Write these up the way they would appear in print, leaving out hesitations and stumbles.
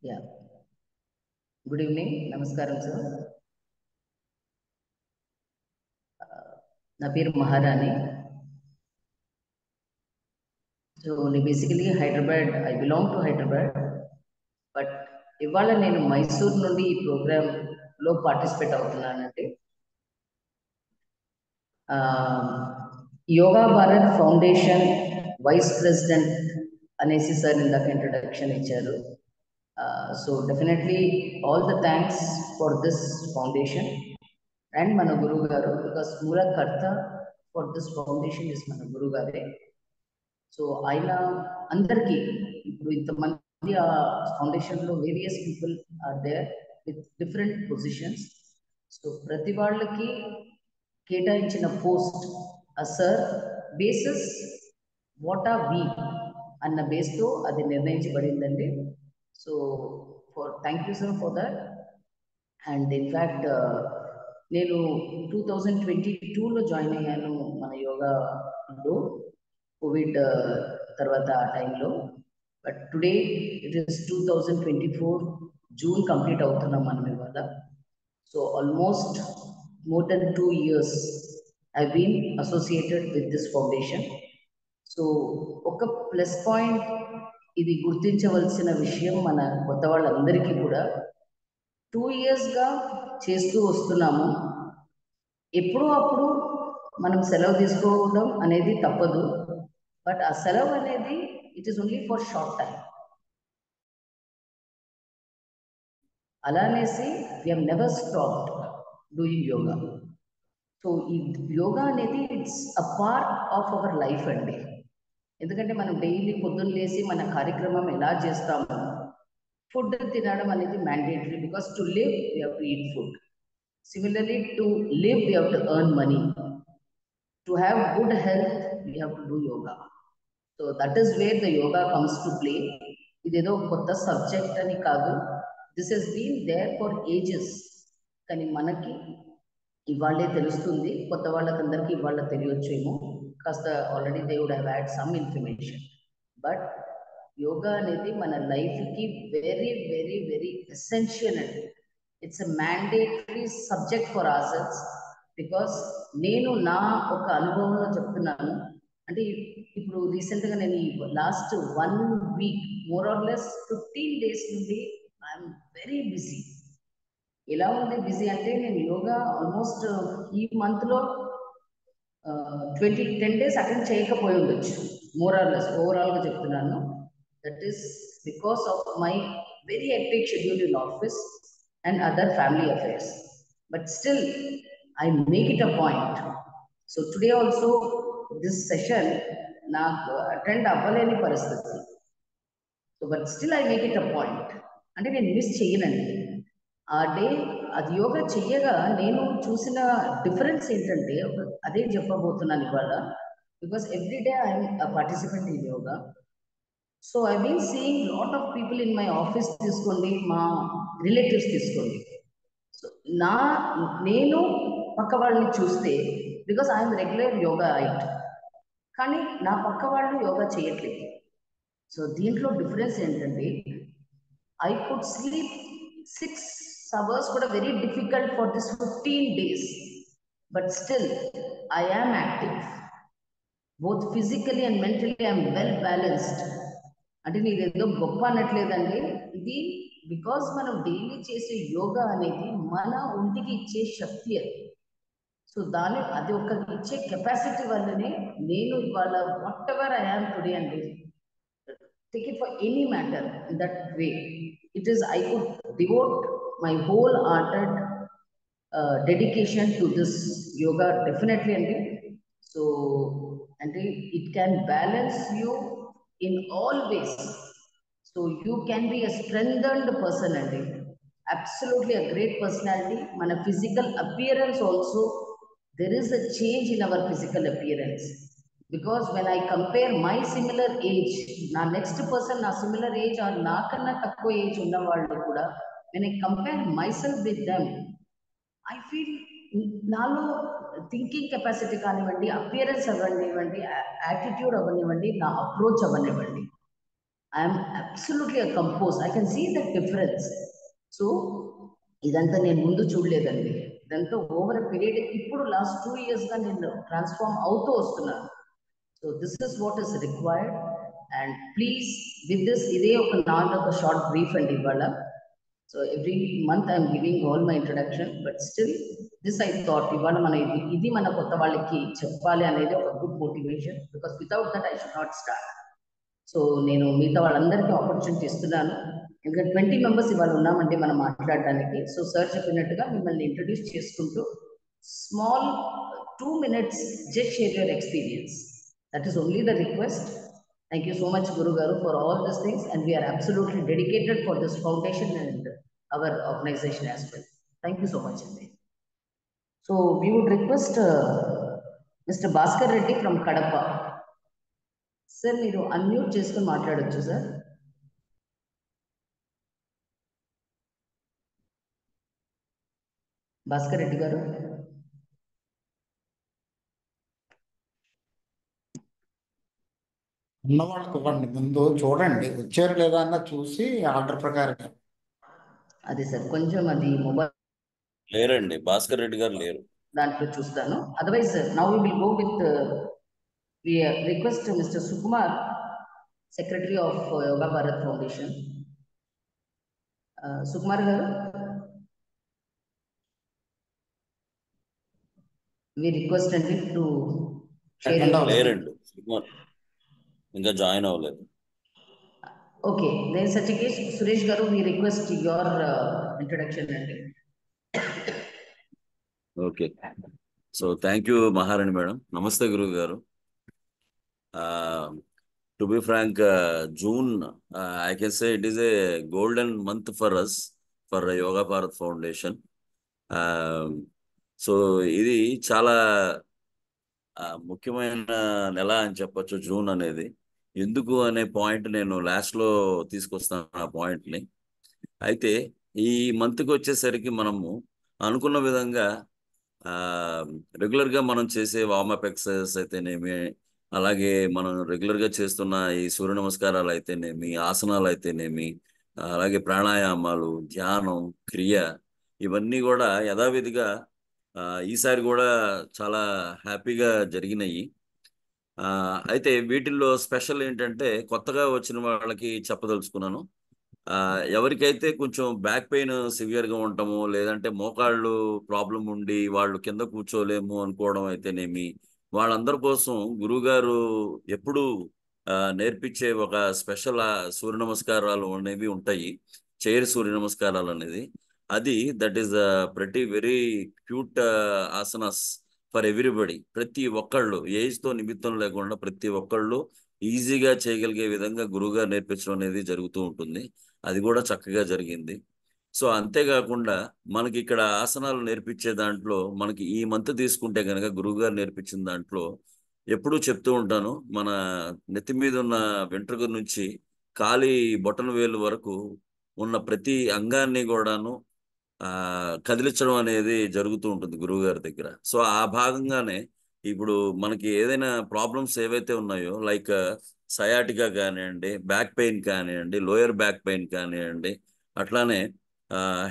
Yeah. Good evening. Namaskaram, sir. నా పేరు Maharani. So నేను basically Hyderabad, I belong to Hyderabad. But ఇవాళ నేను మైసూర్ నుండి ఈ ప్రోగ్రాంలో పార్టిసిపేట్ అవుతున్నానండి. Yoga Bharat foundation vice president అనేసి సార్ ఇందాక ఇంట్రడక్షన్ ఇచ్చారు. So definitely all the thanks for this foundation and మన గురువు గారు, బికాస్ మూలకర్త ఫర్ దిస్ ఫౌండేషన్ ఇస్ మన గురువు గారే. సో ఆయన అందరికీ ఇప్పుడు ఇంతమంది ఆ ఫౌండేషన్లో various people are there with different positions. So ప్రతి వాళ్ళకి కేటాయించిన పోస్ట్ ఆ sir basis what are we అన్న బేస్తో అది నిర్ణయించబడిందండి. So thank you sir for that. And in fact నేను 2022లో జాయిన్ అయ్యాను మన యోగాలో, కోవిడ్ తర్వాత ఆ టైంలో. But today it is 2024 June complete అవుతున్నాం మనం ఇవాళ. So almost more than 2 years I've been associated with this foundation. So ఒక ప్లస్ పాయింట్ ఇది గుర్తించవలసిన విషయం మన కొత్త వాళ్ళందరికీ కూడా, 2 yearsగా చేస్తూ వస్తున్నాము. ఎప్పుడో అప్పుడు మనం సెలవు తీసుకోవడం అనేది తప్పదు. బట్ ఆ సెలవు అనేది it is only for short time. అలానేసి we have never stopped doing yoga. So ఈ యోగా అనేది it's a part of our life అండి. ఎందుకంటే మనం డైలీ పొద్దున్న లేసి మన కార్యక్రమం ఎలా చేస్తామో, ఫుడ్ తినడం అనేది mandatory, because to live we have to eat food. Similarly to live we have to earn money. To have good health we have to do yoga. So that is where the yoga comes to play. ఇదేదో కొత్త subject అని కాదు, this has been there for ages. కానీ మనకి ఇవాళే తెలుస్తుంది, కొత్త వాళ్ళకందరికీ ఇవాళ తెలియచ్చేమో, కాస్త already they would have had some information. But yoga అనేది మన లైఫ్కి వెరీ వెరీ వెరీ ఎసెన్షియల్ అండి. It's a mandatory subject for అవర్సెల్వ్స్. Because నేను నా ఒక అనుభవంలో చెప్తున్నాను. అంటే ఇప్పుడు రీసెంట్గా నేను ఈ last 1 week more or less 15 days నుండి ఐఎమ్ వెరీ బిజీ. ఎలా ఉంది బిజీ అంటే, నేను యోగా ఆల్మోస్ట్ ఈ మంత్లో 10 days అటెండ్ చేయకపోయి ఉండొచ్చు, మోర్ ఆర్ లెస్ ఓవరాల్గా చెప్తున్నాను. That is because of my very hectic schedule in office and other family affairs. But still I make it a point. So today also this session నాకు attend అవ్వలేని పరిస్థితి. So but still I make it a point. అంటే నేను miss చేయనండి ఆ day. అది యోగా చెయ్యగా నేను చూసిన difference ఏంటంటే, అదే చెప్పబోతున్నాను ఇవాళ. Because every day I'm participant in yoga. So I been seeing lot of people in my office తీసుకోండి, మా రిలేటివ్స్ తీసుకోండి. సో నేను పక్క వాళ్ళని చూస్తే, because I'm regular yoga it, కానీ నా పక్క వాళ్ళు యోగా చేయట్లేదు. సో దీంట్లో డిఫరెన్స్ ఏంటంటే, ఐ కుడ్ స్లీప్ 6 hours కూడా very difficult for this 15 days. But still I am active, both physically and mentally I'm well balanced. అంటే నేను ఏదో గొప్ప అనట్లేదండి, ఇది బికాస్ మనం డైలీ చేసే యోగా అనేది మన ఒంటికి ఇచ్చే శక్తి అది. సో అది ఒక ఇచ్చే కెపాసిటీ వల్లనే నేను ఇవాళ what ever I am today అండి, take it for any matter in that way. It is, I could devote my wholehearted dedication to this yoga, definitely. So and it can balance you in all ways. So you can be a strengthened person and absolutely a great personality. Mana physical appearance also, there is a change in our physical appearance. Because when I compare my similar age, na next person na similar age or nakanna takko age unna vallu kuda, when I compare myself with them, I feel nalo thinking capacity కానివ్వండి, appearance అవ్వనివ్వండి, attitude అవ్వనివ్వండి, నా approach అవ్వనివ్వండి, I'm absolutely compose. I can see that difference. So ఇదంతా నేను ముందు చూడలేదండి. ఇదంతా ఓవర్ పీరియడ్, ఇప్పుడు లాస్ట్ 2 yearsగా నేను ట్రాన్స్ఫార్మ్ అవుతూ వస్తున్నాను. So this is what is required. And please with this, ఇదే ఒక షార్ట్ బ్రీఫ్ అండి ఇవాళ. So every month I'm giving all my introduction, but still this I thought ఇవాళ మన ఇది మన కొత్త వాళ్ళకి చెప్పాలి అనేది ఒక good motivation, because without that I should not start. So నేను మిగతా వాళ్ళందరికీ ఆపర్చునిటీ ఇస్తున్నాను, ఎందుకంటే 20 మెంబర్స్ ఇవాళ ఉన్నామండి మనం మాట్లాడడానికి. సో సార్ చెప్పినట్టుగా మిమ్మల్ని ఇంట్రడ్యూస్ చేసుకుంటూ small 2 minutes just share your experience. That is only the request. Thank you so much, Guru Garu, for all these things, and we are absolutely dedicated for this foundation and our organization as well. Thank you so much, Andi. So we would request Mr. Bhaskar Reddy from Kadapa. Sir, మీరు unmute చేసుకొని మాట్లాడొచ్చు sir. Bhaskar Reddy గారు. ఉన్నవాళ్ళకి ఇవ్వండి, ముందు చూడండి వచ్చారు లేదా అన్న చూసి ఆర్డర్ ప్రకారంగా. అదే సార్, కొంచెం అది మొబైల్ లేరండి, భాస్కర్ రెడ్డి గారు లేరు. దాంట్లో చూస్తాను. Otherwise now we will go with we request mister Sukumar, secretary of yoga Bharat foundation. Sukumar garu, we request అండి టు లేరండి, సుకుమార్ ఇంకా జాయిన్ అవ్వలేదు. Okay, then such case Suresh garu, we request your introduction అండి. Okay, so thank you Maharani madam. నమస్తే గురువు గారు. To be frank, June I can say it is a golden month for us, for yoga Bharat foundation. So ఇది చాలా ముఖ్యమైన నెల అని చెప్పొచ్చు జూన్ అనేది. ఎందుకు అనే పాయింట్ నేను లాస్ట్లో తీసుకొస్తాను ఆ పాయింట్ని. అయితే ఈ మంత్కి వచ్చేసరికి మనము అనుకున్న విధంగా రెగ్యులర్గా మనం చేసే వార్మప్ ఎక్సర్సైజెస్ అయితేనేమి, అలాగే మనం రెగ్యులర్గా చేస్తున్న ఈ సూర్య నమస్కారాలు అయితేనేమి, ఆసనాలు అయితేనేమి, అలాగే ప్రాణాయామాలు, ధ్యానం, క్రియ, ఇవన్నీ కూడా యథావిధిగా ఈసారి కూడా చాలా హ్యాపీగా జరిగినాయి. అయితే వీటిల్లో స్పెషల్ ఏంటంటే కొత్తగా వచ్చిన వాళ్ళకి చెప్పదలుచుకున్నాను. ఎవరికైతే కొంచెం బ్యాక్ పెయిన్ సివియర్గా ఉండటము, లేదంటే మోకాళ్ళు ప్రాబ్లం ఉండి వాళ్ళు కింద కూర్చోలేము అనుకోవడం అయితేనేమి, వాళ్ళందరి కోసం గురువుగారు ఎప్పుడు నేర్పించే ఒక స్పెషల్ సూర్య నమస్కారాలు అనేవి ఉంటాయి. చైర్ సూర్య నమస్కారాలు అనేది, అది దట్ ఈస్ ప్రతి very cute asanas for everybody. ప్రతి ఒక్కళ్ళు ఏజ్తో నిమిత్తం లేకుండా ప్రతి ఒక్కళ్ళు ఈజీగా చేయగలిగే విధంగా గురువుగారు నేర్పించడం అనేది జరుగుతూ ఉంటుంది. అది కూడా చక్కగా జరిగింది. సో అంతేకాకుండా మనకి ఇక్కడ ఆసనాలు నేర్పించే దాంట్లో మనకి ఈ మంత్ తీసుకుంటే కనుక గురువుగారు నేర్పించిన దాంట్లో ఎప్పుడూ చెప్తూ ఉంటాను, మన నెత్తి మీద ఉన్న వెంట్రుక నుంచి కాలి బొటన వేలు వరకు ఉన్న ప్రతి అంగాన్ని కూడాను కదిలించడం అనేది జరుగుతూ ఉంటుంది గురువు గారి దగ్గర. సో ఆ భాగంగానే ఇప్పుడు మనకి ఏదైనా ప్రాబ్లమ్స్ ఏవైతే ఉన్నాయో, లైక్ సయాటికా కానివ్వండి, బ్యాక్ పెయిన్ కానివ్వండి, లోయర్ బ్యాక్ పెయిన్ కానివ్వండి, అట్లానే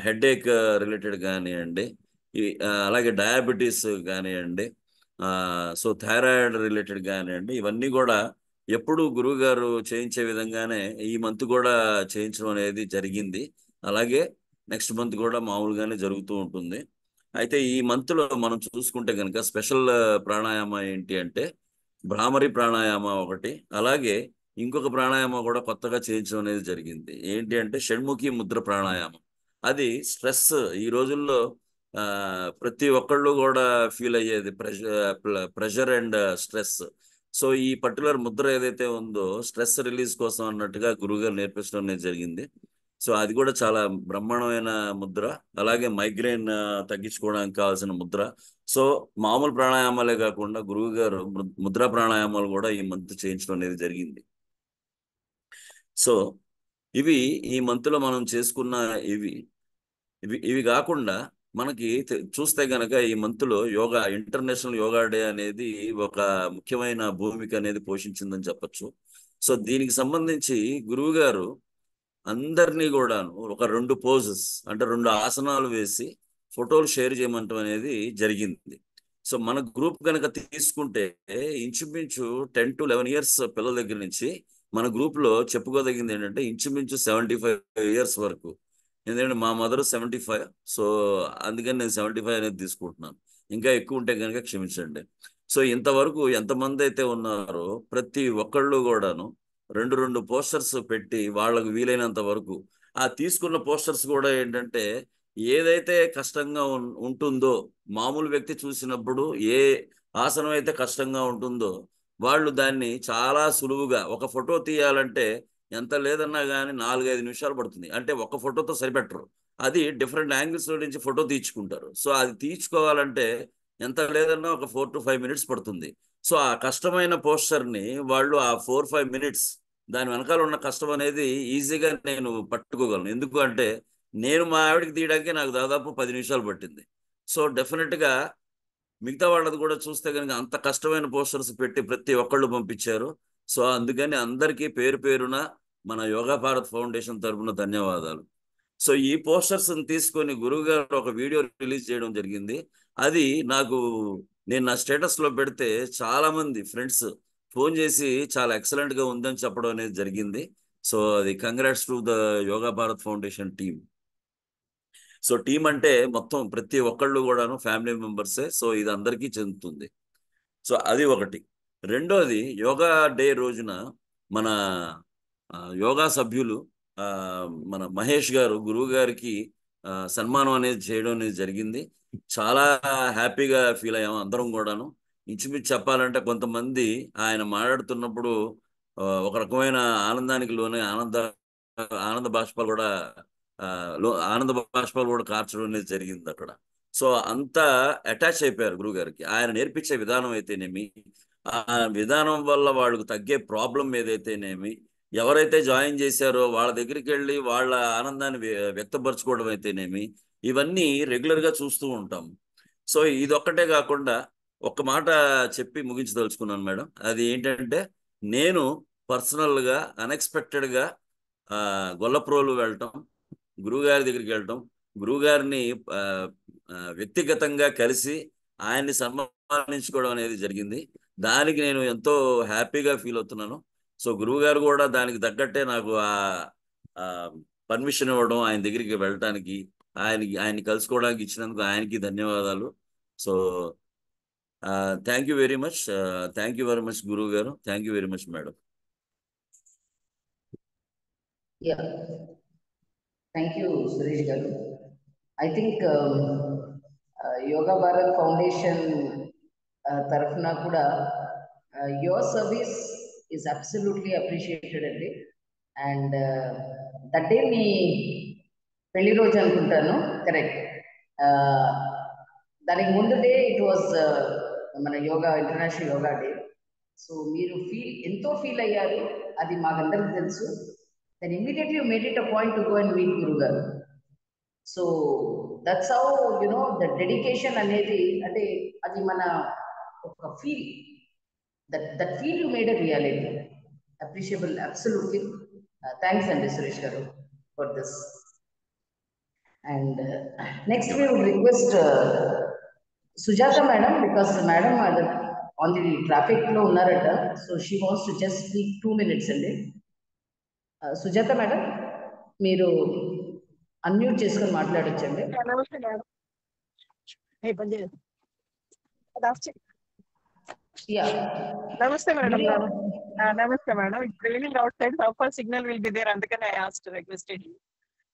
హెడేక్ రిలేటెడ్ కానివ్వండి, అలాగే డయాబెటీస్ కానివ్వండి, సో థైరాయిడ్ రిలేటెడ్ కానివ్వండి, ఇవన్నీ కూడా ఎప్పుడు గురువు గారు చేయించే విధంగానే ఈ మంత్ కూడా చేయించడం అనేది జరిగింది. అలాగే నెక్స్ట్ మంత్ కూడా మామూలుగానే జరుగుతూ ఉంటుంది. అయితే ఈ మంత్లో మనం చూసుకుంటే కనుక స్పెషల్ ప్రాణాయామ ఏంటి అంటే భ్రామరి ప్రాణాయామ ఒకటి, అలాగే ఇంకొక ప్రాణాయామం కూడా కొత్తగా చేయించడం అనేది జరిగింది. ఏంటి అంటే షణ్ముఖి ముద్ర ప్రాణాయామం. అది స్ట్రెస్ ఈ రోజుల్లో ప్రతి ఒక్కళ్ళు కూడా ఫీల్ అయ్యేది, ప్రెషర్ అండ్ స్ట్రెస్. సో ఈ పర్టికులర్ ముద్ర ఏదైతే ఉందో స్ట్రెస్ రిలీజ్ కోసం అన్నట్టుగా గురువుగారు నేర్పించడం అనేది జరిగింది. సో అది కూడా చాలా బ్రహ్మాండమైన ముద్ర. అలాగే మైగ్రేన్ తగ్గించుకోవడానికి కావాల్సిన ముద్ర. సో మామూలు ప్రాణాయామాలే కాకుండా గురువు గారు ముద్రా ప్రాణాయామాలు కూడా ఈ మంత్ చేయించడం అనేది జరిగింది. సో ఇవి ఈ మంత్లో మనం చేసుకున్న ఇవి ఇవి ఇవి కాకుండా మనకి చూస్తే గనక ఈ మంత్లో యోగా, ఇంటర్నేషనల్ యోగా డే అనేది ఒక ముఖ్యమైన భూమిక అనేది పోషించిందని చెప్పచ్చు. సో దీనికి సంబంధించి గురువు గారు అందరినీ కూడాను ఒక 2 పోజెస్ అంటే 2 ఆసనాలు వేసి ఫోటోలు షేర్ చేయమంటం అనేది జరిగింది. సో మన గ్రూప్ కనుక తీసుకుంటే ఇంచుమించు 10 to 11 ఇయర్స్ పిల్లల దగ్గర నుంచి మన గ్రూప్ లో చెప్పుకోదగింది ఏంటంటే ఇంచుమించు 75 ఇయర్స్ వరకు. ఎందుకంటే మా మదర్ 75, సో అందుకని నేను 75 అనేది తీసుకుంటున్నాను. ఇంకా ఎక్కువ ఉంటే కనుక క్షమించండి. సో ఇంతవరకు ఎంతమంది అయితే ఉన్నారో ప్రతి ఒక్కళ్ళు కూడాను 2 పోస్టర్స్ పెట్టి వాళ్ళకు వీలైనంత వరకు ఆ తీసుకున్న పోస్టర్స్ కూడా ఏంటంటే ఏదైతే కష్టంగా ఉంటుందో మామూలు వ్యక్తి చూసినప్పుడు ఏ ఆసనం అయితే కష్టంగా ఉంటుందో వాళ్ళు దాన్ని చాలా సులువుగా ఒక ఫోటో తీయాలంటే ఎంత లేదన్నా కానీ 4-5 నిమిషాలు పడుతుంది. అంటే ఒక ఫోటోతో సరిపెట్టరు, అది డిఫరెంట్ యాంగిల్స్ నుంచి ఫోటో తీర్చుకుంటారు. సో అది తీర్చుకోవాలంటే ఎంత లేదన్నా ఒక 4 to 5 minutes పడుతుంది. సో ఆ కష్టమైన పోస్టర్ని వాళ్ళు ఆ 4-5 minutes దాని వెనకాల ఉన్న కష్టం అనేది ఈజీగా నేను పట్టుకోగలను. ఎందుకు అంటే నేను మా ఆవిడకి తీయడానికి నాకు దాదాపు 10 నిమిషాలు పట్టింది. సో డెఫినెట్గా మిగతా వాళ్ళది కూడా చూస్తే కనుక అంత కష్టమైన పోస్టర్స్ పెట్టి ప్రతి ఒక్కళ్ళు పంపించారు. సో అందుకని అందరికీ పేరు పేరున మన యోగా భారత్ ఫౌండేషన్ తరఫున ధన్యవాదాలు. సో ఈ పోస్టర్స్ తీసుకొని గురువు గారు ఒక వీడియో రిలీజ్ చేయడం జరిగింది. అది నాకు నేను నా స్టేటస్ లో పెడితే చాలా మంది ఫ్రెండ్స్ ఫోన్ చేసి చాలా ఎక్సలెంట్ గా ఉందని చెప్పడం అనేది జరిగింది. సో అది congrats to the yoga Bharat foundation team. So team అంటే మొత్తం ప్రతి ఒక్కళ్ళు కూడాను ఫ్యామిలీ మెంబర్సే. సో ఇది అందరికీ చెందుతుంది. సో అది ఒకటి. రెండోది యోగా డే రోజున మన యోగా సభ్యులు మన మహేష్ గారు గురువు గారికి సన్మానం అనేది చేయడం అనేది జరిగింది. చాలా హ్యాపీగా ఫీల్ అయ్యాము అందరం కూడాను. ఇంచుమించు చెప్పాలంటే కొంతమంది ఆయన మాట్లాడుతున్నప్పుడు ఒక రకమైన ఆనందానికి లోనే ఆనంద బాష్పాలు కూడా కార్చడం అనేది జరిగింది అక్కడ. సో అంతా అటాచ్ అయిపోయారు గురువు గారికి. ఆయన నేర్పించే విధానం అయితేనేమి, ఆ విధానం వల్ల వాళ్ళకు తగ్గే ప్రాబ్లం ఏదైతేనేమి, ఎవరైతే జాయిన్ చేశారో వాళ్ళ దగ్గరికి వెళ్ళి వాళ్ళ ఆనందాన్ని వ్యక్తపరచుకోవడం అయితేనేమి, ఇవన్నీ రెగ్యులర్ గా చూస్తూ ఉంటాం. సో ఇదొక్కటే కాకుండా ఒక్క మాట చెప్పి ముగించదలుచుకున్నాను మేడం. అది ఏంటంటే నేను పర్సనల్ గా అన్ఎక్స్పెక్టెడ్ గా గొల్లప్రోలు వెళ్ళటం, గురువుగారి దగ్గరికి వెళ్ళటం, గురువుగారిని వ్యక్తిగతంగా కలిసి ఆయన్ని సన్మానించుకోవడం అనేది జరిగింది. దానికి నేను ఎంతో హ్యాపీగా ఫీల్ అవుతున్నాను. సో గురువు గారు కూడా దానికి తగ్గట్టే నాకు పర్మిషన్ ఇవ్వడం, ఆయన దగ్గరికి వెళ్ళటానికి, ఆయన్ని కలుసుకోవడానికి ఇచ్చినందుకు ఆయనకి ధన్యవాదాలు. So thank you very much. Thank you very much గురువు గారు. Thank you very much madam. Thank you Suresh గారు. I think yoga Bharat foundation తరఫున కూడా your service is absolutely appreciated అండి. అండ్ దట్ డే మీ పెళ్లి రోజు అనుకుంటాను, కరెక్ట్. దానికి ముందు డే ఇట్ వాజ్ మన yoga international yoga day. So మీరు ఎంతో ఫీల్ అయ్యారు, అది మాకందరికి తెలుసు. Then immediately you made it a point to go and meet గురువు గారు. So that's how you know the dedication అనేది, అంటే అది మన ఒక feel, that feel you made a reality. Appreciable, absolutely. Thanks అండి సురేష్ గారు for this. And next we would request Sujatha madam, because madam on the traffic లో ఉన్నారట. So she wants to just speak 2 minutes అండి. సుజాత మేడం, మీరు unmute చేసుకొని మాట్లాడొచ్చండి. నమస్తే madam. నమస్తే madam. నమస్తే madam. It's raining outside. How far signal will be there? అందుకని I asked, requested.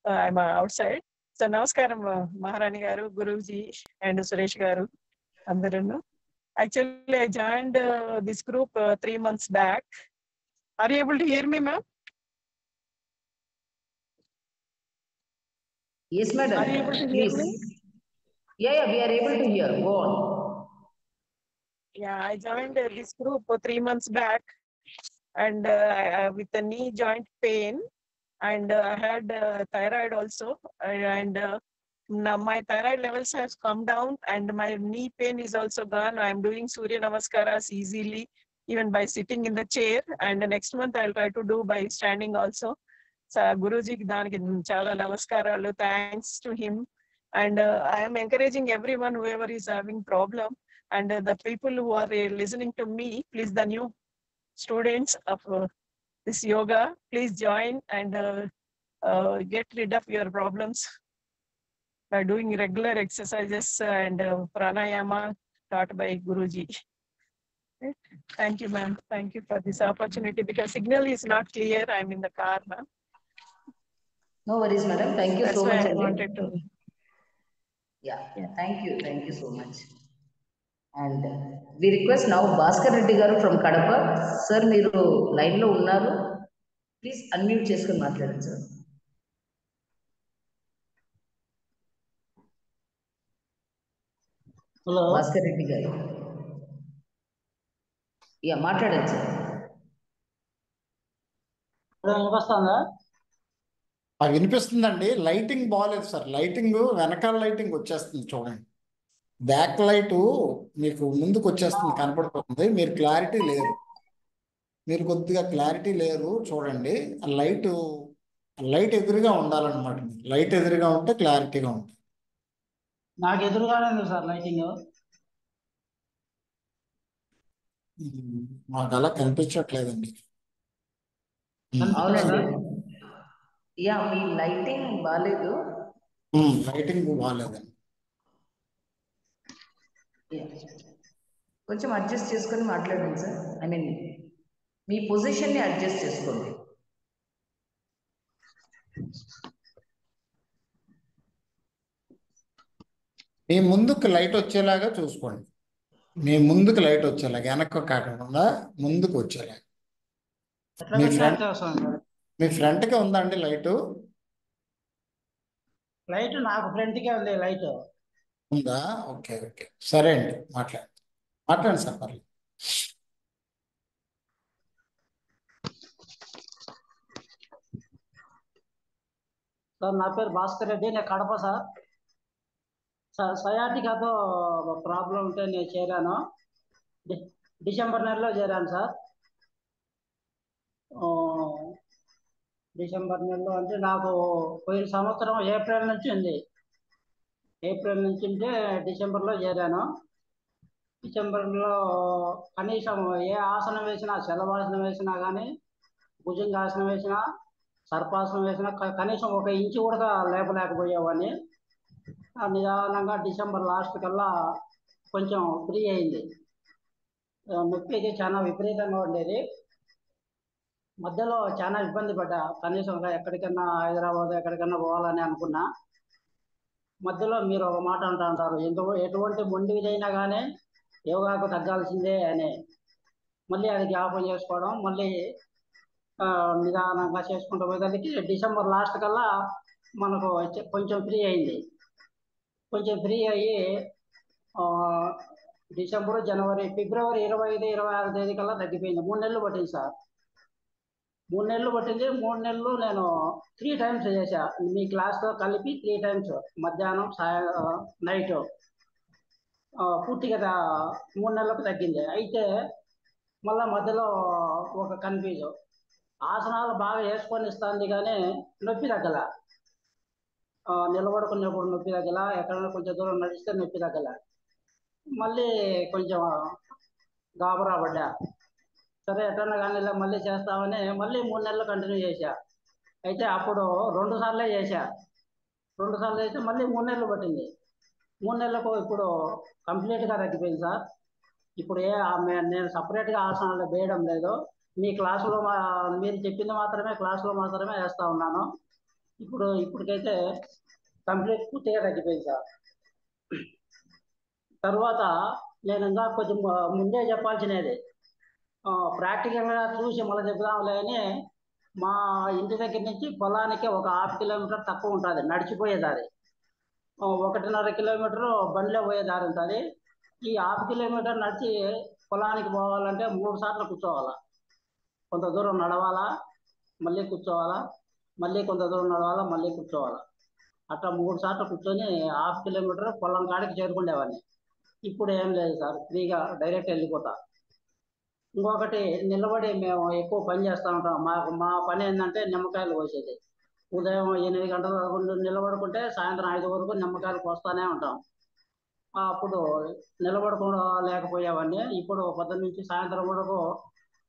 I'm outside. So నమస్కారం మహారాణి గారు, గురూజీ అండ్ సురేష్ గారు అందరూ. Actually, I joined this group 3 months back. Are you able to hear me, ma'am? Yes, madam. Are you able to hear me? Yeah, we are able to hear. Go on. Yeah, I joined this group 3 months back, and with the knee joint pain, and I had thyroid also, and now my thyroid levels have come down, and my knee pain is also gone. I am doing Surya Namaskaras easily, even by sitting in the chair. And the next month I'll try to do by standing also. So Guruji daniki chala namaskaralu, thanks to him. And I am encouraging everyone, whoever is having problem, and the people who are listening to me, please, the new students of this yoga, please join and get rid of your problems by doing regular exercises and pranayama taught by Guruji. Thank you, ma'am. Thank you for this opportunity, because signal is not clear. I'm in the car, ma'am. No worries, madam. Thank you That's so why much I again. wanted to. Yeah, Yeah. thank you so much. And we request now Bhaskar Reddy garu from Kadapa. Sir, మీరు line లో ఉన్నారు, please unmute చేసుకొని మాట్లాడండి sir. Hello Bhaskar Reddy గారు, yeah మాట్లాడండి sir. వినిపిస్తుందా? వినిపిస్తుందండి. Lighting బాగాలేదు సార్. లైటింగ్ వెనకాల లైటింగ్ వచ్చేస్తుంది చూడండి. బ్యాక్ లైట్ మీకు ముందుకు వచ్చేస్తుంది, కనపడిపోతుంది. మీరు క్లారిటీ లేరు, మీరు కొద్దిగా క్లారిటీ లేరు చూడండి. లైట్ ఎదురుగా ఉండాలన్నమాట. లైట్ ఎదురుగా ఉంటే క్లారిటీగా ఉంటుంది. నాకు ఎదురుగానే ఉంది సార్ లైటింగ్. మాకు అలా కనిపించట్లేదండి. అవునండి, యా మీ లైటింగ్ బాగాలేదు. లైటింగ్ బాగాలేదండి. కొంచెం అడ్జస్ట్ చేసుకొని మాట్లాడండి సార్. ఐ మీన్ మీ పొజిషన్ని అడ్జస్ట్ చేసుకోండి. మీ ముందుకు లైట్ వచ్చేలాగా చూసుకోండి. మీ ముందుకు లైట్ వచ్చేలాగా, వెనక్కి కాకుండా ముందుకు వచ్చేలాగా. మీ ఫ్రంట్కే ఉందండి లైటు? లైట్ నాకు ఫ్రంట్కే ఉంది లైట్. ఉందా? ఓకే ఓకే, సరే అండి, మాట్లాడండి సార్. పర్లేదు. సార్ నా పేరు భాస్కర్ రెడ్డి, నేను కడప సార్. సయాటికాతో ప్రాబ్లం ఉంటే నేను చేరాను. డిసెంబర్ నెలలో చేరాను సార్. డిసెంబర్ నెలలో అంటే నాకు పోయిన సంవత్సరం ఏప్రిల్ నుంచి ఉంది. ఏప్రిల్ నుంచి ఉంటే డిసెంబర్లో చేరాను. డిసెంబర్లో కనీసం ఏ ఆసనం వేసినా, శలభాసనం వేసినా కానీ, భుజంగాసనం వేసినా, సర్పాసనం వేసినా కనీసం 1 ఇంచు కూడా లేపలేకపోయేవాడిని. నిదానంగా డిసెంబర్ లాస్ట్ కల్లా కొంచెం ఫ్రీ అయింది. నొప్పి అయితే చాలా విపరీతంగా ఉండేది. మధ్యలో చాలా ఇబ్బంది పడ్డా. కనీసం ఎక్కడికన్నా హైదరాబాద్ ఎక్కడికన్నా పోవాలని అనుకున్నా. మధ్యలో మీరు ఒక మాట అంటారు, ఎటువంటి మొండిదైనా కానీ యోగాకు తగ్గాల్సిందే అని. మళ్ళీ అది జ్ఞాపకం చేసుకోవడం, మళ్ళీ నిదానంగా చేసుకుంటూ పోయేదానికి డిసెంబర్ లాస్ట్ కల్లా మనకు కొంచెం ఫ్రీ అయింది. కొంచెం ఫ్రీ అయ్యి డిసెంబర్, జనవరి, ఫిబ్రవరి 25, 26 తేదీ కల్లా తగ్గిపోయింది. 3 నెలలు పట్టింది సార్. 3 నెలలు పట్టింది. 3 నెలలు నేను 3 టైమ్స్ చేశా. మీ క్లాస్తో కలిపి 3 టైమ్స్, మధ్యాహ్నం, నైట్. పూర్తిగా 3 నెలలకు తగ్గింది. అయితే మళ్ళా మధ్యలో ఒక కన్ఫ్యూజ్. ఆసనాలు బాగా వేసుకొని ఇస్తుంది కానీ నొప్పి తగ్గల. నిలబడుకున్నప్పుడు నొప్పి తగ్గల, ఎక్కడైనా కొంచెం దూరం నడిస్తే నొప్పి తగ్గల. మళ్ళీ కొంచెం గాబరా పడ్డా. సరే ఎట్లన్నా కానీ ఇలా మళ్ళీ చేస్తామని మళ్ళీ 3 నెలలు కంటిన్యూ చేశా. అయితే అప్పుడు 2 సార్లే చేశా. 2 సార్లు అయితే మళ్ళీ 3 నెలలు పట్టింది. 3 నెలలకు ఇప్పుడు కంప్లీట్గా తగ్గిపోయింది సార్. ఇప్పుడు నేను సపరేట్గా ఆసనాలు వేయడం లేదు. మీ క్లాసులో మీరు చెప్పింది మాత్రమే క్లాసులో మాత్రమే వేస్తూ ఉన్నాను. ఇప్పటికైతే పూర్తిగా తగ్గిపోయింది సార్. తర్వాత నేను ఇంకా కొంచెం ముందే చెప్పాల్సినది, ప్రాక్టికల్గా చూసి మళ్ళీ చెప్దాంలే అని మా ఇంటి దగ్గర నుంచి పొలానికి ఒక 1/2 కిలోమీటర్ తక్కువ ఉంటుంది నడిచిపోయేదారి. 1.5 కిలోమీటరు బండిలో పోయేదారి ఉంటుంది. ఈ 1/2 కిలోమీటర్ నడిచి పొలానికి పోవాలంటే 3 సార్లు కూర్చోవాలా. కొంత దూరం నడవాలా, మళ్ళీ కూర్చోవాలా, మళ్ళీ కొంత దూరం నడవాలా, మళ్ళీ కూర్చోవాలా. అట్లా 3 సార్లు కూర్చొని 1/2 కిలోమీటర్ పొలం కాడికి చేరుకునేవాడిని. ఇప్పుడు ఏం లేదు సార్, ఫ్రీగా డైరెక్ట్ వెళ్ళిపోతా. ఇంకొకటి నిలబడి మేము ఎక్కువ పని చేస్తూ ఉంటాం. మా పని ఏంటంటే నిమ్మకాయలు కోసేది. ఉదయం 8 గంటల వరకు నిలబడుకుంటే సాయంత్రం 5 వరకు నిమ్మకాయలు కోస్తానే ఉంటాం. అప్పుడు నిలబడకుండా లేకపోయేవాడిని. ఇప్పుడు పొద్దున్న నుంచి సాయంత్రం వరకు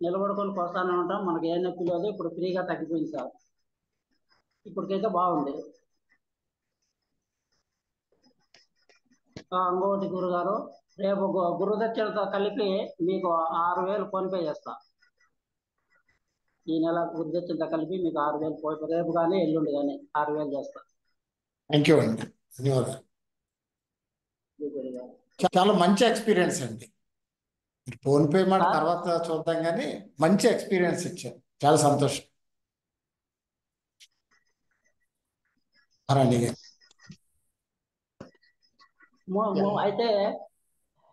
నిలబడుకొని కోస్తానే ఉంటాం. మనకి ఏ నొప్పి లేదు. ఇప్పుడు ఫ్రీగా తగ్గిపోయింది సార్. ఇప్పటికైతే బాగుంది. ఇంకొకటి గురుగారు, రేపు గురుదక్షిణతో కలిపి మీకు 6,000 ఫోన్పే చేస్తా. ఈ నెల గురుదక్షిణతో కలిపి మీకు 6,000 రేపు కానీ ఎల్లుండి కానీ 6,000 చేస్తా. థ్యాంక్ యూ అండి, ధన్యవాదాలు. చాలా మంచి ఎక్స్పీరియన్స్ అండి. ఫోన్పే మాట తర్వాత చూద్దాం, కానీ మంచి ఎక్స్పీరియన్స్ ఇచ్చారు, చాలా సంతోషం. రండి. అయితే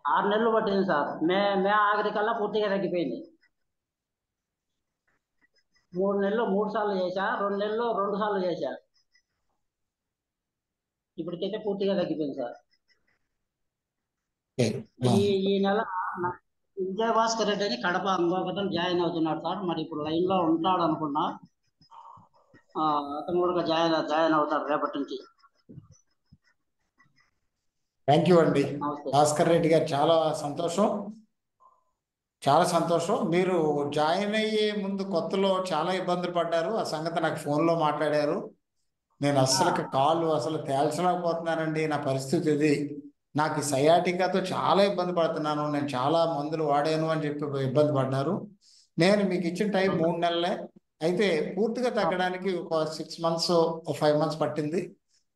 6 నెలలు పట్టింది సార్. మే ఆఖరి కల్లా పూర్తిగా తగ్గిపోయింది. 3 నెలలు 3 సార్లు చేశా, 2 నెలలు 2 సార్లు చేశా. ఇప్పటికైతే పూర్తిగా తగ్గిపోయింది సార్. ఈ నెల విజయభాస్కర్ రెడ్డి అని కడప ఇంకొకతను జాయిన్ అవుతున్నాడు సార్. మరి ఇప్పుడు లైన్ లో ఉంటాడు అనుకున్నా. అతను కూడా జాయిన్ అవుతాడు రేపటి నుంచి. థ్యాంక్ యూ అండి భాస్కర్ రెడ్డి గారు, చాలా సంతోషం, చాలా సంతోషం. మీరు జాయిన్ అయ్యే ముందు కొత్తలో చాలా ఇబ్బందులు పడ్డారు. ఆ సంగతి నాకు ఫోన్లో మాట్లాడారు. నేను అసలు తేల్చలేకపోతున్నానండి, నా పరిస్థితి ఇది. నాకు సయాటికాతో చాలా ఇబ్బంది పడుతున్నాను, నేను చాలా మందులు వాడాను అని చెప్పి ఇబ్బంది పడ్డారు. నేను మీకు ఇచ్చిన టైం 3 నెలలే. అయితే పూర్తిగా తగ్గడానికి ఒక 6 months 5 months పట్టింది.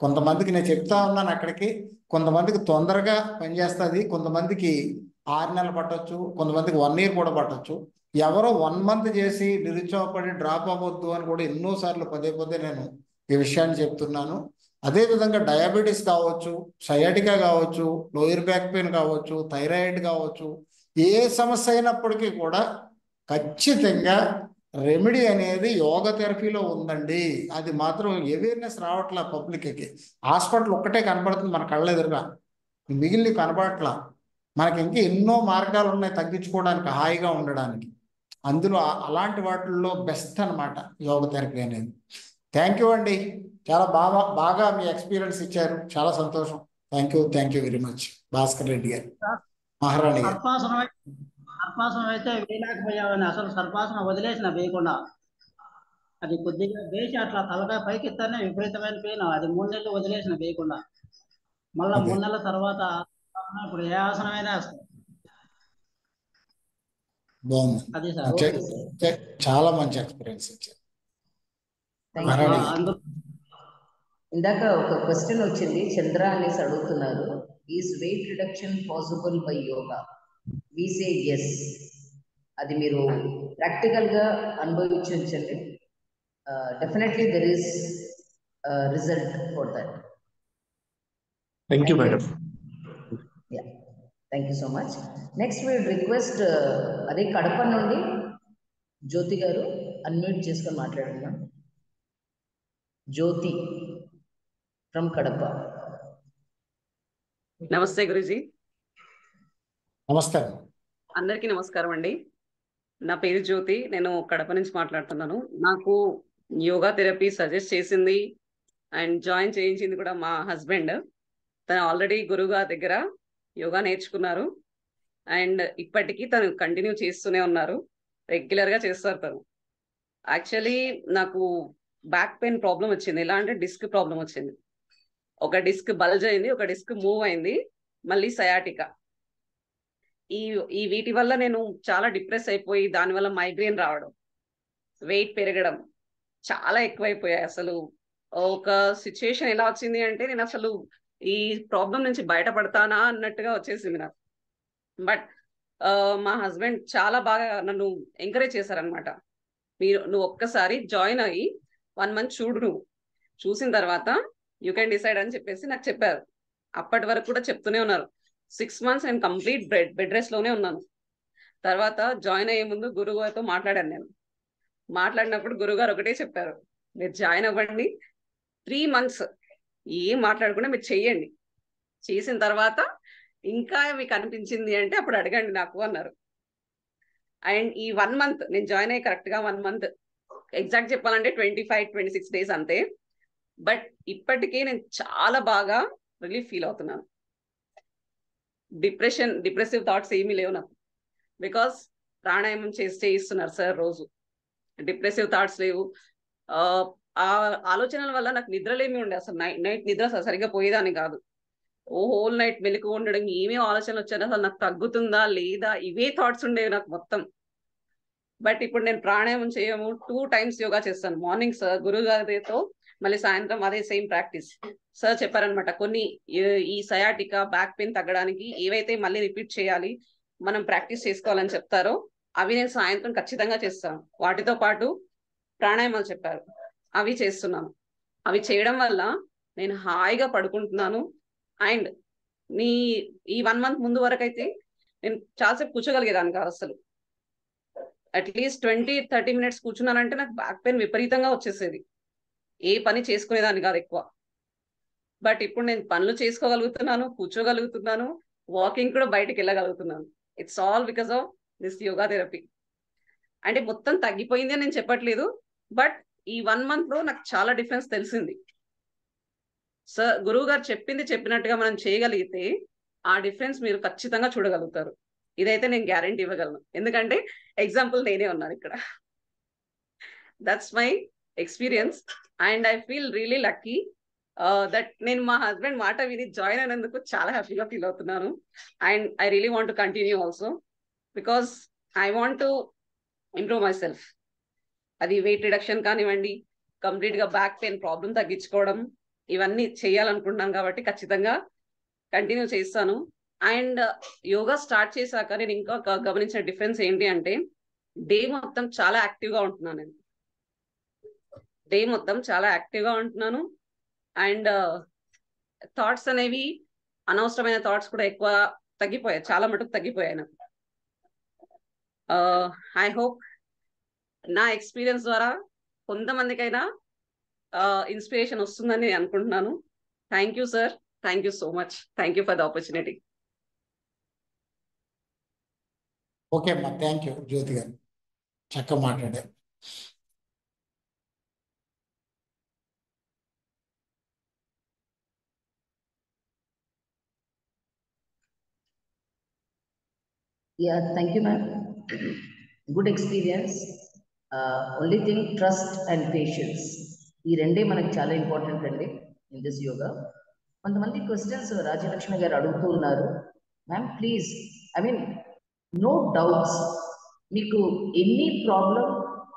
కొంతమందికి నేను చెప్తా ఉన్నాను అక్కడికి, కొంతమందికి తొందరగా పనిచేస్తుంది, కొంతమందికి 6 నెలలు పట్టొచ్చు, కొంతమందికి 1 year కూడా పట్టొచ్చు. ఎవరో 1 month చేసి నిరుత్సాహపడి డ్రాప్ అవ్వద్దు అని కూడా ఎన్నోసార్లు పదే నేను ఈ విషయాన్ని చెప్తున్నాను. అదేవిధంగా డయాబెటీస్ కావచ్చు, సయాటికా కావచ్చు, లోయర్ బ్యాక్ పెయిన్ కావచ్చు, థైరాయిడ్ కావచ్చు, ఏ సమస్య అయినప్పటికీ కూడా ఖచ్చితంగా రెమెడీ అనేది యోగా థెరపీలో ఉందండి. అది మాత్రం అవేర్నెస్ రావట్లా పబ్లిక్కి. హాస్పిటల్ ఒక్కటే కనపడుతుంది మన కళ్ళ ఎదురుగా, మిగిలిన కనపడట్లా. మనకి ఇంకా ఎన్నో మార్గాలు ఉన్నాయి తగ్గించుకోవడానికి, హాయిగా ఉండడానికి. అందులో అలాంటి వాటిల్లో బెస్ట్ అనమాట యోగా థెరపీ అనేది. థ్యాంక్ యూ అండి, చాలా బాగా మీ ఎక్స్పీరియన్స్ ఇచ్చారు, చాలా సంతోషం. Thank you very much Bhaskar Reddy గారు, మహారాణి గారు. సర్పాసనం అయితే వేయలేకపోయావని అసలు సర్పాసనం వదిలేసిన వేయకుండా. అది కొద్దిగా వేసి అట్లా తలకాయ పైకి ఎత్తానే విపరీతమైన పెయిన్. అది 3 నెలలు వదిలేసిన వేయకుండా. మళ్ళా 3 నెలల తర్వాత ఇప్పుడు ఏ ఆసనమైనా వేస్తాం. బాగుంది, చాలా మంచి ఎక్స్పీరియన్స్ ఇచ్చారు. ఇందాక ఒక క్వశ్చన్ వచ్చింది, చంద్ర అనేసి అడుగుతున్నారు, is weight reduction possible by yoga? We say yes. అది మీరు ప్రాక్టికల్గా అనుభవించండి. Definitely there is result for that. Thank you madam. Thank you so much. Next we request, అదే కడప నుండి జ్యోతి గారు అన్మ్యూట్ చేసుకొని మాట్లాడుతున్నాం. జ్యోతి ఫ్రమ్ కడప. నమస్తే గురుజీ. నమస్కారం. అందరికీ నమస్కారం అండి. నా పేరు జ్యోతి, నేను కడప నుంచి మాట్లాడుతున్నాను. నాకు యోగా థెరపీ సజెస్ట్ చేసింది అండ్ జాయిన్ చేయించింది కూడా మా హస్బెండ్. తను ఆల్రెడీ గురువుగారి దగ్గర యోగా నేర్చుకున్నారు అండ్ ఇప్పటికీ తను కంటిన్యూ చేస్తూనే ఉన్నారు, రెగ్యులర్గా చేస్తారు తను. యాక్చువల్లీ నాకు బ్యాక్ పెయిన్ ప్రాబ్లం వచ్చింది. ఎలా అంటే డిస్క్ ప్రాబ్లం వచ్చింది. ఒక డిస్క్ బల్జ్ అయింది, ఒక డిస్క్ మూవ్ అయింది, మళ్ళీ సయాటికా. ఈ వీటి వల్ల నేను చాలా డిప్రెస్ అయిపోయి, దానివల్ల మైగ్రేన్ రావడం, వెయిట్ పెరగడం చాలా ఎక్కువైపోయాయి. అసలు ఒక సిచ్యుయేషన్ ఎలా వచ్చింది అంటే, నేను అసలు ఈ ప్రాబ్లం నుంచి బయటపడతానా అన్నట్టుగా వచ్చేసింది నాకు. బట్ మా హస్బెండ్ చాలా బాగా నన్ను ఎంకరేజ్ చేశారనమాట. నువ్వు ఒక్కసారి జాయిన్ అయ్యి 1 month చూడు, నువ్వు చూసిన తర్వాత యూ కెన్ డిసైడ్ అని చెప్పేసి నాకు చెప్పారు. అప్పటి వరకు కూడా చెప్తూనే ఉన్నారు. 6 months నేను కంప్లీట్ బెడ్ రెస్ట్ లోనే ఉన్నాను. తర్వాత జాయిన్ అయ్యే ముందు గురువు గారితో మాట్లాడాను. నేను మాట్లాడినప్పుడు గురువుగారు ఒకటే చెప్పారు, మీరు జాయిన్ అవ్వండి, 3 months ఏం మాట్లాడకుండా మీరు చెయ్యండి, చేసిన తర్వాత ఇంకా మీకు అనిపించింది అంటే అప్పుడు అడగండి నాకు అన్నారు. అండ్ ఈ 1 month నేను జాయిన్ అయ్యి కరెక్ట్ గా 1 month, ఎగ్జాక్ట్ చెప్పాలంటే 25-26 days అంతే. బట్ ఇప్పటికే నేను చాలా బాగా రిలీఫ్ ఫీల్ అవుతున్నాను. డిప్రెసివ్ థాట్స్ ఏమీ లేవు నాకు, బికాస్ ప్రాణాయామం చేయిస్తున్నారు సార్ రోజు. డిప్రెసివ్ థాట్స్ లేవు. ఆ ఆలోచనల వల్ల నాకు నిద్రలేమి ఉండే, అసలు నైట్ నిద్ర సరిగ్గా పోయేదాన్ని కాదు. హోల్ నైట్ మెలకు ఉండడం, ఏమేమి ఆలోచనలు వచ్చాయో అసలు నాకు తగ్గుతుందా లేదా ఇవే థాట్స్ ఉండేవి నాకు మొత్తం. బట్ ఇప్పుడు నేను ప్రాణాయామం చేయము, 2 times యోగా చేస్తాను. మార్నింగ్ సార్ గురువు గారితో, మళ్ళీ సాయంత్రం అదే సేమ్ ప్రాక్టీస్. సార్ చెప్పారనమాట, కొన్ని ఈ సయాటికా బ్యాక్ పెయిన్ తగ్గడానికి ఏవైతే మళ్ళీ రిపీట్ చేయాలి, మనం ప్రాక్టీస్ చేసుకోవాలని చెప్తారో అవి నేను సాయంత్రం ఖచ్చితంగా చేస్తాను. వాటితో పాటు ప్రాణాయామాలు చెప్పారు, అవి చేస్తున్నాను. అవి చేయడం వల్ల నేను హాయిగా పడుకుంటున్నాను. అండ్ ఈ 1 month ముందు వరకు అయితే నేను చాలాసేపు కూర్చోగలిగేదాన్ని కాదు అసలు. అట్లీస్ట్ 20-30 minutes కూర్చున్నానంటే నాకు బ్యాక్ పెయిన్ విపరీతంగా వచ్చేసేది. ఏ పని చేసుకునేదాన్ని కాదు ఎక్కువ. బట్ ఇప్పుడు నేను పనులు చేసుకోగలుగుతున్నాను, కూర్చోగలుగుతున్నాను, వాకింగ్ కూడా బయటకు వెళ్ళగలుగుతున్నాను. It's all because of this yoga therapy. అంటే మొత్తం తగ్గిపోయింది అని నేను చెప్పట్లేదు, బట్ ఈ 1 month లో నాకు చాలా డిఫరెన్స్ తెలిసింది. సార్ గురువు గారు చెప్పినట్టుగా మనం చేయగలిగితే ఆ డిఫరెన్స్ మీరు ఖచ్చితంగా చూడగలుగుతారు. ఇదైతే నేను గ్యారంటీ ఇవ్వగలను, ఎందుకంటే ఎగ్జాంపుల్ నేనే ఉన్నాను ఇక్కడ. That's my experience and I feel really lucky that నేను మా హస్బెండ్ మాట విని జాయిన్ అయినందుకు చాలా హ్యాపీగా ఫీల్ అవుతున్నాను. And I really want to continue also, because I want to improve my self. అది వెయిట్ రిడక్షన్ కానివ్వండి, కంప్లీట్ గా బ్యాక్ పెయిన్ ప్రాబ్లం తగ్గించుకోవడం, ఇవన్నీ చేయాలనుకుంటున్నాను కాబట్టి ఖచ్చితంగా కంటిన్యూ చేస్తాను. అండ్ యోగా స్టార్ట్ చేశాక నేను ఇంకా గమనించిన డిఫరెన్స్ ఏంటి అంటే, డే మొత్తం చాలా యాక్టివ్గా ఉంటున్నాను. నేను డే మొత్తం చాలా యాక్టివ్గా ఉంటున్నాను. అండ్ థాట్స్ అనేవి, అనవసరమైన థాట్స్ కూడా ఎక్కువ తగ్గిపోయాయి, చాలా మటుకు తగ్గిపోయాయి నాకు. ఐ హోప్ నా ఎక్స్పీరియన్స్ ద్వారా కొంతమందికైనా ఇన్స్పిరేషన్ వస్తుందని నేను అనుకుంటున్నాను. Thank you sir, thank you so much, thank you for the opportunity. Okay అమ్మా, థ్యాంక్ యూ జ్యోతి గారు, చక్కగా మాట్లాడారు. Yeah, thank you, ma'am. Good experience. Only thing, trust and patience. ఈ రెండే మనకి చాలా ఇంపార్టెంట్ అండి ఇన్ దిస్ యోగా. కొంతమంది క్వశ్చన్స్ రాజ్యలక్ష్మి గారు అడుగుతూ ఉన్నారు. Ma'am please, I mean no doubts, మీకు any problem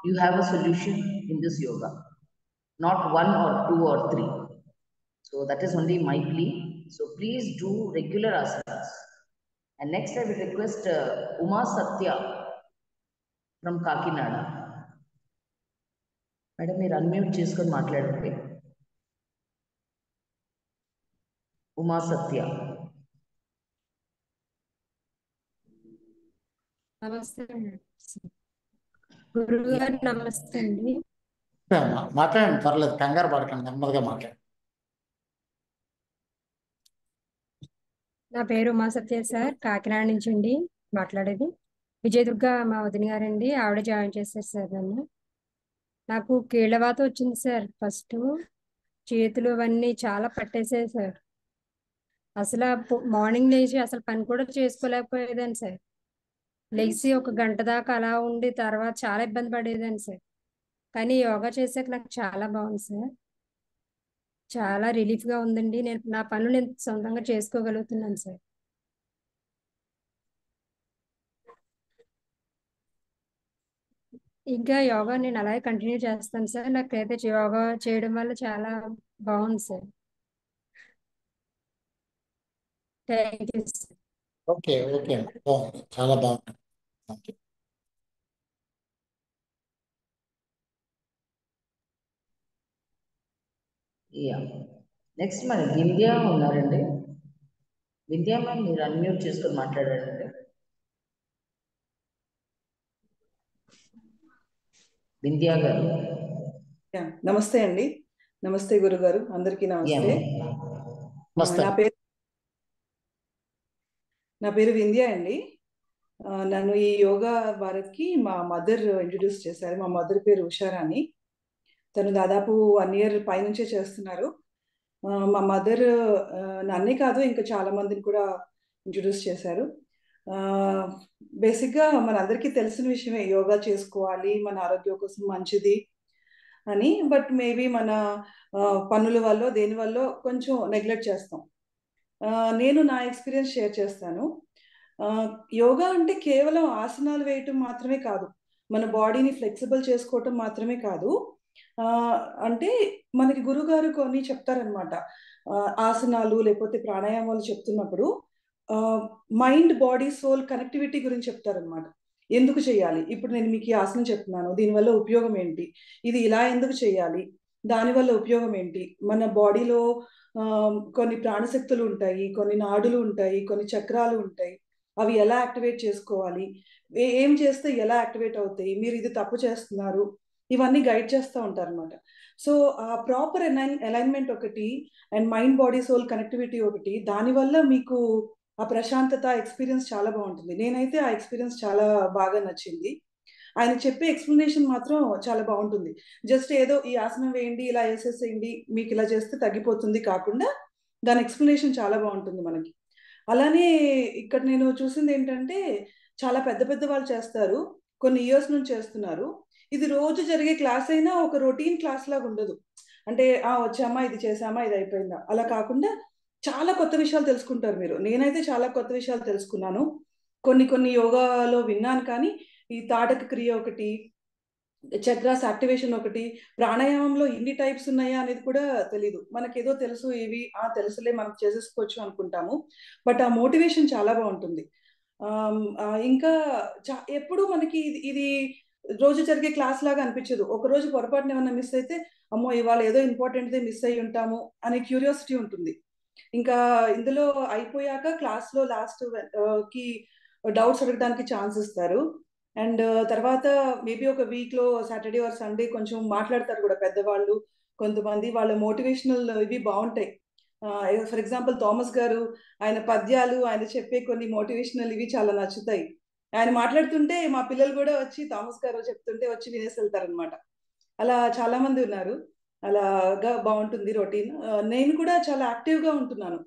you have a solution in this yoga, not 1 or 2 or 3. So that is only my plea. So please do regular asanas. And next I will request Uma Satya from Kakinada. Madam, మీరు unmute చేసుకొని మాట్లాడండి. ఉమా సత్య. నమస్తే గురువు గారు, నమస్తే అండి. మాట్లాడండి, పర్లేదు, కంగారు పడకండి, నెమ్మదిగా మాట్లాడండి. నా పేరు ఉమా సత్య సార్, కాకినాడ నుంచి అండి మాట్లాడేది. విజయదుర్గ మా వదిన గారండి, ఆవిడ జాయిన్ చేశారు సార్ నన్ను. నాకు కీళ్ళవాత వచ్చింది సార్. ఫస్ట్ చేతులు అవన్నీ చాలా పట్టేసాయి సార్. అసలు మార్నింగ్ లేచి అసలు పని కూడా చేసుకోలేకపోయేదాన్ని సార్. లేచి 1 గంట దాకా అలా ఉండి తర్వాత చాలా ఇబ్బంది పడేదాన్ని సార్. కానీ యోగా చేసాక నాకు చాలా బాగుంది సార్, చాలా రిలీఫ్గా ఉందండి. నేను నా పనులు నేను సొంతంగా చేసుకోగలుగుతున్నాను సార్. ఇంకా యోగా నేను అలాగే కంటిన్యూ చేస్తాను సార్. నాకైతే యోగా చేయడం వల్ల చాలా బాగుంది sir. Thank you sir. Okay okay, బాగుంది, చాలా బాగుంది. Thank you. నెక్స్ట్ మరి వింధ్యా ఉన్నారండి. వింధ్యా మ్యామ్, మీరు అన్మ్యూట్ చేసుకొని మాట్లాడారండి. వింధ్యా గారు. నమస్తే అండి. నమస్తే గురుగారు, అందరికీ నమస్తే. నా పేరు వింధ్యా అండి. నన్ను ఈ యోగా భారత్కి మా మదర్ ఇంట్రడ్యూస్ చేశారు. మా మదర్ పేరు ఉషారాణి. తను దాదాపు 1 year పైనుంచే చేస్తున్నారు. మా మదర్ నన్నే కాదు ఇంకా చాలా మందిని కూడా ఇంట్రడ్యూస్ చేశారు. బేసిక్గా మనందరికీ తెలిసిన విషయమే, యోగా చేసుకోవాలి, మన ఆరోగ్యం కోసం మంచిది అని. బట్ మేబీ మన పనుల వల్ల దేని వల్ల కొంచెం నెగ్లెక్ట్ చేస్తాం. నేను నా ఎక్స్పీరియన్స్ షేర్ చేస్తాను. యోగా అంటే కేవలం ఆసనాలు వేయటం మాత్రమే కాదు, మన బాడీని ఫ్లెక్సిబుల్ చేసుకోవటం మాత్రమే కాదు. అంటే మనకి గురుగారు కొన్ని చెప్తారనమాట. ఆసనాలు లేకపోతే ప్రాణాయామాలు చెప్తున్నప్పుడు మైండ్ బాడీ సోల్ కనెక్టివిటీ గురించి చెప్తారనమాట. ఎందుకు చేయాలి, ఇప్పుడు నేను మీకు ఈ ఆసనం చెప్తున్నాను, దీనివల్ల ఉపయోగం ఏంటి, ఇది ఇలా ఎందుకు చేయాలి, దానివల్ల ఉపయోగం ఏంటి, మన బాడీలో కొన్ని ప్రాణశక్తులు ఉంటాయి, కొన్ని నాడులు ఉంటాయి, కొన్ని చక్రాలు ఉంటాయి, అవి ఎలా యాక్టివేట్ చేసుకోవాలి, ఏం చేస్తే ఎలా యాక్టివేట్ అవుతాయి, మీరు ఇది తప్పు చేస్తున్నారు, ఇవన్నీ గైడ్ చేస్తూ ఉంటారు అనమాట. సో ఆ ప్రాపర్ అలైన్మెంట్ ఒకటి and mind body soul connectivity ఒకటి, దానివల్ల మీకు ఆ ప్రశాంతత ఎక్స్పీరియన్స్ చాలా బాగుంటుంది. నేనైతే ఆ ఎక్స్పీరియన్స్ చాలా బాగా నచ్చింది. ఆయన చెప్పే ఎక్స్ప్లెనేషన్ మాత్రం చాలా బాగుంటుంది. జస్ట్ ఏదో ఈ ఆసనం వేయండి, ఇలా వేసేసేయండి, మీకు ఇలా చేస్తే తగ్గిపోతుంది కాకుండా దాని ఎక్స్ప్లెనేషన్ చాలా బాగుంటుంది మనకి. అలానే ఇక్కడ నేను చూసింది ఏంటంటే, చాలా పెద్ద పెద్ద వాళ్ళు చేస్తారు, కొన్ని ఇయర్స్ నుంచి చేస్తున్నారు. ఇది రోజు జరిగే క్లాస్ అయినా ఒక రొటీన్ క్లాస్ లాగా ఉండదు. అంటే వచ్చామా, ఇది చేసామా, ఇది అయిపోయిందా, అలా కాకుండా చాలా కొత్త విషయాలు తెలుసుకుంటారు మీరు. నేనైతే చాలా కొత్త విషయాలు తెలుసుకున్నాను. కొన్ని యోగాలో విన్నాను, కానీ ఈ తాడక క్రియ ఒకటి, చక్రాస్ యాక్టివేషన్ ఒకటి, ప్రాణాయామంలో ఇన్ని టైప్స్ ఉన్నాయా అనేది కూడా తెలీదు. మనకేదో తెలుసు, ఇవి తెలుసులే మనం చేసేసుకోవచ్చు అనుకుంటాము. బట్ ఆ మోటివేషన్ చాలా బాగుంటుంది. ఇంకా ఎప్పుడు మనకి ఇది రోజు జరిగే క్లాస్ లాగా అనిపించదు. ఒకరోజు పొరపాటున ఏమన్నా మిస్ అయితే, అమ్మో ఇవాళ ఏదో ఇంపార్టెంట్దే మిస్ అయ్యి ఉంటాము అనే క్యూరియాసిటీ ఉంటుంది. ఇంకా ఇందులో అయిపోయాక క్లాస్లో లాస్ట్ కి డౌట్స్ అడగడానికి ఛాన్స్ ఇస్తారు. అండ్ తర్వాత మేబీ ఒక వీక్లో సాటర్డే ఆర్ సండే కొంచెం మాట్లాడతారు కూడా పెద్దవాళ్ళు. కొంతమంది వాళ్ళ మోటివేషనల్ ఇవి బాగుంటాయి. ఫర్ ఎగ్జాంపుల్ థామస్ గారు, ఆయన పద్యాలు, ఆయన చెప్పే కొన్ని మోటివేషనల్ ఇవి చాలా నచ్చుతాయి. ఆయన మాట్లాడుతుంటే మా పిల్లలు కూడా వచ్చి థామస్ గారు చెప్తుంటే వచ్చి వినేసి వెళ్తారనమాట. అలా చాలా మంది ఉన్నారు. అలాగా బాగుంటుంది రొటీన్. నేను కూడా చాలా యాక్టివ్గా ఉంటున్నాను.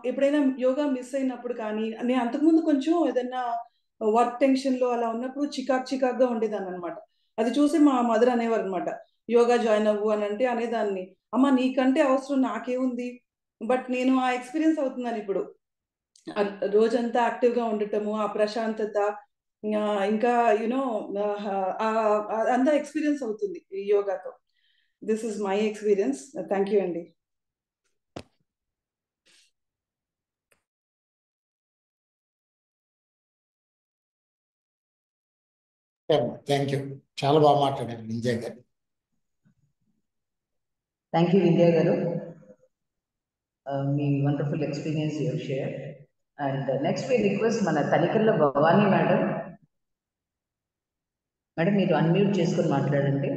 ఎప్పుడైనా యోగా మిస్ అయినప్పుడు కానీ, నేను అంతకుముందు కొంచెం ఏదైనా వర్క్ టెన్షన్లో అలా ఉన్నప్పుడు చికాక్గా ఉండేదాన్ని అనమాట. అది చూసి మా మదర్ అనేవారు అనమాట, యోగా జాయిన్ అవ్వు అని అంటే అనేదాన్ని, అమ్మ నీకంటే అవసరం నాకేముంది. బట్ నేను ఆ ఎక్స్పీరియన్స్ అవుతున్నాను ఇప్పుడు. రోజంతా యాక్టివ్గా ఉండటము, ఆ ప్రశాంతత, ఇంకా యునో అంతా ఎక్స్పీరియన్స్ అవుతుంది ఈ యోగాతో. This is my experience. Thank you అండి. థ్యాంక్ యూ, చాలా బాగా మాట్లాడారు విజయ్ గారు. థ్యాంక్ యూ విద్యా గారు, మీ wonderful experience you share. And next we request మన తనికల్ల భవానీ మేడం. మేడం మీరు అన్మ్యూట్ చేసుకొని మాట్లాడండి.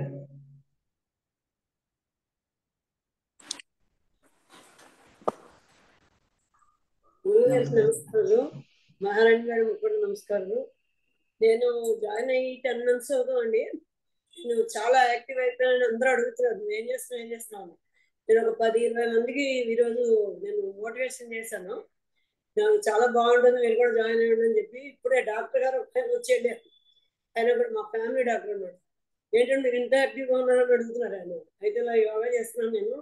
నమస్కారం మహారాణి మేడం కూడా నమస్కారం. నేను జాయిన్ అయ్యి 10 months అవుతామండి. నేను చాలా యాక్టివ్ అయిపోయాను. అందరూ అడుగుతున్నారు ఏం చేస్తున్నాను. నేను ఒక 10-20 మందికి ఈరోజు నేను మోటివేషన్ చేశాను. నాకు చాలా బాగుంటుంది, మీరు కూడా జాయిన్ అవ్వండి అని చెప్పి. ఇప్పుడే డాక్టర్ గారు ఒకసారి వచ్చేయండి, ఆయన కూడా మా ఫ్యామిలీ డాక్టర్ అన్నాడు. ఏంటంటే మీరు ఇంత యాక్టివ్గా ఉన్నారని అడుగుతున్నారు ఆయన. అయితే ఇలా యోగా చేస్తున్నాను నేను,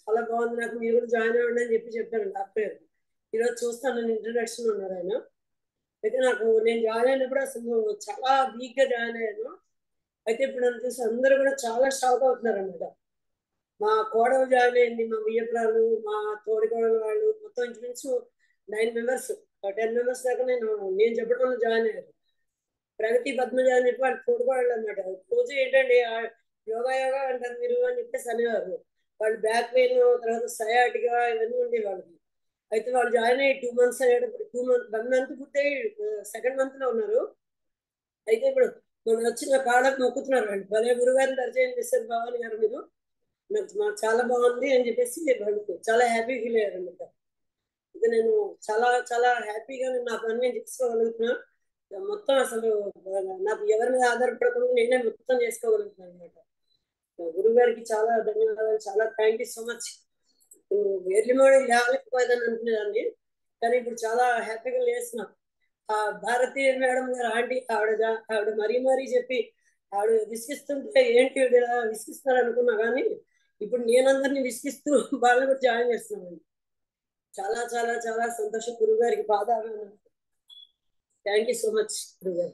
చాలా బాగుంది, నాకు మీరు కూడా జాయిన్ అవ్వండి అని చెప్పారు డాక్టర్ గారు. ఈరోజు చూస్తాను నేను ఇంట్రడక్షన్ ఉన్నారు ఆయన. అయితే నేను జాయిన్ అయినప్పుడు అసలు చాలా వీక్గా జాయిన్ అయ్యాను. అయితే ఇప్పుడు నన్ను చూసి అందరూ కూడా చాలా షాక్ అవుతున్నారు అన్నమాట. మా కోడలు జాయిన్ అయింది, మా బియ్యపురాలు, మా తోడికోడలు వాళ్ళు, మొత్తం ఇంచుమించు 9 members, 10 members దాకా నేను చెప్పడం వల్ల జాయిన్ అయ్యారు. ప్రగతి పద్మజ అని చెప్పి వాళ్ళు తోడుకోడలు అన్నమాట. రోజు ఏంటండి యోగా అంటారు మీరు అని చెప్పేసి అనేవారు. వాళ్ళు బ్యాక్ పెయిన్, తర్వాత సయాటిగా ఇవన్నీ ఉండేవి వాళ్ళకి. అయితే వాళ్ళు జాయిన్ అయ్యి 2 months అయ్యాడు. 1 month పూర్తయి 2nd month లో ఉన్నారు. అయితే ఇప్పుడు మొన్న వచ్చిన కాళ్ళకు మొక్కుతున్నారు వాళ్ళు, భలే గురుగారిని పరిచయం చేశారు భవాని గారు మీరు, నాకు చాలా బాగుంది అని చెప్పేసి వాళ్ళు చాలా హ్యాపీ ఫీల్ అయ్యారు అన్నమాట. ఇది నేను చాలా చాలా హ్యాపీగా నా పని నేను చేసుకోగలుగుతున్నా. మొత్తం అసలు నాకు ఎవరి మీద ఆధారపడకుండా నేనే మొత్తం చేసుకోగలుగుతాను అనమాట. గురువు గారికి చాలా ధన్యవాదాలు, చాలా thank you so much. Early morning లేవలేకపోయేదని అనుకునేదాన్ని, కానీ ఇప్పుడు చాలా హ్యాపీగా లేస్తున్నా. ఆ భారతీయ మేడం గారు ఆంటీ ఆవిడ మరీ చెప్పి ఆవిడ విసిగిస్తుంటే ఏంటి ఇలా విసిగిస్తారు అనుకున్నా, కానీ ఇప్పుడు నేనందరినీ విసిగిస్తూ వాళ్ళని కూడా జాయిన్ చేస్తున్నాను. చాలా చాలా చాలా సంతోషం. గురువు గారికి పాదాభివందనం. థ్యాంక్ యూ సో మచ్ గురువు గారు.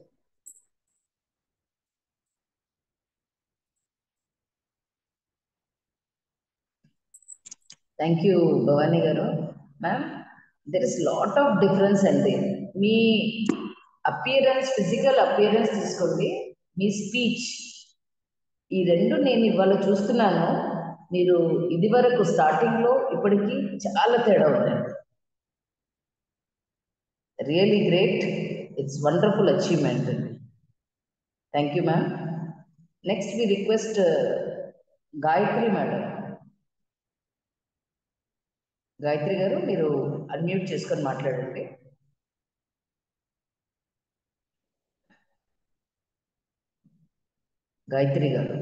థ్యాంక్ యూ భవానీ గారు. Ma'am, there is lot of difference అండి. మీ అపియరెన్స్, ఫిజికల్ అపియరెన్స్ తీసుకోండి, మీ స్పీచ్, ఈ రెండు నేను ఇవాళ చూస్తున్నాను. మీరు ఇది వరకు స్టార్టింగ్లో ఇప్పటికీ చాలా తేడా ఉందండి. Really great. It's wonderful achievement అండి. Thank you ma'am. Next we request Gayatri madam. Gayathri గారు, మీరు అన్మ్యూట్ చేసుకొని మాట్లాడండి. గాయత్రి గారు,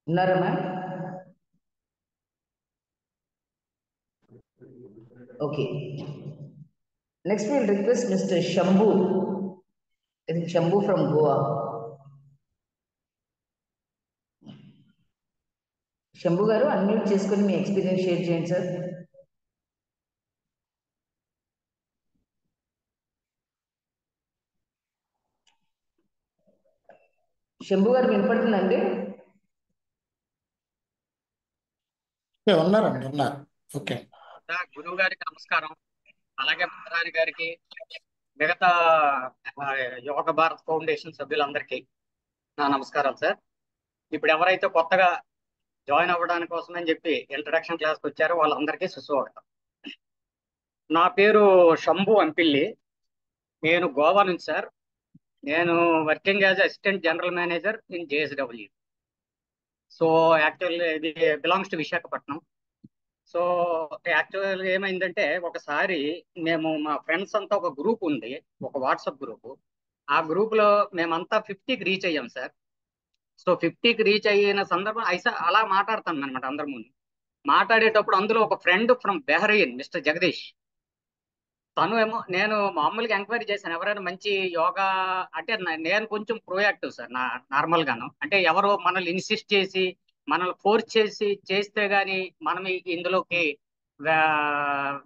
ఉన్నారా ma'am? Okay. Next will request mister Shambhu. I think Shambhu from Goa. Shambhu గారు, అన్మ్యూట్ చేసుకొని మీ ఎక్స్పీరియన్స్ షేర్ చేయండి సార్. శంభు గారు వినపడుతుందండి? ఉన్నారండి, ఉన్నారు. ఓకే. గురువు గారికి నమస్కారం. అలాగే మహారాణి గారికి, మిగతా యోగ భారత్ ఫౌండేషన్ సభ్యులందరికీ నా నమస్కారాలు సార్. ఇప్పుడు ఎవరైతే కొత్తగా జాయిన్ అవ్వడానికి కోసం అని చెప్పి ఇంట్రడక్షన్ క్లాస్కి వచ్చారో వాళ్ళందరికీ సుస్వాగతం. నా పేరు శంభు అంపిల్లి. నేను గోవా నుంచి సార్. నేను working as assistant general manager in JSW. So actually ఇది బిలాంగ్స్ టు విశాఖపట్నం. సో యాక్చువల్గా ఏమైందంటే, ఒకసారి మేము మా ఫ్రెండ్స్ అంతా ఒక గ్రూప్ ఉంది, ఒక వాట్సాప్ గ్రూపు. ఆ గ్రూప్లో మేమంతా 50కి రీచ్ అయ్యాం సార్. సో 50కి రీచ్ అయిన సందర్భం అలా మాట్లాడతాను అనమాట అందరి ముందు. మాట్లాడేటప్పుడు అందులో ఒక friend from Bahrain, mister Jagadish, తను ఏమో, నేను మామూలుగా ఎంక్వైరీ చేశాను ఎవరైనా మంచి యోగా అంటే, నేను కొంచెం ప్రోయాక్టివ్ సార్ నార్మల్గాను. అంటే ఎవరో మనల్ని ఇన్సిస్ట్ చేసి మనల్ని ఫోర్స్ చేసి చేస్తే గానీ మనం ఇందులోకి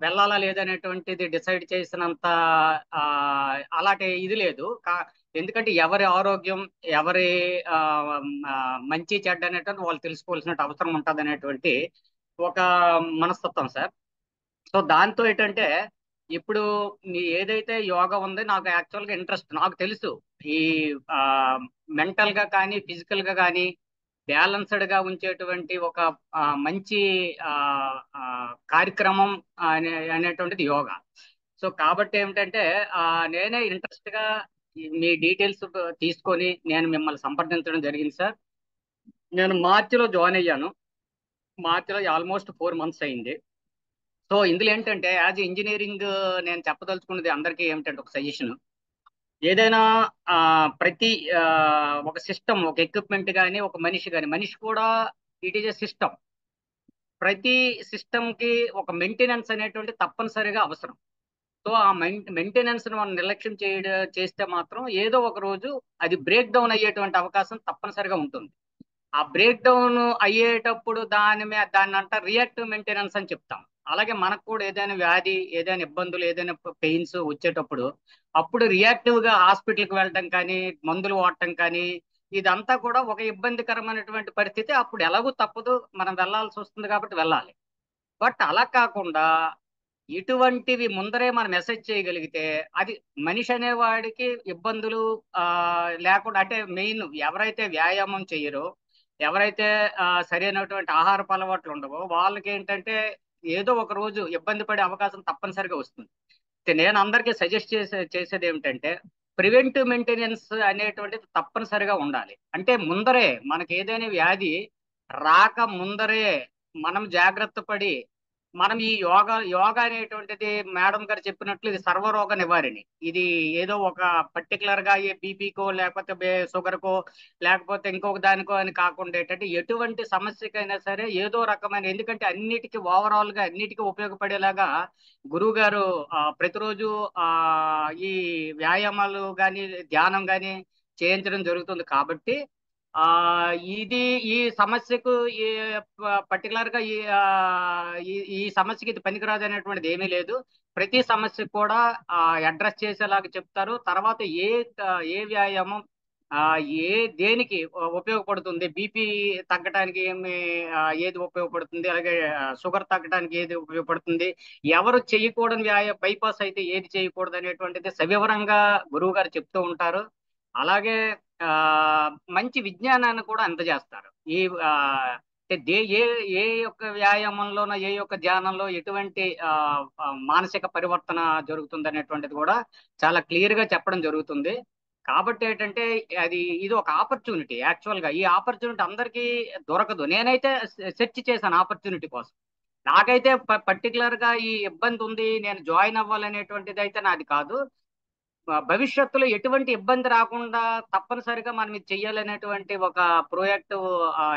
వెళ్ళాలా లేదనేటువంటిది డిసైడ్ చేసినంత అలాంటి ఇది లేదు. ఎందుకంటే ఎవరి ఆరోగ్యం, ఎవరి మంచి చెడ్డ అనేటువంటి వాళ్ళు తెలుసుకోవాల్సిన అవసరం ఉంటుంది అనేటువంటి ఒక మనస్తత్వం సార్. సో దాంతో ఏంటంటే, ఇప్పుడు ఏదైతే యోగా ఉంది, నాకు యాక్చువల్గా ఇంట్రెస్ట్, నాకు తెలుసు ఈ మెంటల్గా కానీ ఫిజికల్గా కానీ బ్యాలన్స్డ్గా ఉంచేటువంటి ఒక మంచి కార్యక్రమం అనేటువంటిది యోగా. సో కాబట్టి ఏమిటంటే, నేనే ఇంట్రెస్ట్గా మీ డీటెయిల్స్ తీసుకొని నేను మిమ్మల్ని సంప్రదించడం జరిగింది సార్. నేను మార్చిలో జాయిన్ అయ్యాను. మార్చిలో ఆల్మోస్ట్ 4 months అయింది. సో ఇందులో ఏంటంటే, యాజ్ ఇంజనీరింగ్ నేను చెప్పదలుచుకున్నది అందరికీ ఏమిటంటే, ఒక సజెషన్, ఏదైనా ప్రతి ఒక సిస్టమ్, ఒక ఎక్విప్మెంట్ కానీ ఒక మనిషి కానీ, మనిషి కూడా ఇట్ ఈజ్ ఎ సిస్టమ్. ప్రతి సిస్టమ్కి ఒక మెయింటెనెన్స్ అనేటువంటి తప్పనిసరిగా అవసరం. సో ఆ మెయింటెనెన్స్ని మనం నిర్లక్ష్యం చేస్తే మాత్రం ఏదో ఒక రోజు అది బ్రేక్ డౌన్ అయ్యేటువంటి అవకాశం తప్పనిసరిగా ఉంటుంది. ఆ బ్రేక్ డౌన్ అయ్యేటప్పుడు దాన్ని అంట రియాక్టివ్ మెయింటెనెన్స్ అని చెప్తాం. అలాగే మనకు కూడా ఏదైనా వ్యాధి, ఏదైనా ఇబ్బందులు, ఏదైనా పెయిన్స్ వచ్చేటప్పుడు అప్పుడు రియాక్టివ్గా హాస్పిటల్కి వెళ్ళడం కానీ, మందులు వాడటం కానీ, ఇదంతా కూడా ఒక ఇబ్బందికరమైనటువంటి పరిస్థితి. అప్పుడు ఎలాగూ తప్పదు, మనం వెళ్ళాల్సి వస్తుంది కాబట్టి వెళ్ళాలి. బట్ అలా కాకుండా ఇటువంటివి ముందరే మనం మెసేజ్ చేయగలిగితే, అది మనిషి అనేవాడికి ఇబ్బందులు లేకుండా, అంటే మెయిన్ ఎవరైతే వ్యాయామం చేయరో, ఎవరైతే సరైనటువంటి ఆహారపు అలవాట్లు ఉండవో, వాళ్ళకి ఏంటంటే ఏదో ఒక రోజు ఇబ్బంది పడే అవకాశం తప్పనిసరిగా వస్తుంది. నేను అందరికీ సజెస్ట్ చేసేది ఏమిటంటే, ప్రివెంటివ్ మెయింటెనెన్స్ అనేటువంటిది తప్పనిసరిగా ఉండాలి. అంటే ముందరే మనకి ఏదైనా వ్యాధి రాక ముందరే మనం జాగ్రత్త పడి మనం ఈ యోగా అనేటువంటిది మేడం గారు చెప్పినట్లు ఇది సర్వరోగ నివారణి. ఇది ఏదో ఒక పర్టికులర్ గా ఏ బీపీకో లేకపోతే షుగర్కో లేకపోతే ఇంకొక దానికో అని కాకుండా ఏంటంటే ఎటువంటి సమస్యకైనా సరే ఏదో రకమైన, ఎందుకంటే అన్నిటికీ ఓవరాల్ గా అన్నిటికీ ఉపయోగపడేలాగా గురువు గారు ప్రతిరోజు ఈ వ్యాయామాలు కానీ ధ్యానం కానీ చేయించడం జరుగుతుంది. కాబట్టి ఇది ఈ సమస్యకు ఈ పర్టికులర్ గా ఈ సమస్యకి ఇది పనికిరాదు అనేటువంటిది ఏమీ లేదు. ప్రతి సమస్యకు కూడా అడ్రస్ చేసేలాగా చెప్తారు. తర్వాత ఏ వ్యాయామం దేనికి ఉపయోగపడుతుంది, బీపీ తగ్గడానికి ఏది ఉపయోగపడుతుంది, అలాగే షుగర్ తగ్గడానికి ఏది ఉపయోగపడుతుంది, ఎవరు చేయకూడని బైపాస్ అయితే ఏది చేయకూడదు అనేటువంటిది సవివరంగా గురువు గారు చెప్తూ ఉంటారు. అలాగే మంచి విజ్ఞానాన్ని కూడా అందజేస్తారు. ఏ యొక్క వ్యాయామంలోనో ఏ యొక్క ధ్యానంలో ఎటువంటి మానసిక పరివర్తన జరుగుతుంది అనేటువంటిది కూడా చాలా క్లియర్ గా చెప్పడం జరుగుతుంది. కాబట్టి ఏంటంటే ఇది ఒక ఆపర్చునిటీ. యాక్చువల్ గా ఈ ఆపర్చునిటీ అందరికీ దొరకదు. నేనైతే సెర్చ్ చేశాను ఆపర్చునిటీ కోసం. నాకైతే పర్టికులర్ గా ఈ ఇబ్బంది ఉంది, నేను జాయిన్ అవ్వాలనేటువంటిది అయితే నాది కాదు. భవిష్యత్తులో ఎటువంటి ఇబ్బంది రాకుండా తప్పనిసరిగా మనం ఇది చెయ్యాలనేటువంటి ఒక ప్రోయాక్టివ్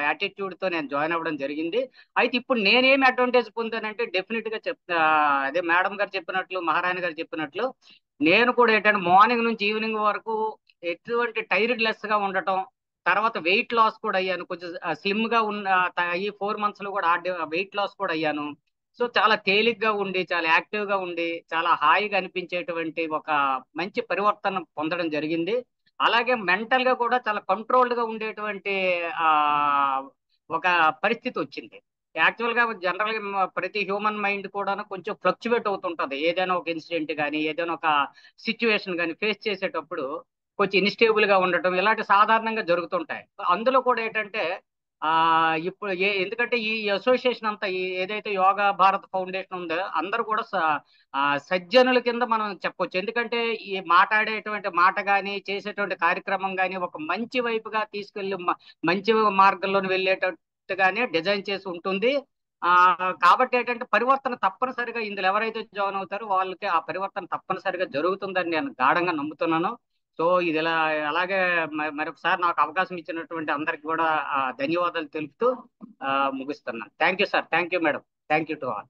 యాటిట్యూడ్ తో నేను జాయిన్ అవ్వడం జరిగింది. అయితే ఇప్పుడు నేనేమి అడ్వాంటేజ్ పొందానంటే డెఫినెట్ గా అదే మేడం గారు చెప్పినట్లు, మహారాణి గారు చెప్పినట్లు, నేను కూడా ఏంటంటే మార్నింగ్ నుంచి ఈవినింగ్ వరకు ఎటువంటి టైర్డ్ లెస్ గా ఉండటం, తర్వాత వెయిట్ లాస్ కూడా అయ్యాను. కొంచెం స్లిమ్ గా ఈ 4 months లో కూడా వెయిట్ లాస్ కూడా అయ్యాను. సో చాలా తేలిగ్గా ఉండి, చాలా యాక్టివ్ గా ఉండి, చాలా హాయిగా అనిపించేటువంటి ఒక మంచి పరివర్తన పొందడం జరిగింది. అలాగే మెంటల్ గా కూడా చాలా కంట్రోల్డ్ గా ఉండేటువంటి ఒక పరిస్థితి వచ్చింది. యాక్చువల్ గా జనరల్ గా ప్రతి హ్యూమన్ మైండ్ కూడా కొంచెం ఫ్లక్చువేట్ అవుతుంటది. ఏదైనా ఒక ఇన్సిడెంట్ కానీ ఏదైనా ఒక సిచ్యువేషన్ కానీ ఫేస్ చేసేటప్పుడు కొంచెం ఇన్స్టేబుల్ గా ఉండటం ఇలాంటి సాధారణంగా జరుగుతుంటాయి. అందులో కూడా ఏంటంటే ఇప్పుడు ఎందుకంటే ఈ అసోసియేషన్ అంతా ఏదైతే యోగా భారత్ ఫౌండేషన్ ఉందో అందరూ కూడా సజ్జనుల కింద మనం చెప్పొచ్చు. ఎందుకంటే ఈ మాట్లాడేటువంటి మాట కానీ చేసేటువంటి కార్యక్రమం కానీ ఒక మంచి వైపుగా తీసుకెళ్లి మంచి మార్గంలో వెళ్ళేటట్టుగానే డిజైన్ చేసి ఉంటుంది. కాబట్టి ఏంటంటే పరివర్తన తప్పనిసరిగా ఇందులో ఎవరైతే జాయిన్ అవుతారో వాళ్ళకి ఆ పరివర్తన తప్పనిసరిగా జరుగుతుందని నేను గాఢంగా నమ్ముతున్నాను. సో ఇది అలాగే మరొకసారి నాకు అవకాశం ఇచ్చినటువంటి అందరికి కూడా ధన్యవాదాలు తెలుపుతూ ముగిస్తున్నాను. Thank you sir. Thank you madam. Thank you to all.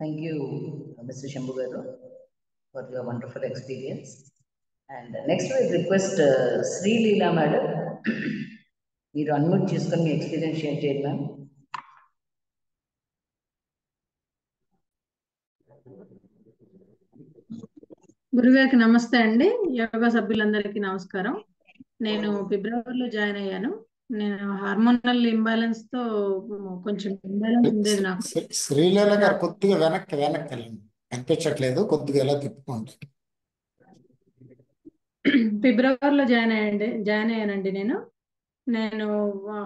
Thank you, Mr. Shambhu Garu, for your wonderful experience. And next we request Sri Leela Madam. మీరు అన్మ్యూట్ చేసుకొని మీ ఎక్స్పీరియన్స్ షేర్ చేయండి మ్యామ్. గురుగారికి నమస్తే అండి. యోగా సభ్యులందరికీ నమస్కారం. నేను ఫిబ్రవరిలో జాయిన్ అయ్యాను. నేను హార్మోనల్ ఇంబ్యాలెన్స్ తో కొంచెం ఇంబ్యాలెన్స్ ఉండేది నాకు. శ్రీలీల గారు కొద్దిగా వెనక్కి వెళ్ళండి, కనిపించట్లేదు, కొద్దిగా ఎలా తిప్పుకోండి. ఫిబ్రవరిలో జాయిన్ అయ్యానండి. నేను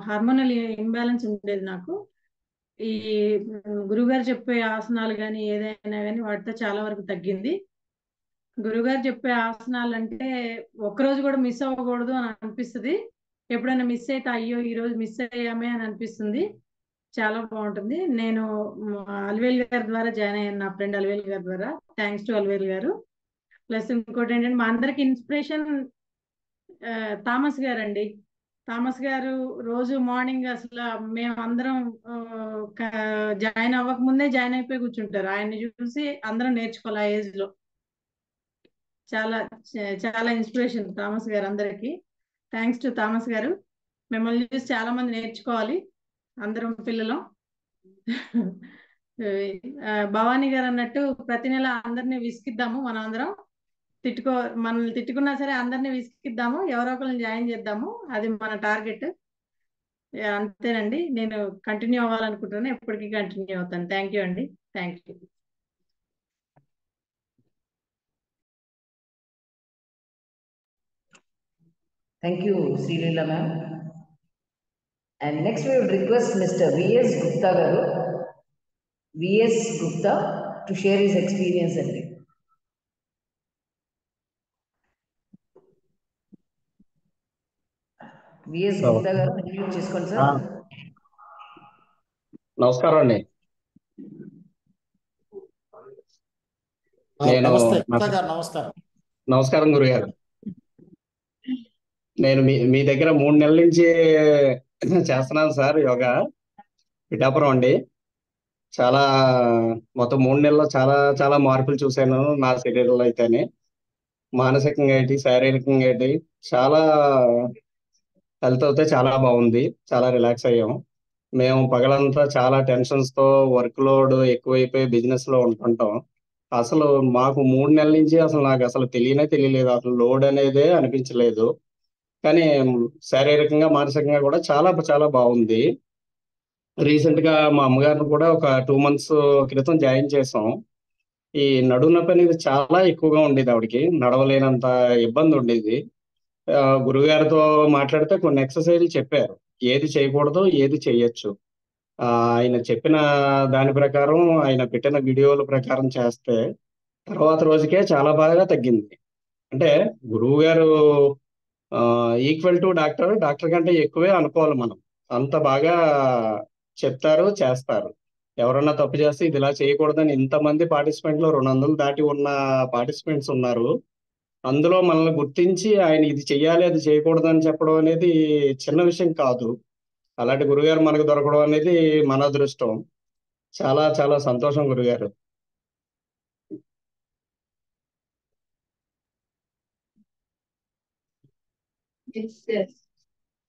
హార్మోనల్ ఇంబ్యాలెన్స్ ఉండేది నాకు. ఈ గురుగారు చెప్పే ఆసనాలు కానీ ఏదైనా కానీ వాటితో చాలా వరకు తగ్గింది. గురుగారు చెప్పే ఆసనాలు అంటే ఒక్కరోజు కూడా మిస్ అవ్వకూడదు అని అనిపిస్తుంది. ఎప్పుడైనా మిస్ అయితే అయ్యో ఈ రోజు మిస్ అయ్యామే అని అనిపిస్తుంది. చాలా బాగుంటుంది. నేను అల్వేల్ గారి ద్వారా జాయిన్ అయ్యాను, నా ఫ్రెండ్ అల్వేల్ గారి ద్వారా. థ్యాంక్స్ టు అల్వేల్ గారు. ప్లస్ ఇంకోటి ఏంటంటే మా అందరికి ఇన్స్పిరేషన్ థామస్ గారు అండి. థామస్ గారు రోజు మార్నింగ్ అసలు మేమందరం జాయిన్ అవ్వక ముందే జాయిన్ అయిపోయి కూర్చుంటారు. ఆయన్ని చూసి అందరం నేర్చుకోవాలి. ఆ ఏజ్ లో చాలా చాలా ఇన్స్పిరేషన్ థామస్ గారు అందరికి. థ్యాంక్స్ టు థామస్ గారు. మిమ్మల్ని చూసి చాలా మంది నేర్చుకోవాలి అందరం పిల్లలు. భవానీ గారు అన్నట్టు ప్రతి నెల అందరినీ విసిగిద్దాము. మనం అందరం మనల్ని తిట్టుకున్నా సరే అందరినీ విసిగిద్దాము, ఎవరో ఒకరిని జాయిన్ చేద్దాము. అది మన టార్గెట్. అంతేనండి. నేను కంటిన్యూ అవ్వాలనుకుంటున్నాను, ఎప్పటికీ కంటిన్యూ అవుతాను. థ్యాంక్ యూ అండి. Thank you. Thank you, Sri Leela ma'am. And next we will request Mr. V.S. Gupta garu. V.S. Gupta to share his experience and view. VS Gupta garu unmute చేసుకోండి ఆ, sir. నమస్కారం అండి. నేను నమస్తే నా గుప్తా గారు, నమస్కారం. నమస్కారం గురుగారు. నేను మీ దగ్గర 3 నెలల నుంచి చేస్తున్నాను సార్ యోగా. పిఠాపురం అండి. చాలా మొత్తం 3 నెలల్లో చాలా చాలా మార్పులు చూశాను నా శరీరంలో అయితేనే. మానసికంగా ఏంటి, శారీరకంగా ఏంటి, చాలా హెల్త్ అయితే చాలా బాగుంది. చాలా రిలాక్స్ అయ్యాం. మేము పగలంతా చాలా టెన్షన్స్ తో వర్క్ లోడ్ ఎక్కువైపోయి బిజినెస్ లో ఉంటుంటాం. అసలు మాకు 3 నెలల నుంచి అసలు నాకు అసలు తెలియలేదు. అసలు లోడ్ అనేదే అనిపించలేదు. కానీ శారీరకంగా మానసికంగా కూడా చాలా చాలా బాగుంది. రీసెంట్ గా మా అమ్మగారిని కూడా ఒక 2 మంత్స్ క్రితం జాయిన్ చేసాం. ఈ నడుము నొప్పి అనేది చాలా ఎక్కువగా ఉండేది ఆవిడకి. నడవలేనంత ఇబ్బంది ఉండేది. గురుగారితో మాట్లాడితే కొన్ని ఎక్సర్సైజ్లు చెప్పారు. ఏది చేయకూడదు, ఏది చేయొచ్చు. ఆయన చెప్పిన దాని ప్రకారం, ఆయన పెట్టిన వీడియోల ప్రకారం చేస్తే తర్వాత రోజుకే చాలా బాగా తగ్గింది. అంటే గురువు గారు ఈక్వల్ టు డాక్టర్, డాక్టర్ కంటే ఎక్కువే అనుకోవాలి మనం. అంత బాగా చెప్తారు, చేస్తారు. ఎవరన్నా తప్పు చేస్తే ఇది ఇలా చేయకూడదని ఇంతమంది పార్టిసిపెంట్లు 200 దాటి ఉన్న పార్టిసిపెంట్స్ ఉన్నారు. అందులో మనల్ని గుర్తించి ఆయన ఇది చెయ్యాలి, అది చేయకూడదు అని చెప్పడం అనేది చిన్న విషయం కాదు. అలాంటి గురుగారు మనకు దొరకడం అనేది మన అదృష్టం. చాలా చాలా సంతోషం గురుగారు.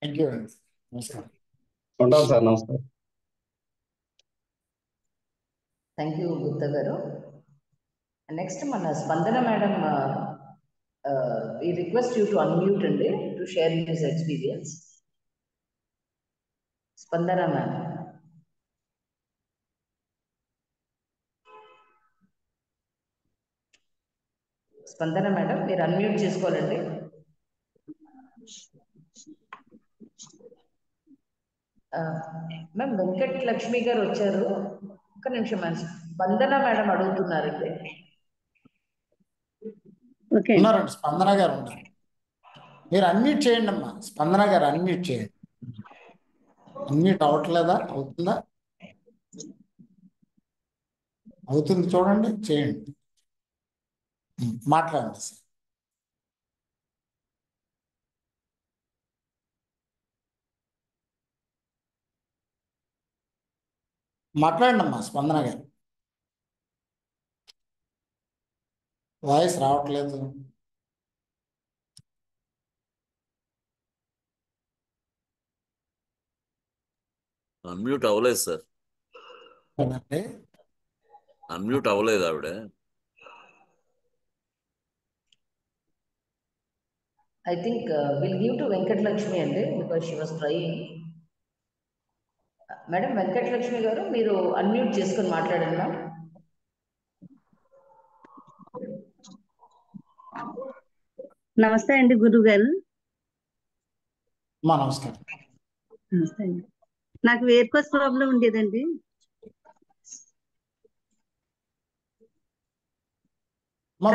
థ్యాంక్ యూ అండి, నమస్కారం. ఉంటాం సార్, నమస్కారం. థ్యాంక్ యూ గుప్తా గారు. నెక్స్ట్ మన స్పందన madam, we request you to unmute అండి to share his experience. స్పందన మ్యామ్. స్పందన మేడం మీరు అన్మ్యూట్ చేసుకోవాలండి. మ్యామ్ వెంకట్ లక్ష్మి గారు వచ్చారు. ఒక్క నిమిషం మ్యామ్, స్పందన మేడం అడుగుతున్నారండి. ఉన్నారండి, స్పందన గారు ఉన్నారు. మీరు అన్మ్యూట్ చేయండి అమ్మా. స్పందన గారు అన్మ్యూట్ చేయండి. అన్మ్యూట్ అవ్వట్లేదా? అవుతుందా? అవుతుంది, చూడండి, చేయండి. మాట్లాడండి సార్. మాట్లాడండి అమ్మా స్పందన గారు. వాయిస్ రావట్లేదు. అన్మ్యూట్ అవ్వలేదు సార్. అన్మ్యూట్ అవ్వలేదు ఆవిడ. I think we'll give to Venkat Lakshmi అండి, because she was trying. Madam Venkata Lakshmi గారు మీరు అన్మ్యూట్ చేసుకొని మాట్లాడండి మ్యామ్. నమస్తే అండి గురువు గారు. నమస్కారం. నమస్తే అండి. నాకు వేర్కోస్ ప్రాబ్లం ఉండేదండి.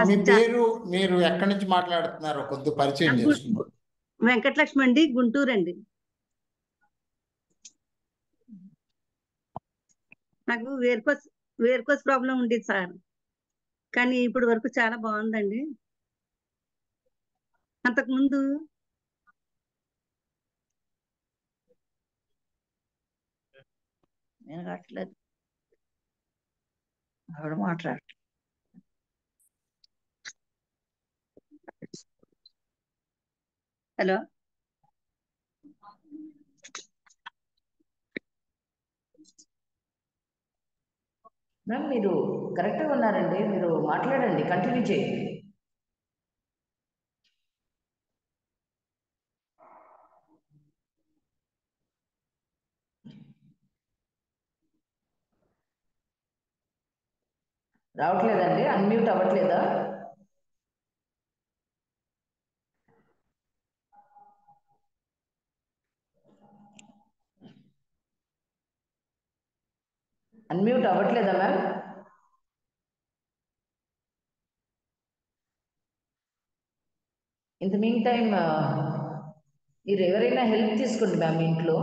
మీ పేరు, మీరు ఎక్కడి నుంచి మాట్లాడుతున్నారో కొద్దిగా పరిచయం చేసుకున్నారు. వెంకటలక్ష్మి అండి, గుంటూరు అండి. నాకు వేర్కోస్ ప్రాబ్లం ఉండేది సార్, కానీ ఇప్పుడు వరకు చాలా బాగుందండి. అంతకుముందు నేను కావట్లేదు, ఆవిడ మాట్లాడు. హలో, మ్యామ్ మీరు కరెక్ట్గా ఉన్నారండి, మీరు మాట్లాడండి, కంటిన్యూ చేయండి. రావట్లేదండి, అన్మ్యూట్ అవ్వట్లేదా? అన్మ్యూట్ అవ్వట్లేదా మ్యామ్? In the meantime, మీరు ఎవరైనా హెల్ప్ తీసుకోండి మ్యామ్ ఇంట్లో.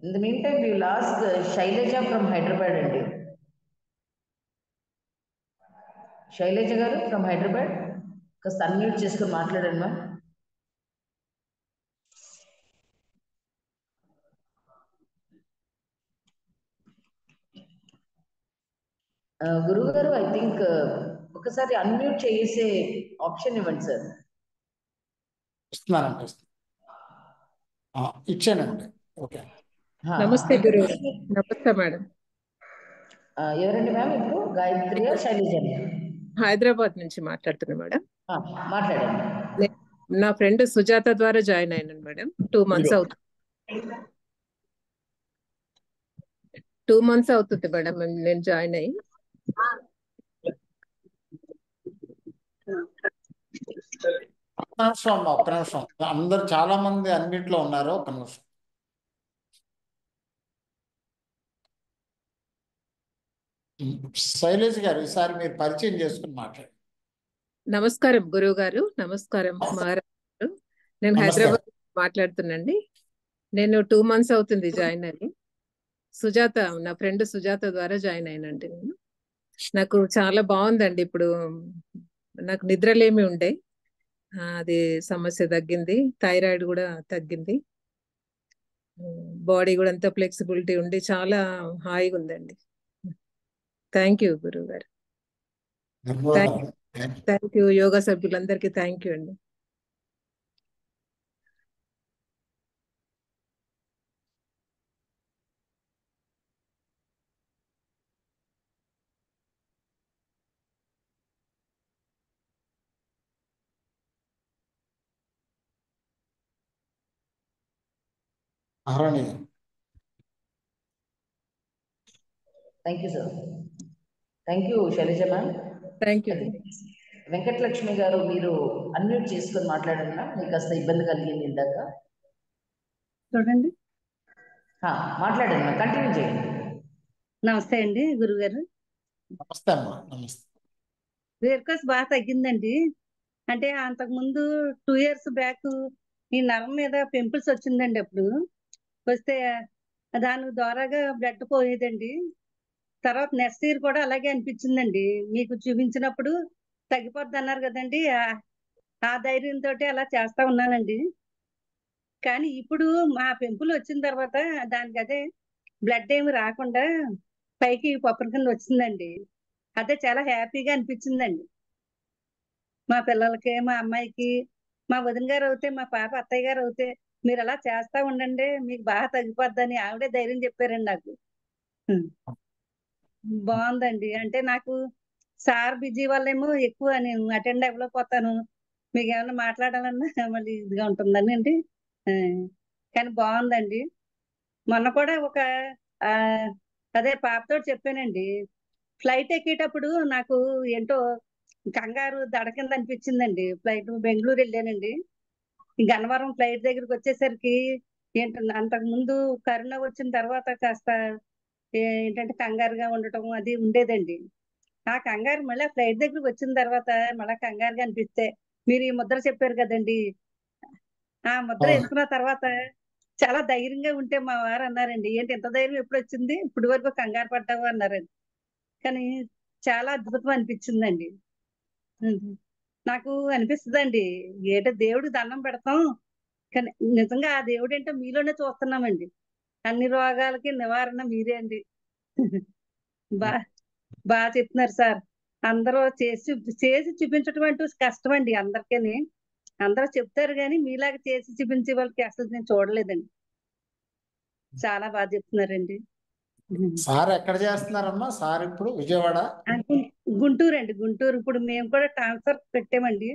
In the meantime you last Shailaja from Hyderabad అండి. శైలజ గారు ఫ్రమ్ హైదరాబాద్, కాస్త అన్మ్యూట్ చేసుకొని మాట్లాడండి మ్యామ్. గురువు గారు ఐ థింక్ ఒకసారి అన్మ్యూట్ చేసే ఆప్షన్ ఇవ్వండి సార్. ఇస్తున్నానండి, ఇచ్చానండి. ఓకే. నమస్తే గురువు. నమస్తే మేడం. ఎవరండి మ్యామ్ ఇప్పుడు? గాయత్రి శైలజ? హైదరాబాద్ నుంచి మాట్లాడుతున్నా మేడం. మాట్లాడండి. నా ఫ్రెండ్ సుజాత ద్వారా జాయిన్ అయినాను మేడం. 2 months అవుతుంది. 2 months అవుతుంది మేడం నేను జాయిన్ అయ్యి. ఒక్క నిమిషం, అందరు చాలా మంది అన్నిట్లో ఉన్నారు. ఒక్క నిమిషం. శైలేష్ గారు, ఈసారి మీరు పరిచయం చేసుకుని మాట్లాడండి. నమస్కారం గురువు గారు. నమస్కారం మహారాజ్ గారు. నేను హైదరాబాద్ మాట్లాడుతున్నాండి. నేను 2 months అవుతుంది జాయిన్ అయ్యి. సుజాత, నా ఫ్రెండ్ సుజాత ద్వారా జాయిన్ అయినండి నేను. నాకు చాలా బాగుందండి. ఇప్పుడు నాకు నిద్రలేమి ఉండే, అది సమస్య తగ్గింది. థైరాయిడ్ కూడా తగ్గింది. బాడీ కూడా అంతా ఫ్లెక్సిబిలిటీ ఉండి చాలా హాయిగా ఉందండి. థ్యాంక్ యూ గురువు గారు. థ్యాంక్ యూ యోగా సభ్యులందరికీ థ్యాంక్ యూ అండి. Thank you sir. Thank you Shailaja ma'am. Thank you. Venkatalakshmi garu, మీరు అన్మ్యూట్ చేసుకొని మాట్లాడండి మ్యామ్. మీకు కాస్త ఇబ్బంది కలిగింది ఇందాక. చూడండి, మాట్లాడండి మ్యామ్, కంటిన్యూ చేయండి. నమస్తే అండి గురుగారు. నమస్తే అమ్మా. నమస్తే. వేర్కోస్ బాగా తగ్గిందండి. అంటే అంతకుముందు 2 years బ్యాక్ ఈ నరం మీద పింపుల్స్ వచ్చిందండి. అప్పుడు వస్తే దాని ద్వారాగా బ్లడ్ పోయేదండి. తర్వాత నెక్స్ట్ ఇయర్ కూడా అలాగే అనిపించిందండి. మీకు చూపించినప్పుడు తగ్గిపోద్ది అన్నారు కదండి. ఆ ధైర్యంతో అలా చేస్తా ఉన్నానండి. కానీ ఇప్పుడు మా పింపుల్ వచ్చిన తర్వాత దానికి అదే బ్లడ్ ఏమి రాకుండా పైకి పప్పుల కింద వచ్చిందండి. అదే చాలా హ్యాపీగా అనిపించిందండి. మా పిల్లలకి, మా అమ్మాయికి, మా వదిన గారు అవుతే, మా పాప అత్తయ్య గారు అవుతే, మీరు అలా చేస్తా ఉండండి, మీకు బాగా తగ్గిపోద్దని ఆవిడే ధైర్యం చెప్పారండి నాకు. బాగుందండి. అంటే నాకు సార్ బిజీ వల్లేమో ఎక్కువ నేను అటెండ్ అవ్వలేకపోతాను. మీకు ఏమైనా మాట్లాడాలన్నా మళ్ళీ ఇదిగా ఉంటుందని అండి. కానీ బాగుందండి. మొన్న కూడా ఒక అదే పాపతో చెప్పానండి. ఫ్లైట్ ఎక్కేటప్పుడు నాకు ఏంటో కంగారు దడ కింద అనిపించిందండి. ఫ్లైట్ బెంగళూరు వెళ్ళానండి. గన్నవరం ఫ్లైట్ దగ్గరికి వచ్చేసరికి ఏంటంటే అంతకు ముందు కరోనా వచ్చిన తర్వాత కాస్త ఏంటంటే కంగారుగా ఉండటం అది ఉండేదండి. ఆ కంగారు మళ్ళీ ఫ్లైట్ దగ్గరికి వచ్చిన తర్వాత మళ్ళీ కంగారుగా అనిపిస్తే మీరు ఈ ముద్ర చెప్పారు కదండి, ఆ ముద్ర వేసుకున్న తర్వాత చాలా ధైర్యంగా ఉంటే మా వారు అన్నారండి, ఏంటి ఎంత ధైర్యం ఎప్పుడు వచ్చింది, ఇప్పుడు వరకు కంగారు పడ్డావు అన్నారండి. కానీ చాలా అద్భుతం అనిపించిందండి. నాకు అనిపిస్తుందండి, ఏటో దేవుడికి దండం పెడతాం, కానీ నిజంగా ఆ దేవుడు ఏంటో మీలోనే చూస్తున్నామండి. అన్ని రోగాలకి నివారణ మీరే అండి. బాగా చెప్తున్నారు సార్. అందరూ చేసి చూపించడం అంటూ కష్టం అండి అందరికీ. అందరూ చెప్తారు కానీ మీలాగా చేసి చూపించే వాళ్ళకి అసలు నేను చూడలేదండి. చాలా బాగా చెప్తున్నారండి. సార్ ఎక్కడ చేస్తున్నారమ్మా? సార్ ఇప్పుడు విజయవాడ, గుంటూరు అండి. గుంటూరు. ఇప్పుడు మేము కూడా ట్రాన్స్ఫర్ పెట్టామండి.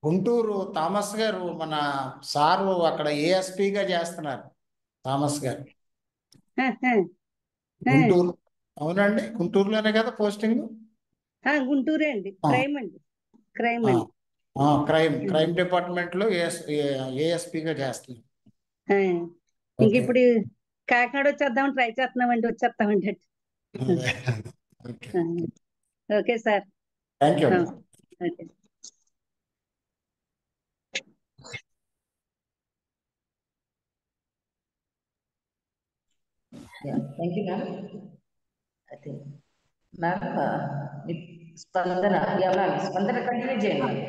గుంటూరు. థామస్ గారు, మన సారు అక్కడ ఏఎస్పీగా చేస్తున్నారు. థామస్ గారు గుంటూరు. అవునండి, గుంటూరులోనే కదా పోస్టింగ్? గుంటూరే అండి. క్రైమ్ అండి. క్రైమ్ అండి. క్రైమ్ డిపార్ట్మెంట్ లో ఏఎస్పీగా చేస్తున్నారు. ఇంక ఇప్పుడు కాకినాడ వచ్చేద్దామని ట్రై చేస్తున్నామండి. వచ్చేస్తామండి. Okay sir. Thank you. Okay. Thank you ma'am. I think ma'am Spandana, ma'am Spandana continue చేయండి మ్యామ్.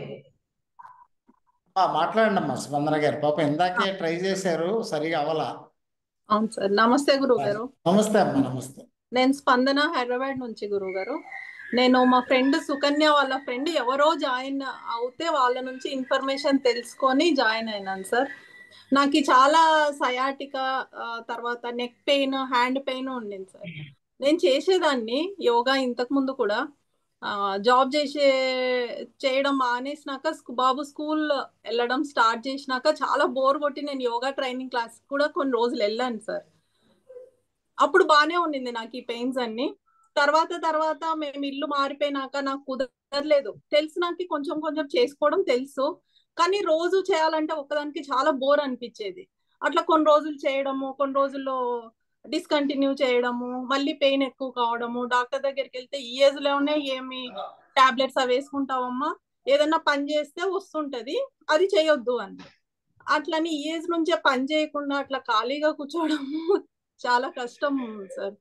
మాట్లాడండి అమ్మా స్పందన గారు. పాపం ఇందాకే ట్రై చేశారు, సరిగా అవలా. అవును సార్. నమస్తే గురువు గారు. నమస్తే అమ్మా. నమస్తే. నేను స్పందన, హైదరాబాద్ నుంచి గురువు గారు. నేను మా ఫ్రెండ్ సుకన్య వాళ్ళ ఫ్రెండ్ ఎవరో జాయిన్ అవుతే వాళ్ళ నుంచి ఇన్ఫర్మేషన్ తెలుసుకొని జాయిన్ అయినాను సార్. నాకు చాలా సయాటిక, తర్వాత నెక్ పెయిన్, హ్యాండ్ పెయిన్ ఉండింది సార్. నేను చేసేదాన్ని యోగా ఇంతకు ముందు కూడా. జాబ్ చేయడం మానేసినాక బాబు స్కూల్ వెళ్ళడం స్టార్ట్ చేసినాక చాలా బోర్ కొట్టి నేను యోగా ట్రైనింగ్ క్లాస్ కూడా కొన్ని రోజులు వెళ్ళాను సార్. అప్పుడు బాగానే ఉండింది నాకు ఈ పెయిన్స్ అన్ని. తర్వాత మేము ఇల్లు మారిపోయినాక నాకు కుదరలేదు. తెలుసు, నాకు కొంచెం కొంచెం చేసుకోవడం తెలుసు, కానీ రోజు చేయాలంటే ఒక్కదానికి చాలా బోర్ అనిపించేది. అట్లా కొన్ని రోజులు చేయడము, కొన్ని రోజుల్లో డిస్కంటిన్యూ చేయడము, మళ్ళీ పెయిన్ ఎక్కువ కావడము. డాక్టర్ దగ్గరికి వెళ్తే ఈ ఏజ్ లోనే ఏమి టాబ్లెట్స్ అవి వేసుకుంటావమ్మా, ఏదన్నా పని చేస్తే వస్తుంటది, అది చేయొద్దు అని. అట్లని ఈ ఏజ్ నుంచే పని చేయకుండా అట్లా ఖాళీగా కూర్చోవడము చాలా కష్టం సార్.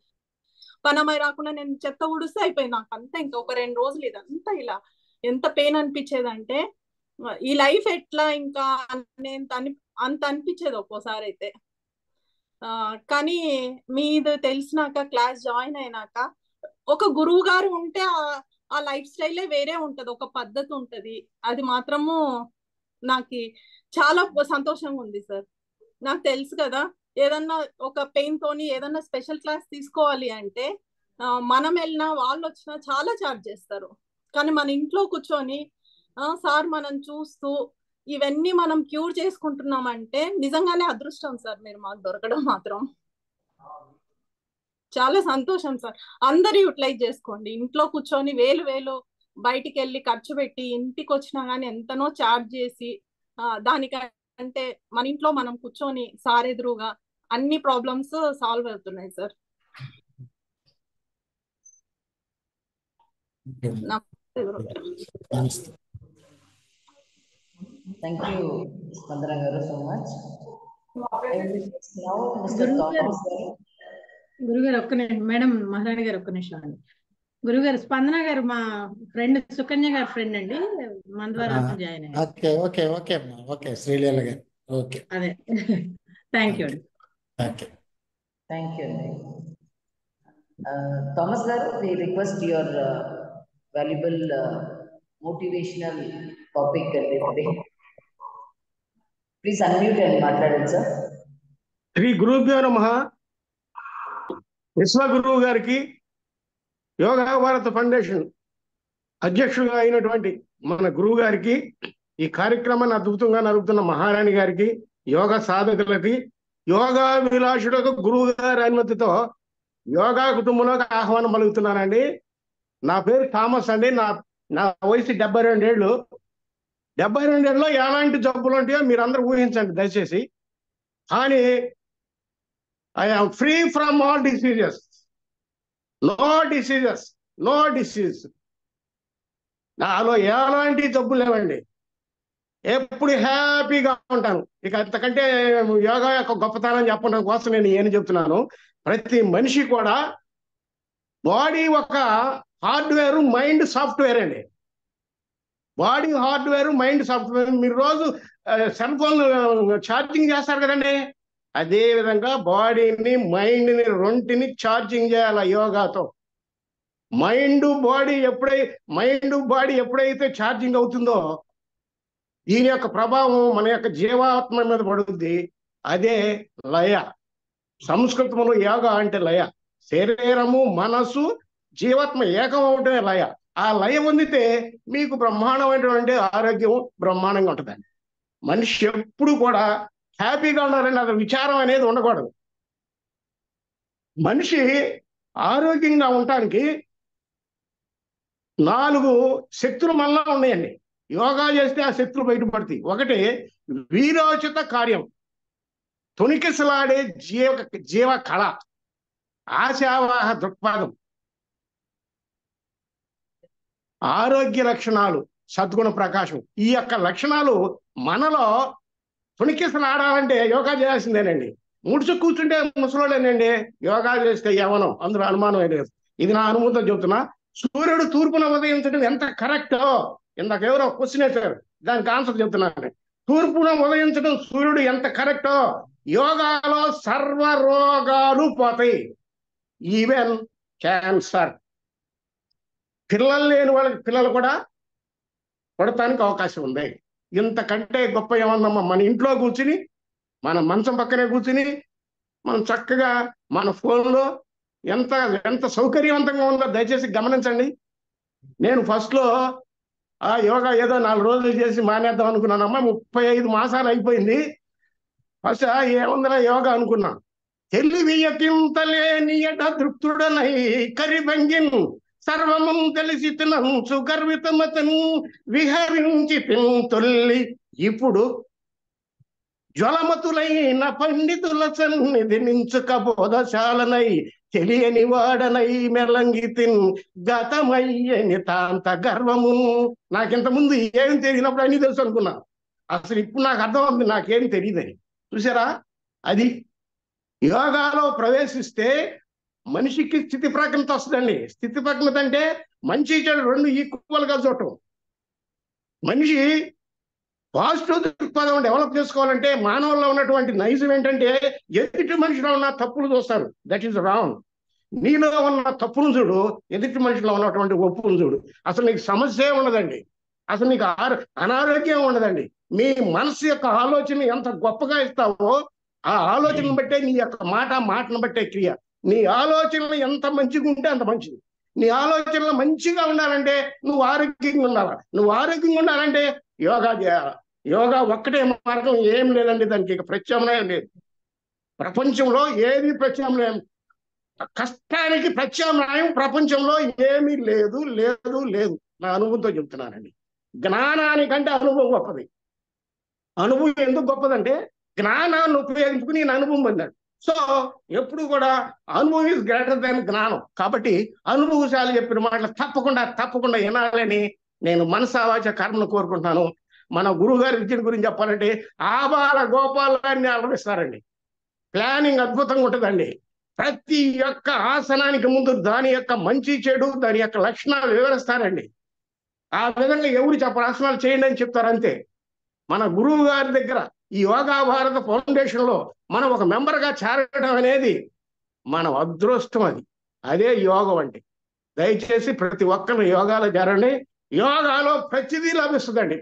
పనమ్మాయి రాకుండా నేను చెత్త ఊడిస్తే అయిపోయింది నాకు అంతా. ఇంకా ఒక 2 రోజులు ఇదంతా ఇలా ఎంత పెయిన్ అనిపించేది అంటే ఈ లైఫ్ ఎట్లా ఇంకా అంత అనిపించేది ఒక్కోసారి అయితే. కానీ మీది తెలిసినాక, క్లాస్ జాయిన్ అయినాక, ఒక గురువు గారు ఉంటే ఆ లైఫ్ స్టైలే వేరే ఉంటది, ఒక పద్ధతి ఉంటది. అది మాత్రము నాకు చాలా సంతోషంగా ఉంది సార్. నాకు తెలుసు కదా, ఏదన్నా ఒక పెయిన్ తోని ఏదన్నా స్పెషల్ క్లాస్ తీసుకోవాలి అంటే మనం వెళ్ళినా వాళ్ళు వచ్చినా చాలా ఛార్జ్ చేస్తారు. కానీ మన ఇంట్లో కూర్చొని సార్ మనం చూస్తూ ఇవన్నీ మనం క్యూర్ చేసుకుంటున్నామంటే నిజంగానే అదృష్టం సార్ మీరు మాకు దొరకడం మాత్రం. చాలా సంతోషం సార్. అందరూ యూటిలైజ్ చేసుకోండి. ఇంట్లో కూర్చొని వేలు బయటికి వెళ్ళి ఖర్చు పెట్టి ఇంటికి వచ్చినా కానీ ఎంతనో ఛార్జ్ చేసి దానికంటే మన ఇంట్లో మనం కూర్చొని సార్ ఎదురుగా అన్ని ప్రాబ్లమ్స్ సాల్వ్ అవుతున్నాయి సార్. థ్యాంక్ యూ స్పందన గారు సో మచ్. గురుగారు ఒక్క నిమిషం. మేడం మహారాణి గారు ఒక్క నిమిషం అండి. గురుగారు స్పందన గారు మా ఫ్రెండ్ సుకన్య గారి ఫ్రెండ్ అండి, మన ద్వారా జాయిన్ అయ్యారు. ఓకే ఓకే ఓకే అమ్మా. ఓకే శ్రీలీల గారు. ఓకే అదే థ్యాంక్ యూ అండి. థ్యాంక్ యూ అండి. Thomas garu, we request your valuable motivational topic today. Please unmute and మాట్లాడండి సార్. శ్రీ గురుభ్యో నమః. విశ్వగురువు గారికి, యోగా భారత ఫౌండేషన్ అధ్యక్షుడిగా అయినటువంటి మన గురువు గారికి, ఈ కార్యక్రమాన్ని అద్భుతంగా నడుపుతున్న మహారాణి గారికి, యోగా సాధకులకి, యోగా విలాసులకు గురువు గారి అనుమతితో యోగా కుటుంబంలోకి ఆహ్వానం పలుకుతున్నానండి. నా పేరు థామస్ అండి. నా వయసు 72 ఏళ్ళు. 72 ఏళ్ళలో ఎలాంటి జబ్బులు ఉంటాయో మీరు అందరూ ఊహించండి దయచేసి. కానీ I am free from all diseases. No disease. నాలో ఎలాంటి జబ్బులు లేవండి. ఎప్పుడు హ్యాపీగా ఉంటాను. ఇక అంతకంటే యోగా యొక్క గొప్పతనం చెప్పడం కోసం నేను ఏం చెప్తున్నాను, ప్రతి మనిషి కూడా బాడీ ఒక హార్డ్వేర్, మైండ్ సాఫ్ట్వేర్ అండి. Body hardware, mind software. మీరు రోజు సెల్ ఫోన్ ఛార్జింగ్ చేస్తారు కదండి, అదే విధంగా బాడీని, మైండ్ని రెంటిని ఛార్జింగ్ చేయాలి యోగాతో. మైండ్ బాడీ ఎప్పుడైతే ఛార్జింగ్ అవుతుందో దీని యొక్క ప్రభావం మన యొక్క జీవాత్మ మీద పడుతుంది. అదే లయ. సంస్కృతంలో యోగా అంటే లయ. శరీరము, మనసు, జీవాత్మ ఏకం అవటమే లయ. ఆ లయ పొందితే మీకు బ్రహ్మాండమైనటువంటి ఆరోగ్యం బ్రహ్మాండంగా ఉంటుందండి. మనిషి ఎప్పుడు కూడా హ్యాపీగా ఉండాలండి. అది విచారం అనేది ఉండకూడదు. మనిషి ఆరోగ్యంగా ఉండటానికి 4 శక్తులు మనలో ఉన్నాయండి. యోగా చేస్తే ఆ శక్తులు బయటపడతాయి. ఒకటి వీరోచిత కార్యం, తొణికిసలాడే జీవ కళ, ఆశావాహ దృక్పథం, ఆరోగ్య లక్షణాలు, సద్గుణ ప్రకాశం. ఈ యొక్క లక్షణాలు మనలో తొణికిసలు ఆడాలంటే యోగా చేయాల్సిందేనండి. ముడుచు కూర్చుంటే ముసలోడేనండి, యోగా చేస్తే యవనం, అందులో అనుమానం లేదు. ఇది నా అనుభూతం చెబుతున్నా. సూర్యుడు తూర్పున ఉదయించడం ఎంత కరెక్టో ఇందాక ఎవరో క్వశ్చన్ వేశారు, దానికి ఆన్సర్ చెప్తున్నాను. తూర్పున ఉదయించడం సూర్యుడు ఎంత కరెక్టో యోగాలో సర్వ రోగాలు పోతాయి, ఈవెన్ క్యాన్సర్. పిల్లలు లేని వాళ్ళకి పిల్లలు కూడా పడటానికి అవకాశం ఉంది. ఇంతకంటే గొప్ప ఏమన్నా మన ఇంట్లో కూర్చుని, మన మంచం పక్కనే కూర్చుని మనం చక్కగా మన ఫోన్లో ఎంత ఎంత సౌకర్యవంతంగా ఉందో దయచేసి గమనించండి. నేను ఫస్ట్లో ఆ యోగా ఏదో 4 రోజులు చేసి మానేద్దాం అనుకున్నానమ్మా. 35 మాసాలు అయిపోయింది. ఫస్ట్ ఏముందిరా యోగా అనుకున్నా. తెలివియకింతలేని ఎట తృప్తుడనై కరిభంగిన్ సర్వము తెలిసి తినంచు గర్వితమతను విహరించి తొల్లి ఇప్పుడు జ్వలమతులైన పండితుల సన్నిధి నించుక బోధశాలనై తెలియని వాడనై మెలంగితిన్ గతమయ్యని తాంత గర్వము. నాకింత ముందు ఏం తెలియనప్పుడు అన్ని తెలుసు అనుకున్నా. అసలు ఇప్పుడు నాకు అర్థం అవుతుంది నాకేం తెలియదని. చూసారా, అది యోగాలో ప్రవేశిస్తే మనిషికి స్థితి ప్రజ్ఞత వస్తుందండి. స్థితి ప్రజ్ఞత అంటే మంచి చెడు రెండు ఈక్వల్ గా చూడటం. మనిషి పాజిటివ్ దృక్పథం డెవలప్ చేసుకోవాలంటే మానవుల్లో ఉన్నటువంటి నైజం ఏంటంటే ఎదుటి మనిషిలో ఉన్న తప్పులు చూస్తారు. That is wrong. నీలో ఉన్న తప్పును చూడు, ఎదుటి మనిషిలో ఉన్నటువంటి ఒప్పును చూడు. అసలు నీకు సమస్య ఉండదండి, అసలు నీకు అనారోగ్యం ఉండదండి. మీ మనసు యొక్క ఆలోచన ఎంత గొప్పగా ఇస్తావో ఆ ఆలోచనను బట్టే నీ యొక్క మాటను బట్టే క్రియ. నీ ఆలోచనలు ఎంత మంచిగా ఉంటే అంత మంచిది. నీ ఆలోచనలు మంచిగా ఉండాలంటే నువ్వు ఆరోగ్యంగా ఉండాలి. నువ్వు ఆరోగ్యంగా ఉండాలంటే యోగా చేయాలి. యోగా ఒక్కటే మార్గం, ఏం లేదండి, దానికి ఇక ప్రత్యామ్నాయం లేదు. ప్రపంచంలో ఏది ప్రత్యామ్నాయం, కష్టానికి ప్రత్యామ్నాయం ప్రపంచంలో ఏమీ లేదు లేదు లేదు. నా అనుభవంతో చెప్తున్నానండి. జ్ఞానానికంటే అనుభవం గొప్పది. అనుభవం ఎందుకు గొప్పదంటే జ్ఞానాన్ని ఉపయోగించుకుని నేను అనుభవం పొందాడు. సో ఎప్పుడు కూడా అనుభవం ఈజ్ గ్రేటర్ దాన్ జ్ఞానం. కాబట్టి అనుభవశాలు చెప్పిన మాటలు తప్పకుండా వినాలని నేను మనసావాచ కర్మను కోరుకుంటున్నాను. మన గురువు గారి విద్య గురించి చెప్పాలంటే ఆబాల గోపాలాన్ని అలవిస్తారండి. ప్లానింగ్ అద్భుతంగా ఉంటుందండి. ప్రతి ఒక్క ఆసనానికి ముందు దాని యొక్క మంచి చెడు దాని యొక్క లక్షణాలు వివరిస్తారండి. ఆ విధంగా ఎవరు చెప్పరు, ఆసనాలు చేయండి అని చెప్తారు అంతే. మన గురువు గారి దగ్గర ఈ యోగా భారత ఫౌండేషన్ లో మనం ఒక మెంబర్గా చేరడం అనేది మన అదృష్టం. అదే యోగం అంటే. దయచేసి ప్రతి ఒక్కరు యోగాలో చేరండి. యోగాలో ప్రతిదీ లభిస్తుందండి.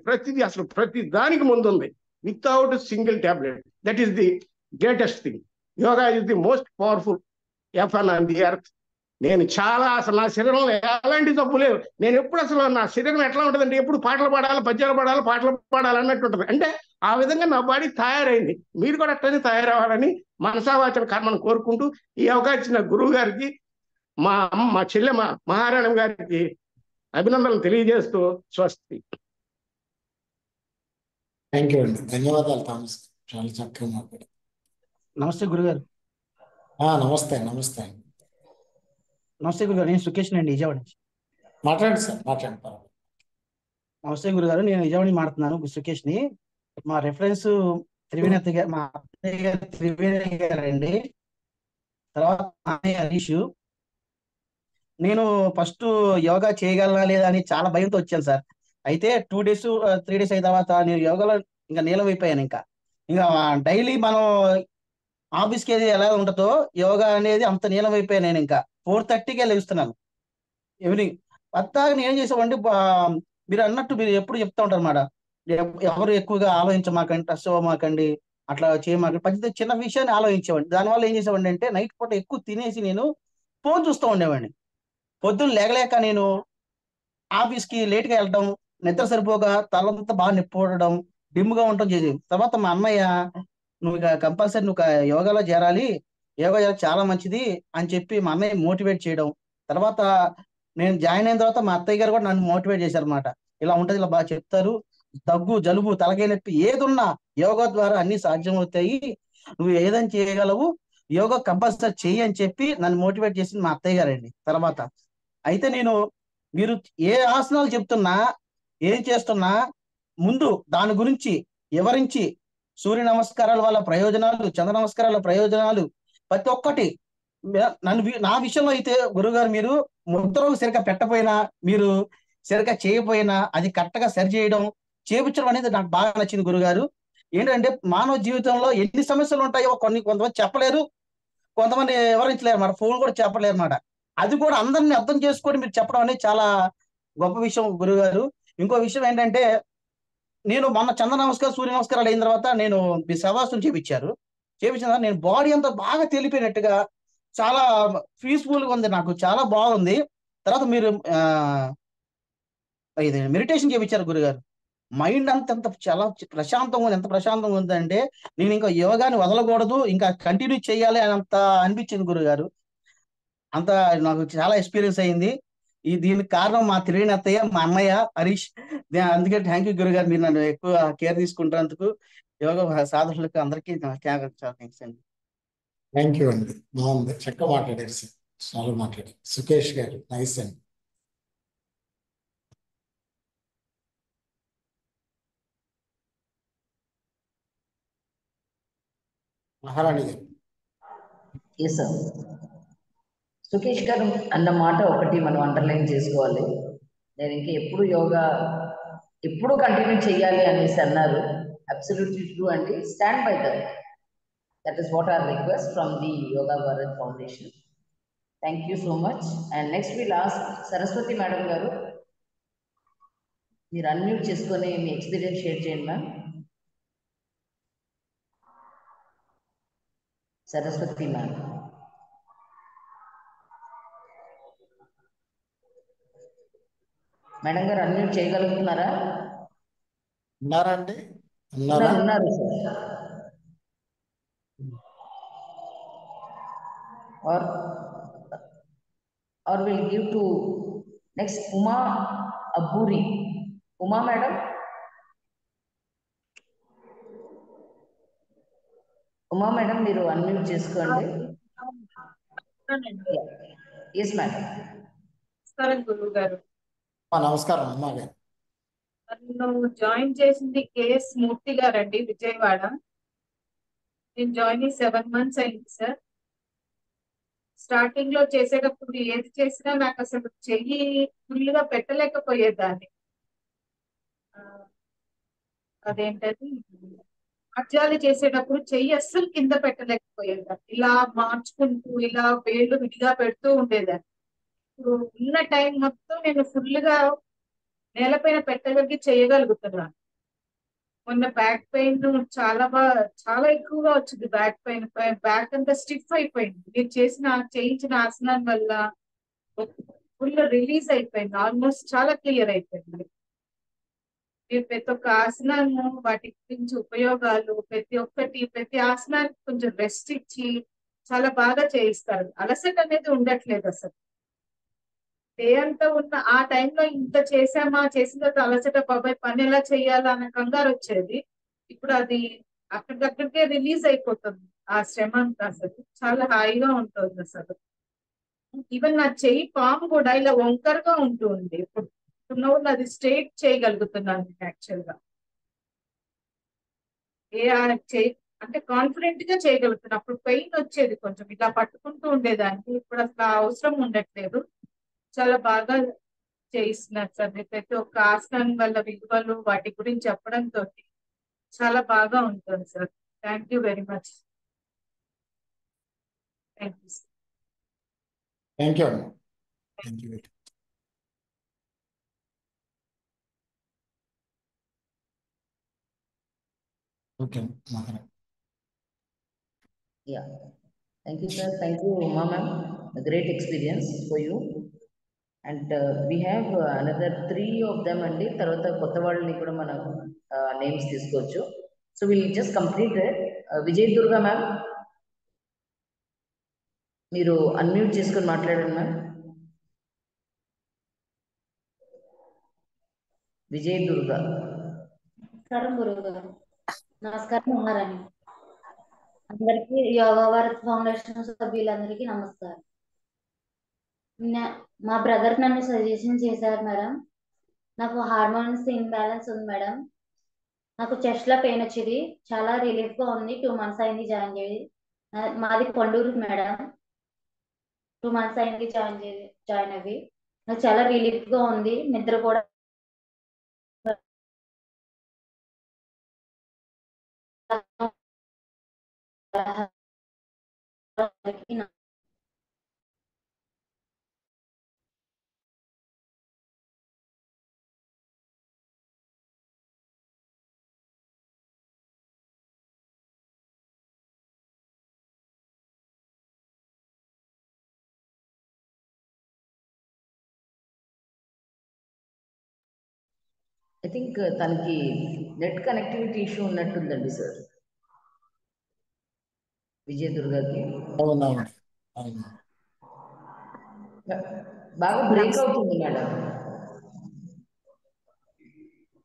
అసలు ప్రతి దానికి ముందుంది. Without single tablet. That is the greatest thing. Yoga is the most powerful ఎఫన్ ఆన్ ది ఎర్త్. నేను చాలా అసలు నా శరీరంలో ఎలాంటి తప్పు లేవు. నేను ఎప్పుడు అసలు నా శరీరం ఎట్లా ఉంటుందంటే ఎప్పుడు పాటలు పాడాలి, పద్యాలు పాడాలి అన్నట్టు ఉంటుంది. అంటే ఆ విధంగా నా బాడీ తయారైంది. మీరు కూడా అట్లనే తయారవ్వాలని మనసావాచన కర్మను కోరుకుంటూ ఈ అవకాశం ఇచ్చిన గురువు గారికి, మా చెల్లె మహారాణి గారికి అభినందనలు తెలియజేస్తూ స్వస్తి. థ్యాంక్ యూ అండి, ధన్యవాదాలు థామస్, చాలా చక్కగా మాట్లాడారు. నమస్తే గురుగారు. నమస్తే నమస్తే అండి. నమస్తే గురుగారు, నేను సుకేష్ అండి, విజయవాడ నుంచి. మాట్లాడండి సార్, మాట్లాడండి. నమస్తే గురుగారు, నేను విజయవాడ నుంచి మాట్లాడుతున్నాను. సుకేష్ని. మా రెఫరెన్స్ త్రివేణి గారు, మా అత్తయ్య గారు త్రివేణి గారు అండి. తర్వాత మా అన్నయ్య హరీష్. నేను ఫస్ట్ యోగా చేయగలనా లేదా అని చాలా భయంతో వచ్చాను సార్. అయితే 2 days 3 days అయిన తర్వాత నేను యోగాలో ఇంకా నీలమైపోయాను. ఇంకా డైలీ మనం ఆఫీస్కి ఎలా ఉంటుందో యోగా అనేది అంత నీలమైపోయాను. నేను ఇంకా 4:30కే లేస్తున్నాను ఈవినింగ్. అత్తాగా నేను ఏం చేసామండి, మీరు అన్నట్టు మీరు ఎప్పుడు చెప్తా ఉంటారు అన్నమాట, ఎవరు ఎక్కువగా ఆలోచించమాకండి, టచ్ అవ్వమాకండి, అట్లా చేయమాకండి. ప్రతి చిన్న విషయాన్ని ఆలోచించేవాడిని. దానివల్ల ఏం చేసేవాడిని అంటే నైట్ పూట ఎక్కువ తినేసి నేను ఫోన్ చూస్తూ ఉండేవాడిని. పొద్దున్న లేగలేక నేను ఆఫీస్కి లేట్గా వెళ్ళడం, నిద్ర సరిపోక తలంతా బాగా నొప్పిపోవడం, డిమ్గా ఉండటం చేసేది. తర్వాత మా అన్నయ్య, నువ్వు ఇక కంపల్సరీ నువ్వు యోగాలో చేరాలి, యోగా చాలా మంచిది అని చెప్పి మా అన్నయ్య మోటివేట్ చేయడం. తర్వాత నేను జాయిన్ అయిన తర్వాత మా అత్తయ్య గారు కూడా నన్ను మోటివేట్ చేశారు అనమాట. ఇలా ఉంటుంది, ఇలా బాగా చెప్తారు, దగ్గు జలుబు తలకాయ నొప్పి ఏదున్నా యోగా ద్వారా అన్ని సాధ్యమవుతాయి, నువ్వు ఏదైనా చేయగలవు, యోగా కంపల్సరీ చెయ్యి అని చెప్పి నన్ను మోటివేట్ చేసింది మా అత్తయ్య గారండి. తర్వాత అయితే నేను మీరు ఏ ఆసనాలు చెప్తున్నా ఏం చేస్తున్నా ముందు దాని గురించి వివరించి సూర్య నమస్కారాల వల్ల ప్రయోజనాలు, చంద్ర నమస్కారాల ప్రయోజనాలు ప్రతి ఒక్కటి నా విషయంలో అయితే గురుగారు మీరు ముద్ర సరిగ్గా పెట్టపోయినా, మీరు సరిగ్గా చేయకపోయినా అది కరెక్ట్గా సరి చేయడం చేపించడం అనేది నాకు బాగా నచ్చింది గురుగారు. ఏంటంటే మానవ జీవితంలో ఎన్ని సమస్యలు ఉంటాయో కొంతమంది చెప్పలేరు, కొంతమంది వివరించలేరు అన్నమాట, ఫోన్ కూడా చెప్పలేరు అన్నమాట. అది కూడా అందరిని అర్థం చేసుకొని మీరు చెప్పడం అనేది చాలా గొప్ప విషయం గురుగారు. ఇంకో విషయం ఏంటంటే నేను మొన్న చంద్ర నమస్కారం, సూర్య నమస్కారాలు అయిన తర్వాత నేను మీ శవాసనం చేపించారు. చేపించిన తర్వాత నేను బాడీ అంతా బాగా తేలిపోయినట్టుగా చాలా పీస్ఫుల్గా ఉంది, నాకు చాలా బాగుంది. తర్వాత మీరు ఇది మెడిటేషన్ చేపించారు గురుగారు. మైండ్ అంత చాలా ప్రశాంతంగా ఉంది. ఎంత ప్రశాంతంగా ఉందంటే నేను ఇంకా యోగాని వదలకూడదు, ఇంకా కంటిన్యూ చేయాలి అని అంత అనిపించింది గురుగారు. అంత నాకు చాలా ఎక్స్పీరియన్స్ అయింది. దీనికి కారణం మా త్రివేణి అత్తయ్య, మా అన్నయ్య హరీష్. అందుకే థ్యాంక్ యూ గురుగారు, మీరు నన్ను ఎక్కువ కేర్ తీసుకుంటున్నందుకు. యోగా సాధకులకు అందరికీ చాలా థ్యాంక్స్ అండి. థ్యాంక్ యూ అండి, బాగుంది, చక్కగా మాట్లాడారు సార్, చాలా మాట్లాడారు. సుకేష్ గారు నైస్ అండి. మహారాణి గారు. Yes sir. సుకేష్ గారు అన్న మాట ఒకటి మనం అండర్లైన్ చేసుకోవాలి. నేను ఇంకా ఎప్పుడు కంటిన్యూ చేయాలి అనేసి అన్నారు. అబ్సల్యూట్లీ ట్రూ అండి. Stand by that is what are request from the yoga Bharat foundation. Thank you so much. And next we last Saraswathi madam garu, మీరు అన్మ్యూట్ చేసుకొని మీ ఎక్స్పీరియన్స్ షేర్ చేయండి ma'am. Saraswathi ma'am. Madam garu unmute చేయగలుగుతున్నారా? ఉన్నారా అండి? ఉన్నారా? ఉన్నారు sir. or we'll give to next Uma Aburi. Uma madam. Uma madam, మీరు అన్మ్యూట్ చేసుకోండి. Yes madam. నమస్కారం గురువు గారు. నమస్కారం అమ్మా గారు. నన్ను జాయిన్ చేసింది కేఎస్ మూర్తి గారు అండి, విజయవాడ. నేను జాయిన్ 7 months అయింది సార్. స్టార్టింగ్ లో చేసేటప్పుడు ఏది చేసినా నాకు అసలు చెయ్యి ఫుల్గా పెట్టలేకపోయేదాన్ని. అదేంటది, అజ్జాలు చేసేటప్పుడు చెయ్యి అస్సలు కింద పెట్టలేకపోయేదాన్ని. ఇలా మార్చుకుంటూ ఇలా వేళ్ళు విడిగా పెడుతూ ఉండేదాన్ని. ఇప్పుడు ఉన్న టైం మొత్తం నేను ఫుల్గా నేలపైన పెట్టగలిగి చేయగలుగుతున్నాను. మొన్న బ్యాక్ పెయిన్ చాలా ఎక్కువగా వచ్చింది. బ్యాక్ అంతా స్టిఫ్ అయిపోయింది. మీరు చేయించిన ఆసనం వల్ల ఫుల్ రిలీజ్ అయిపోయింది. ఆల్మోస్ట్ చాలా క్లియర్ అయిపోయింది. మీరు ప్రతి ఒక్క ఆసనము, వాటి గురించి ఉపయోగాలు, ప్రతి ఆసనానికి కొంచెం రెస్ట్ ఇచ్చి చాలా బాగా చేయిస్తారు. అలసట అనేది ఉండట్లేదు అసలు. డే అంతా ఉన్న ఆ టైంలో ఇంత చేసిన తర్వాత అలసట, బాబాయ్ పని ఎలా చేయాలా అన్న కంగారు వచ్చేది. ఇప్పుడు అది అక్కడికక్కడికే రిలీజ్ అయిపోతుంది. ఆ శ్రమ అంతా అసలు చాలా హాయిగా ఉంటుంది అసలు. ఈవెన్ నా చెయ్యి పాము కూడా ఇలా వంకరగా ఉంటుంది. ఇప్పుడు అది స్ట్రైట్ చేయగలుగుతున్నాను యాక్చువల్ గా. అంటే కాన్ఫిడెంట్ గా చేయగలుగుతున్నా. అప్పుడు పెయిన్ వచ్చేది, కొంచెం ఇలా పట్టుకుంటూ ఉండేదానికి. ఇప్పుడు అసలు అవసరం ఉండట్లేదు. చాలా బాగా చేయిస్తున్నారు సార్. ప్రతి ఒక్క ఆసనం వల్ల విలువలు, వాటి గురించి చెప్పడంతో చాలా బాగా ఉంటుంది sir. Thank you very much. Thank you sir. Thank you అమ్మా. Thank you. Okay Maharani. Yeah. Thank you, sir. Thank you, Uma ma'am. A great experience for you. And we have another 3 of them అండి. తర్వాత కొత్త వాళ్ళని కూడా మనం names తీసుకోవచ్చు. So will just complete Vijay Durga ma'am, మీరు unmute చేసుకొని మాట్లాడండి మ్యామ్. విజయ్ దుర్గా. నమస్కారం గురువు గారు. నమస్కారం మహారాణి. అందరికీ యోగా భారత్ ఫౌండేషన్ సభ్యులందరికీ నమస్కారం. మా బ్రదర్ నన్ను సజెషన్ చేశారు మేడం. నాకు హార్మోన్స్ ఇంబ్యాలెన్స్ ఉంది మేడం. నాకు చెస్ట్ లో పెయిన్ వచ్చేది, చాలా రిలీఫ్ గా ఉంది. 2 months అయింది జాయిన్ చేసి. మాది కొండూరు మేడం. 2 months అయింది జాయిన్ అవి. నాకు చాలా రిలీఫ్ గా ఉంది, నిద్ర కూడా ఐ థింక్ తనకి నెట్ కనెక్టివిటీ ఇష్యూ ఉన్నట్టుందండి సార్, విజయదుర్గకి. అవునవును. బాగా బ్రేక్ అవుతుంది మేడం,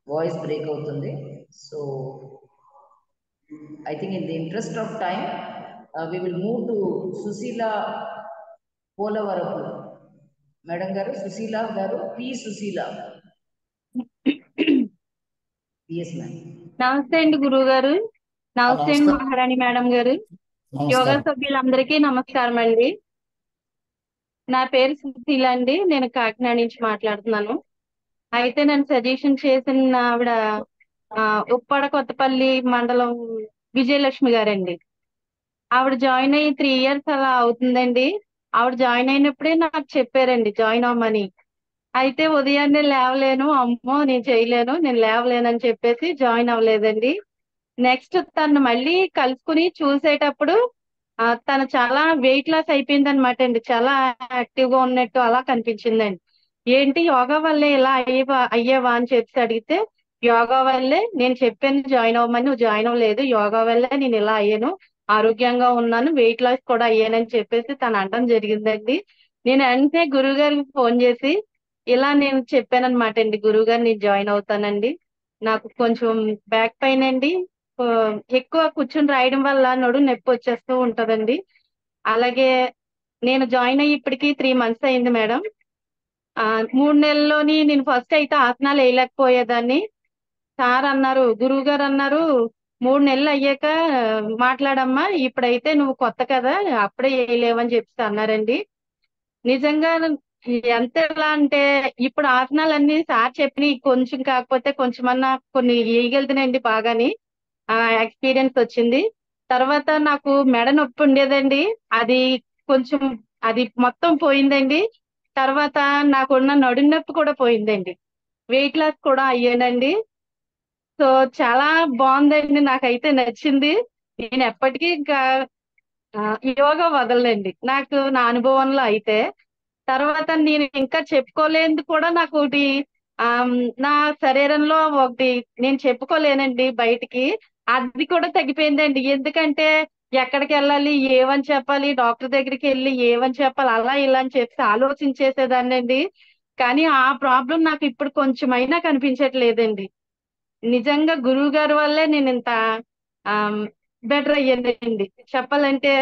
వాయిస్ బ్రేక్ అవుతుంది. So I think in the interest of time we will move to Sushila Polavarapu madam garu. Sushila గారు, పి సుశీల. Yes ma'am. నమస్తే అండి గురువు గారు. నమస్తే అండి నమస్కారం. మహారాణి మేడం గారు. యోగా నమస్కారం. సభ్యులందరికీ నమస్కారం అండి. నా పేరు సుశీల అండి, నేను కాకినాడ నుంచి మాట్లాడుతున్నాను. అయితే నన్ను సజెషన్ చేసిన ఆవిడ ఉప్పాడ కొత్తపల్లి మండలం విజయలక్ష్మి గారండి. ఆవిడ జాయిన్ అయ్యి 3 years అలా అవుతుందండి. ఆవిడ జాయిన్ అయినప్పుడే నాకు చెప్పారండి జాయిన్ అవ్వమని. అయితే ఉదయాన్నే లేవలేను, అమ్మో నేను చేయలేను, నేను లేవలేనని చెప్పేసి జాయిన్ అవ్వలేదండి. నెక్స్ట్ తను మళ్ళీ కలుసుకుని చూసేటప్పుడు తను చాలా వెయిట్ లాస్ అయిపోయింది అనమాట అండి. చాలా యాక్టివ్ గా ఉన్నట్టు అలా కనిపించిందండి. ఏంటి యోగా వల్లే ఇలా అయ్యేవా అని చెప్పి అడిగితే, యోగా వల్లే నేను చెప్పాను జాయిన్ అవ్వమని, నువ్వు జాయిన్ అవ్వలేదు, యోగా వల్లే నేను ఇలా అయ్యాను, ఆరోగ్యంగా ఉన్నాను, వెయిట్ లాస్ కూడా అయ్యానని చెప్పేసి తను అనడం జరిగిందండి. నేను వెంటనే గురువు గారికి ఫోన్ చేసి ఇలా నేను చెప్పాను అనమాట అండి, గురువు గారు నేను జాయిన్ అవుతానండి, నాకు కొంచెం బ్యాక్ పెయిన్ అండి, ఎక్కువ కూర్చొని రాయడం వల్ల నడుము నొప్పి వచ్చేస్తూ ఉంటదండి. అలాగే నేను జాయిన్ అయ్యి ఇప్పటికి 3 months అయింది మేడం. 3 నెలల్లోని నేను ఫస్ట్ అయితే ఆసనాలు వేయలేకపోయేదాన్ని. సార్ అన్నారు, గురువు గారు అన్నారు, 3 నెలలు అయ్యాక మాట్లాడమ్మా, ఇప్పుడైతే నువ్వు కొత్త కదా అప్పుడే వేయలేవని చెప్పి అన్నారండి. నిజంగా ఎంత ఎలా అంటే ఇప్పుడు ఆసనాలన్నీ సార్ చెప్పినవి కొంచెం కాకపోతే కొంచెమన్నా కొన్ని వేయగలుగుతానండి బాగాని. ఎక్స్పీరియన్స్ వచ్చింది. తర్వాత నాకు మెడ నొప్పి ఉండేదండి, అది కొంచెం అది మొత్తం పోయిందండి. తర్వాత నాకున్న నడుము నొప్పి కూడా పోయిందండి. వెయిట్ లాస్ కూడా అయ్యానండి. సో చాలా బాగుందండి, నాకైతే నచ్చింది. నేను ఎప్పటికీ ఇంకా యోగా వదలండి నాకు నా అనుభవంలో అయితే. తర్వాత నేను ఇంకా చెప్పుకోలేనిది కూడా నాకు ఒకటి నా శరీరంలో ఒకటి నేను చెప్పుకోలేనండి బయటికి, అది కూడా తగ్గిపోయిందండి. ఎందుకంటే ఎక్కడికి వెళ్ళాలి, ఏమని చెప్పాలి, డాక్టర్ దగ్గరికి వెళ్ళి ఏమని చెప్పాలి, అలా ఇలా అని చెప్పి ఆలోచించేసేదాన్ని అండి. కానీ ఆ ప్రాబ్లం నాకు ఇప్పుడు కొంచెమైనా కనిపించట్లేదండి. నిజంగా గురువు గారి వల్లే నేను ఇంత బెటర్ అయ్యానండి. చెప్పాలంటే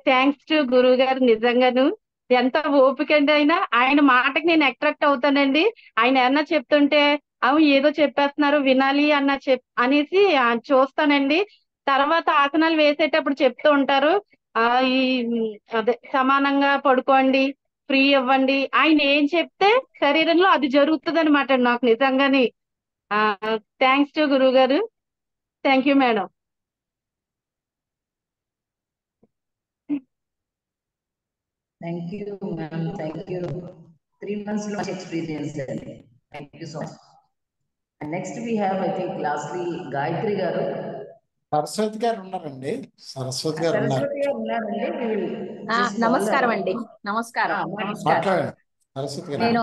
థ్యాంక్స్ టు గురువు గారు. నిజంగాను ఎంత ఓపిక అండి ఆయన మాటకి నేను అట్రాక్ట్ అవుతానండి. ఆయన ఏమన్నా చెప్తుంటే అవును ఏదో చెప్పేస్తున్నారు వినాలి అనేసి చూస్తానండి. తర్వాత ఆసనాలు వేసేటప్పుడు చెప్తూ ఉంటారు, ఈ అదే సమానంగా పడుకోండి, ఫ్రీ ఇవ్వండి. ఆయన ఏం చెప్తే శరీరంలో అది జరుగుతుంది అనమాట నాకు నిజంగాని. థ్యాంక్స్ టు గురువు గారు. Thank you madam. Thank you ma'am, thank you. 3 months లో ఎక్స్పీరియన్స్ అండి. Thank you so much. And next we have I think lastly Gayatri గారు. సరస్వతి గారు ఉన్నారండి, సరస్వతి గారు ఉన్నారు. సరస్వతి గారు ఉన్నారండి. నమస్కారం అండి. నమస్కారం. మాట్లాడండి సరస్వతి గారు. నేను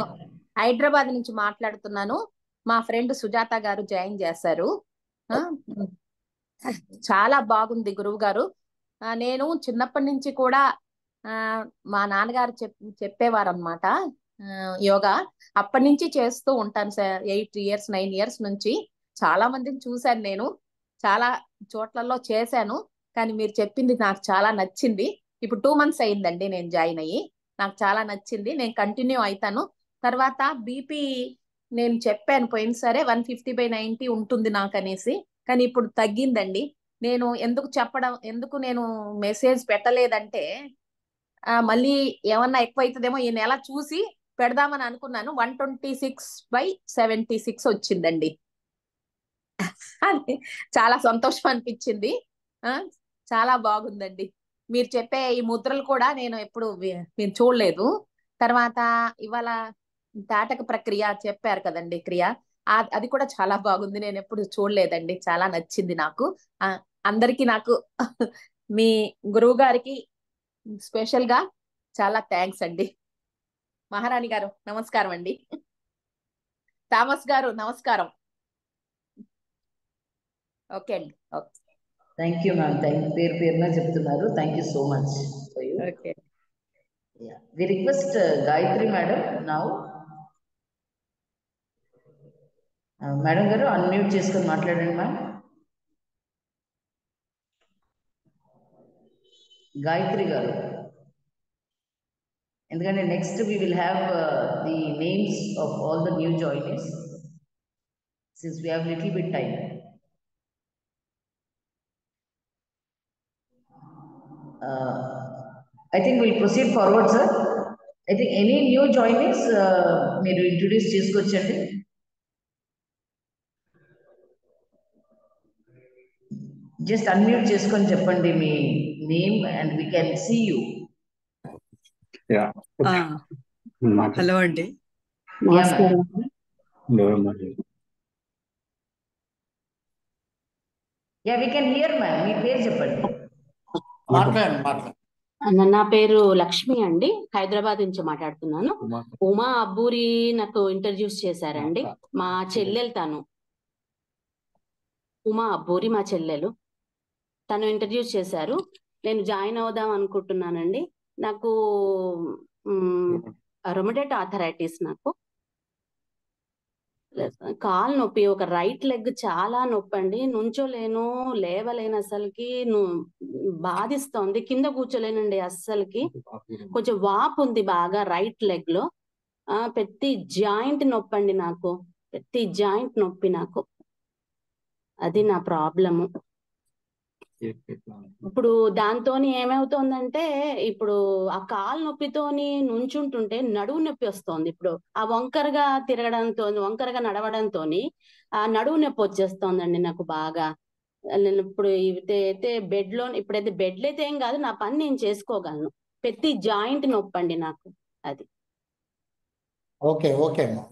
హైదరాబాద్ నుంచి మాట్లాడుతున్నాను. మా ఫ్రెండ్ సుజాత గారు జాయిన్ చేశారు. చాలా బాగుంది గురువు గారు. నేను చిన్నప్పటి నుంచి కూడా మా నాన్నగారు చెప్పేవారు అనమాట యోగా. అప్పటి నుంచి చేస్తూ ఉంటాను సార్. 8 years 9 years నుంచి చాలా మందిని చూశాను, నేను చాలా చోట్లలో చేశాను. కానీ మీరు చెప్పింది నాకు చాలా నచ్చింది. ఇప్పుడు 2 months అయిందండి నేను జాయిన్ అయ్యి. నాకు చాలా నచ్చింది, నేను కంటిన్యూ అవుతాను. తర్వాత బీపీ నేను చెప్పాను పోయిన సరే 150/90 ఉంటుంది నాకు అనేసి, కానీ ఇప్పుడు తగ్గిందండి. నేను ఎందుకు నేను మెసేజ్ పెట్టలేదంటే మళ్ళీ ఏమన్నా ఎక్కువ అవుతుందేమో ఈ నెల చూసి పెడదామని అనుకున్నాను. 126/76 వచ్చిందండి. అది చాలా సంతోషం అనిపించింది. చాలా బాగుందండి. మీరు చెప్పే ఈ ముద్రలు కూడా నేను ఎప్పుడు మీరు చూడలేదు. తర్వాత ఇవాళ తాటక ప్రక్రియ చెప్పారు కదండి, క్రియ అది కూడా చాలా బాగుంది. నేను ఎప్పుడు చూడలేదండి, చాలా నచ్చింది నాకు. అందరికి నాకు మీ గురువు గారికి స్పెషల్ గా చాలా థ్యాంక్స్ అండి. మహారాణి గారు నమస్కారం అండి. థామస్ గారు నమస్కారం. ఓకే అండి. Thank you ma'am. పేరున చెప్తున్నారు. Thank you so much for you. Okay. We request Gayatri madam now. Madam garu unmute చేసుకొని మాట్లాడండి మ్యామ్. గాయత్రి గారు, ఎందుకంటే next we will have the names of all the new joinees since we have little bit time. I think we'll proceed forward, sir. I think any new joinees మీరు introduce చేసుకోవచ్చండి. Just unmute చేసుకొని చెప్పండి మీ name and we can see you. Hello అండి. Yeah we can hear ma'am. మీ పేరు చెప్పండి. నా పేరు లక్ష్మి అండి, హైదరాబాద్ నుంచి మాట్లాడుతున్నాను. ఉమా అబ్బూరి నాకు ఇంట్రడ్యూస్ చేశారండి, మా చెల్లెలు తను. ఉమా అబ్బూరి మా చెల్లెలు, తను ఇంట్రడ్యూస్ చేశారు. నేను జాయిన్ అవుదాం అనుకుంటున్నానండి. నాకు రొమటైడ్ ఆర్థరైటిస్, నాకు కాలు నొప్పి, ఒక రైట్ లెగ్ చాలా నొప్పి అండి. నుంచోలేను, లేవలేను, అస్సలకి బాధిస్తోంది. కింద కూర్చోలేనండి అస్సలకి. కొంచెం వాపు ఉంది బాగా రైట్ లెగ్ లో. ప్రతి జాయింట్ నొప్పి అండి నాకు, ప్రతి జాయింట్ నొప్పి నాకు. అది నా ప్రాబ్లము. ఇప్పుడు దాంతోని ఏమవుతోందంటే, ఇప్పుడు ఆ కాలు నొప్పితోని నుంచుంటుంటే నడువు నొప్పి వస్తోంది. ఇప్పుడు ఆ వంకరగా తిరగడంతో, వంకరగా నడవడంతో ఆ నడువు నొప్పి వచ్చేస్తోందండి నాకు బాగా. నేను ఇప్పుడు అయితే ఇప్పుడైతే బెడ్లో అయితే ఏం కాదు, నా పని నేను చేసుకోగలను. ప్రతి జాయింట్ నొప్పి అండి నాకు అది. ఓకే ఓకే అమ్మా,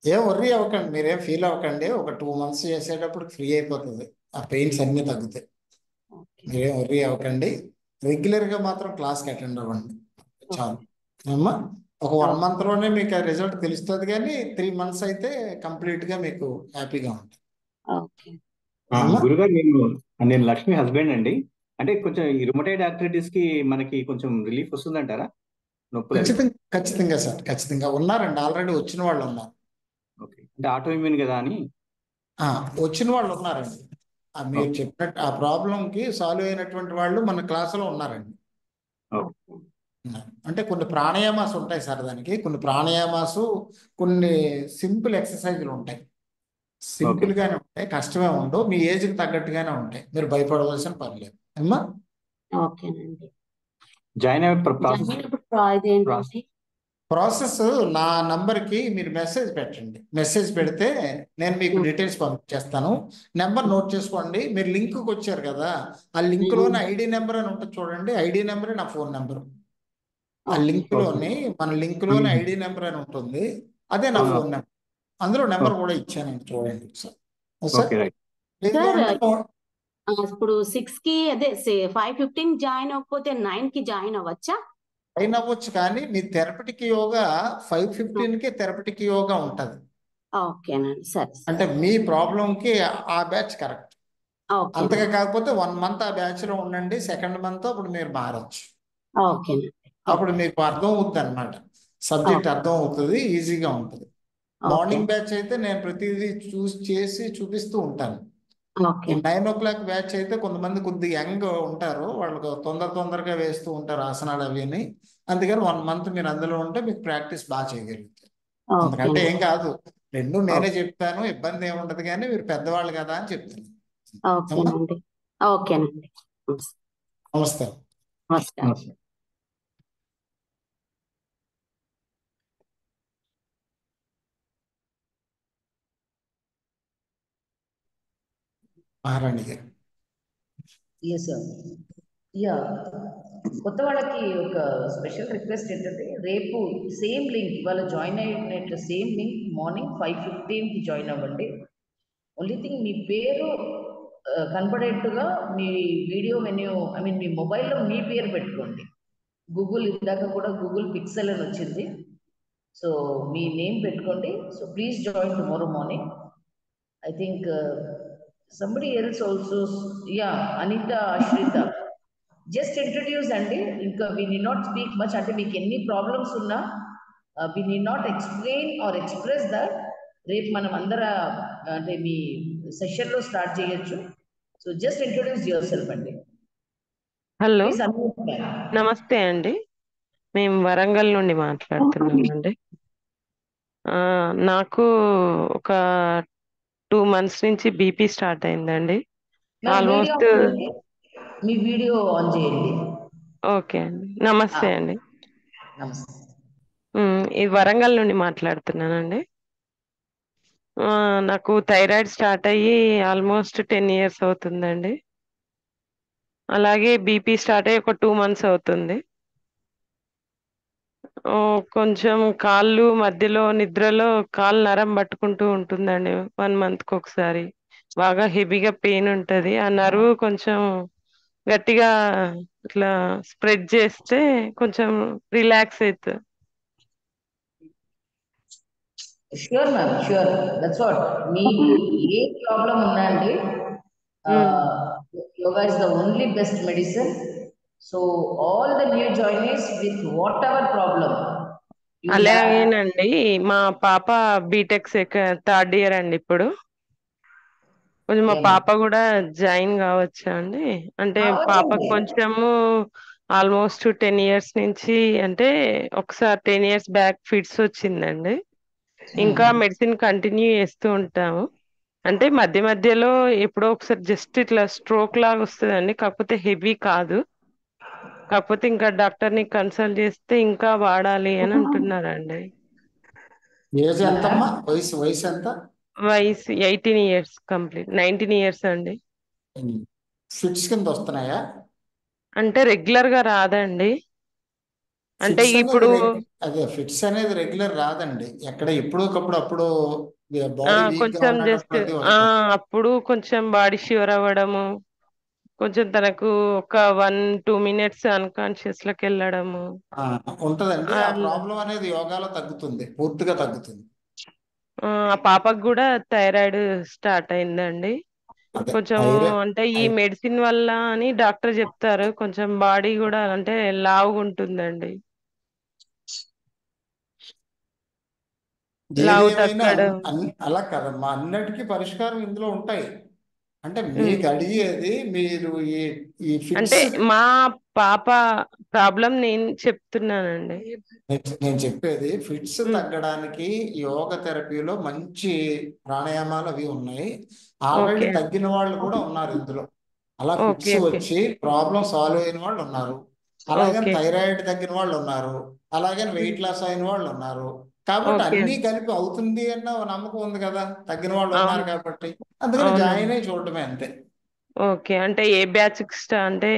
ఏం వర్రీ అవ్వకండి, మీరేం ఫీల్ అవ్వకండి. ఒక 2 months చేసేటప్పుడు ఫ్రీ అయిపోతుంది, ఆ పెయిన్స్ అన్నీ తగ్గుతాయి. మీరేం వర్రీ అవ్వకండి. రెగ్యులర్గా మాత్రం క్లాస్కి అటెండ్ అవ్వండి చాలు అమ్మా. ఒక 1 month లోనే మీకు రిజల్ట్ తెలుస్తుంది, కానీ 3 months అయితే కంప్లీట్గా మీకు హ్యాపీగా ఉంటుంది. గురుగారు, నేను లక్ష్మి హస్బెండ్ అండి. అంటే కొంచెం ఈ రుమటైడ్ ఆర్థరైటిస్ కి మనకి కొంచెం రిలీఫ్ వస్తుందంటారా? ఖచ్చితంగా సార్, ఖచ్చితంగా ఉన్నారండి. ఆల్రెడీ వచ్చిన వాళ్ళు ఉన్నారు. ఓకే, అంటే ఆటో ఇమ్యూన్ కదా అని వచ్చిన వాళ్ళు ఉన్నారండి. మీరు చెప్పినట్టు ఆ ప్రాబ్లంకి సాల్వ్ అయినటువంటి వాళ్ళు మన క్లాసులో ఉన్నారండి. అంటే కొన్ని ప్రాణాయామాస్ ఉంటాయి సార్, దానికి కొన్ని ప్రాణాయామాసు, కొన్ని సింపుల్ ఎక్సర్సైజులు ఉంటాయి. సింపుల్ గానే ఉంటాయి, కష్టమే ఉండవు, మీ ఏజ్కి తగ్గట్టుగానే ఉంటాయి. మీరు భయపడవలసిన పని లేదు అమ్మా. జాయిన్ ప్రాసెస్ నా నంబర్కి మీరు మెసేజ్ పెట్టండి. మెసేజ్ పెడితే నేను మీకు డీటెయిల్స్ పంపించేస్తాను. నెంబర్ నోట్ చేసుకోండి. మీరు లింక్కి వచ్చారు కదా, ఆ లింక్లోని ఐడి నెంబర్ అని ఉంటుంది చూడండి. ఐడి నెంబరే నా ఫోన్ నెంబరు. ఆ లింక్లోని మన లింక్లోని ఐడి నెంబర్ అని ఉంటుంది, అదే నా ఫోన్ నెంబర్. అందులో నెంబర్ కూడా ఇచ్చానండి, చూడండి సార్. ఇప్పుడు 6కి అదే 5:15 జాయిన్ అవ్వకపోతే 9కి జాయిన్ అవ్వచ్చా? జాయిన్ అవ్వచ్చు, కానీ మీ థెరపటిక్ యోగా 5:15కి థెరపటిక్ యోగా ఉంటుంది. ఓకేనండి, సరే. అంటే మీ ప్రాబ్లంకి ఆ బ్యాచ్ కరెక్ట్. అంతగా కాకపోతే 1 month ఆ బ్యాచ్ లో ఉండండి. 2nd month అప్పుడు మీరు మారచ్చు. అప్పుడు మీకు అర్థం అవుతుంది అనమాట, సబ్జెక్ట్ అర్థం అవుతుంది, ఈజీగా ఉంటుంది. మార్నింగ్ బ్యాచ్ అయితే నేను ప్రతిదీ చేసి చూపిస్తూ ఉంటాను. 9 o'clock బ్యాచ్ అయితే కొంతమంది కొద్దిగా యంగ్ ఉంటారు, వాళ్ళకు తొందరగా వేస్తూ ఉంటారు ఆసనాలు అవిని. అందుకని 1 month మీరు అందులో ఉంటే మీకు ప్రాక్టీస్ బాగా చేయగలుగుతారు. ఎందుకంటే ఏం కాదు, రెండు నేనే చెప్తాను, ఇబ్బంది ఏముండదు, కానీ మీరు పెద్దవాళ్ళు కదా అని చెప్తాను. ఓకేనండి. ఓకేనండి. నమస్తే. నమస్కారం. మహారాణి గారు. Yes sir. యా, కొత్త వాళ్ళకి ఒక స్పెషల్ రిక్వెస్ట్ ఏంటంటే, రేపు సేమ్ లింక్, ఇవాళ జాయిన్ అయినట్టు సేమ్ లింక్ మార్నింగ్ 5:15కి జాయిన్ అవ్వండి. ఓన్లీ థింగ్ మీ పేరు కనపడేట్టుగా మీ వీడియో మెన్యూ, ఐ మీన్ మీ మొబైల్లో మీ పేరు పెట్టుకోండి. గూగుల్ ఇందాక కూడా గూగుల్ పిక్సెల్ అని వచ్చింది, సో మీ నేమ్ పెట్టుకోండి. So please join tomorrow morning. I think somebody else also, yeah, Anita, Ashrita, just introduce అండి. ఇంకా we need not speak much. అంటే మీకు ఎన్ని ప్రాబ్లమ్స్ ఉన్నా we need not explain or express that. రేపు మనం అంటే మీ సెషన్లో స్టార్ట్ చేయొచ్చు. So just introduce yourself అండి. Hello, please unmute. నమస్తే అండి. మేము వరంగల్ నుండి మాట్లాడుతున్నామండి. నాకు ఒక 2 months నుంచి బీపీ స్టార్ట్ అయిందండి. ఆల్మోస్ట్. మీ వీడియో ఆన్ చేయండి. ఓకే అండి, నమస్తే అండి. నమస్తే. ఇది వరంగల్ నుండి మాట్లాడుతున్నానండి. నాకు థైరాయిడ్ స్టార్ట్ అయ్యి ఆల్మోస్ట్ 10 years అవుతుందండి. అలాగే బీపీ స్టార్ట్ అయ్యి ఒక 2 months అవుతుంది. కొంచెం కాళ్ళు మధ్యలో నిద్రలో కాళ్ళు నరం పట్టుకుంటూ ఉంటుందండి 1 monthకి ఒకసారి. బాగా హెవీగా పెయిన్ ఉంటుంది. ఆ నరువు కొంచెం గట్టిగా ఇట్లా స్ప్రెడ్ చేస్తే కొంచెం రిలాక్స్ అవుతుంది. Sure ma'am, sure. That's what. మీకు ఏ ప్రాబ్లం ఉన్నా అండి, yoga is the only best medicine. So all the new joinees with whatever problem. అలాగేనండి. మా పాప బీటెక్ 3rd year అండి ఇప్పుడు. కొంచెం మా పాప కూడా జాయిన్ కావచ్చా అండి? అంటే పాపకు కొంచెము ఆల్మోస్ట్ 10 years నుంచి, అంటే ఒకసారి 10 years బ్యాక్ ఫిట్స్ వచ్చిందండి. ఇంకా మెడిసిన్ కంటిన్యూ చేస్తూ ఉంటాము. అంటే మధ్య మధ్యలో ఎప్పుడో ఒకసారి జస్ట్ ఇట్లా స్ట్రోక్ లాగా వస్తుందండి, కాకపోతే హెవీ కాదు. కాకపోతే ఇంకా డాక్టర్ ని కన్సల్ట్ చేస్తే ఇంకా వాడాలి అని అంటున్నారండి. ఏజ్ ఎంతమ్మా? వయసు ఎంత? వయసు 18 years కంప్లీట్. 19 years అండి. ఫిట్స్ కింద వస్తున్నాయా? అంటే రెగ్యులర్ గా రాదండి. అంటే ఇప్పుడు అదే ఫిట్స్ అనేది రెగ్యులర్ రాదండి. ఎక్కడ ఎప్పుడోకప్పుడు అప్పుడు బాడీ వీక్ గా కొంచెం జస్ట్ ఉండడం, అప్పుడు కొంచెం బాడీ షివర్ అవ్వడము, కొంచెం తనకు ఒక 1-2 minutes అన్కాన్షియస్ లోకి వెళ్ళడము ఉంటదండి. ఆ ప్రాబ్లం అనేది యోగాలో తగ్గుతుంది, పూర్తిగా తగ్గుతుంది. ఆ పాపకు కూడా థైరాయిడ్ స్టార్ట్ అయిందండి. కొంచెం అంటే ఈ మెడిసిన్ వల్ల అని డాక్టర్ చెప్తారు. కొంచెం బాడీ కూడా అంటే లావుగా ఉంటుందండి. లావు తగ్గడం అలా కదమ్మా, అన్నిటికీ పరిష్కారం ఇందులో ఉంటాయి. అంటే మీకు అడిగేది మీరు ఈ అంటే ఫిట్స్, మా పాప ప్రాబ్లం నేను చెప్తున్నానండి. నేను చెప్పేది ఫిట్స్ తగ్గడానికి యోగ థెరపీలో మంచి ప్రాణాయామాలు అవి ఉన్నాయి. ఆల్రెడీ తగ్గిన వాళ్ళు కూడా ఉన్నారు ఇందులో. అలా ఫిట్స్ వచ్చి ప్రాబ్లం సాల్వ్ అయిన వాళ్ళు ఉన్నారు. అలాగే థైరాయిడ్ తగ్గిన వాళ్ళు ఉన్నారు. అలాగే వెయిట్ లాస్ అయిన వాళ్ళు ఉన్నారు. కాబట్టి అన్ని కలిపి అవుతుంది అన్న నమ్మకం ఉంది కదా, తగ్గిన వాళ్ళు ఉన్నారు కాబట్టి. అందుకని జాయిన్ అయ్యి చూడటమే అంతే. ఓకే. అంటే ఏ బ్యాచ్ అంటే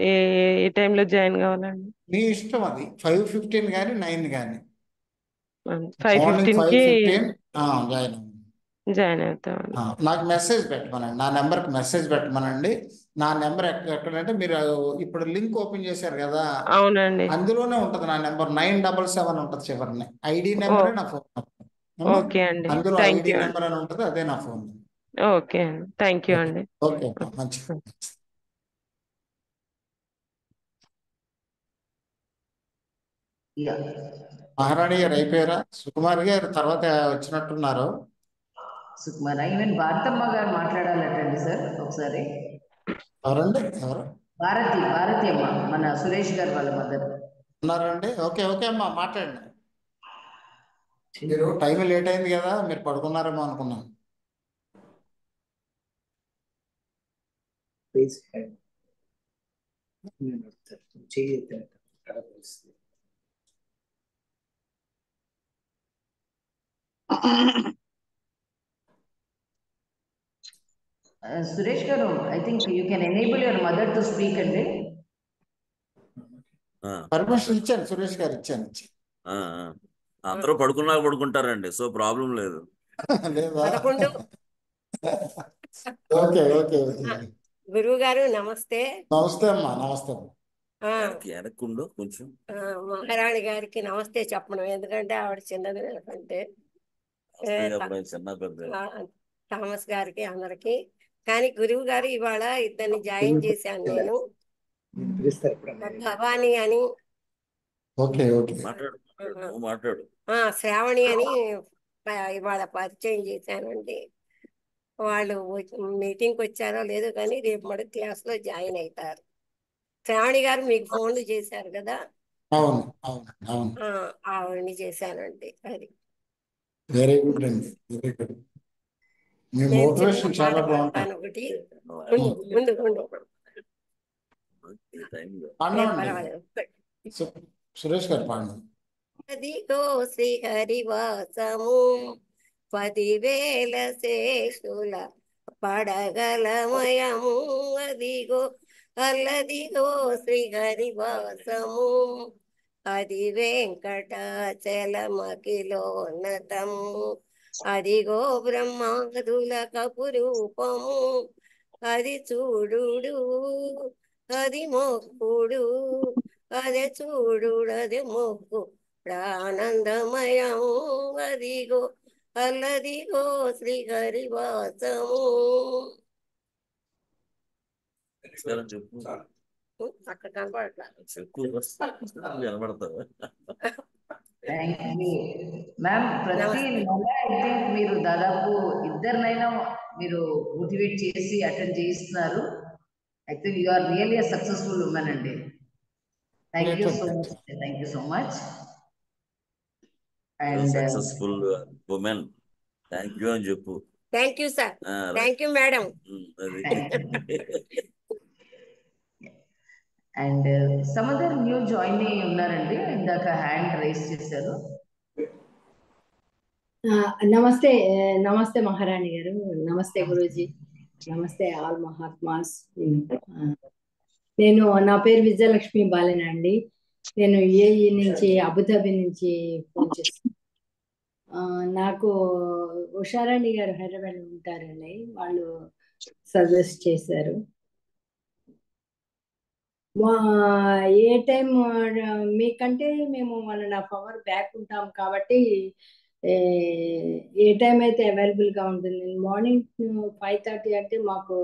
ఏ టైంలో జాయిన్ కావాలండి? మీ ఇష్టం, అది 5:15 కానీ 9 కానీ. 5:15కి జాయిన్ అవుతామండి. నాకు మెసేజ్ పెట్టమనండి, నా నెంబర్కి మెసేజ్ పెట్టమనండి. నా నెంబర్ ఎక్కడంటే, మీరు ఇప్పుడు లింక్ ఓపెన్ చేశారు కదా, అవునండి, అందులోనే ఉంటది నా నెంబర్. 977 ఉంటది చివరిని. ఐడి నెంబరే నా ఫోన్ నెంబర్. ఓకే అండి, అందులో ఐడి నెంబర్ అని ఉంటది, అదే నా ఫోన్. ఓకే అండి, థ్యాంక్ యూ అండి. ఓకే, మంచిది. మహారాణి గారు అయిపోయారా? సుకుమార్ గారు తర్వాత వచ్చినట్టున్నారు. సుకుమార్, ఈవెన్ భారతమ్మ గారు మాట్లాడాలటండి సార్ ఒకసారి. ఎవరండి? ఎవరు? భారతి అమ్మ, మన సురేష్ గారు వాళ్ళ మదర్ ఉన్నారండి. ఓకే ఓకే అమ్మా, మాట్లాడండి. మీరు టైం లేట్ అయింది కదా, మీరు పడుకున్నారేమో అనుకున్నాను. సురేష్ గారు, I think you can enable your mother to speak అండి. పర్మిషన్ ఇచ్చాను సురేష్ గారు, ఇచ్చాను. అందరూ పడుకుంటారండి, సో ప్రాబ్లం లేదు. లేదా? 11 ఓకే ఓకే. గురువు గారు నమస్తే. నమస్తే అమ్మా. నమస్తే. వెనక్కుండు కొంచెం. మహారాణి గారికి నమస్తే చెప్పడం, ఎందుకంటే ఆవిడ చిన్నది అంటే చిన్న పెద్ద థామస్ గారికి అందరికి. కానీ గురువు గారు ఇవాళ ఇద్దరిని జాయిన్ చేశాను నేను, భవాని అని మాట్లాడు శ్రావణి అని ఇవాళ పరిచయం చేశానండి. వాళ్ళు మీటింగ్కి వచ్చారో లేదో కానీ రేపు మన క్లాస్ లో జాయిన్ అవుతారు. శ్రావణి గారు మీకు ఫోన్లు చేశారు కదా, అవును అవును అవును. ఆవిడని చేశానండి. అది వెరీ గుడ్ అండి, వెరీ గుడ్. మీ మోటివేషన్ చాలా బాగుంటుంది. ఒకటి సురేష్ గారు పాండి. అదిగో శ్రీహరివాసము 10,000 శేషుల పడగలమయము, అదిగో అల్లదిగో శ్రీహరివాసము, అది వెంకటాచలమఖిలోన్నతము, అదిగో బ్రహ్మాదుల కపురూపము, అది చూడు అది మొక్కుడు, అదే చూడు అది మొక్కు ప్రానందమయము, అదిగో అల్లదిగో శ్రీహరివాసము. అక్కడ కనబడతారు. మ్యామ్, ప్రతి నెల ఐ థింక్ మీరు దాదాపు ఇద్దరినైనా మీరు మోటివేట్ చేసి అటెండ్ చేయిస్తున్నారు. I think you are really a successful women అండి. Thank you so much. Thank you so much. And successful women. Thank you అని చెప్పు. Thank you sir. Thank you madam. And some other new join అయ్యి ఉన్నారండి, ఇందాక hand raise చేశారు. నమస్తే. నమస్తే మహారాణి గారు. నమస్తే గురూజీ. నమస్తే ఆల్ మహాత్మాస్. నా పేరు విజయలక్ష్మి బాలెన అండి. నేను యుఏఈ నుంచి, అబుదాబి నుంచి ఫోన్ చేస్తాను. నాకు ఉషారాణి గారు హైదరాబాద్ ఉంటారండి, వాళ్ళు సజెస్ట్ చేశారు. ఏ టైం మీకంటే మేము 1.5 hours బ్యాక్ ఉంటాం కాబట్టి ఏ టైం అయితే అవైలబుల్గా ఉంటుంది. మార్నింగ్ 5:30 అంటే మాకు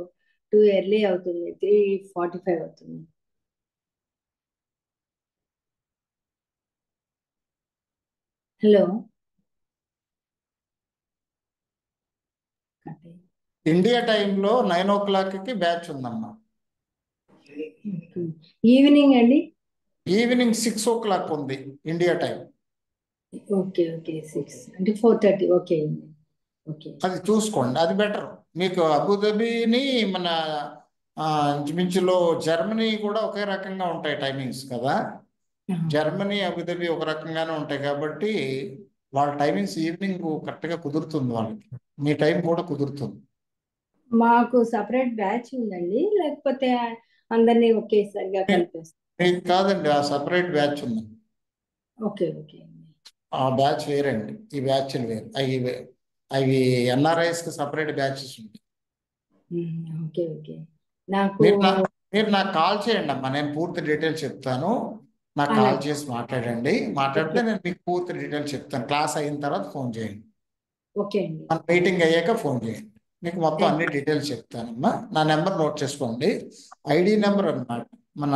టూ ఎర్లీ అవుతుంది, 3:45 అవుతుంది. హలో, ఇండియా టైంలో 9 o'clockకి బ్యాచ్ ఉందమ్మా. ఈవినింగ్ అండి? ఈవినింగ్ 6 o'clock ఉంది ఇండియా టైం. ఓకే ఓకే, 6 అంటే 4:30. ఓకే ఓకే, అది చూసుకోండి, అది బెటర్ మీకు. అబుదాబిని మన ఇంచుమించులో జర్మనీ కూడా ఒకే రకంగా ఉంటాయి టైమింగ్స్ కదా. జర్మనీ అబుదాబి ఒక రకంగానే ఉంటాయి కాబట్టి వాళ్ళ టైమింగ్స్ ఈవినింగ్ కరెక్ట్గా కుదురుతుంది వాళ్ళకి, మీ టైం కూడా కుదురుతుంది. మాకు సపరేట్ బ్యాచ్ ఉందండి, లేకపోతే అందరినీ ఒకేసారిగా కలిపేస్తాం? కాదండి, ఆ సపరేట్ బ్యాచ్ ఉంది. ఓకే ఓకే, ఆ బ్యాచ్ వేరండి, ఈ బ్యాచ్లు వేరు. అవి NRIs కి సపరేట్ బ్యాచెస్ ఉంటాయి. Okay okay. నాకు మీరు నాకు కాల్ చేయండి అమ్మా, నేను పూర్తి డీటెయిల్స్ చెప్తాను. నాకు కాల్ చేసి మాట్లాడండి, మాట్లాడితే నేను మీకు పూర్తి డీటెయిల్స్ చెప్తాను. క్లాస్ అయిన తర్వాత ఫోన్ చేయండి. ఓకే అండి. మన మీటింగ్ అయ్యాక ఫోన్ చేయండి, మీకు మొత్తం అన్ని డీటెయిల్స్ చెప్తానమ్మా. నా నెంబర్ నోట్ చేసుకోండి, ID నెంబర్ అన్నమాట. మన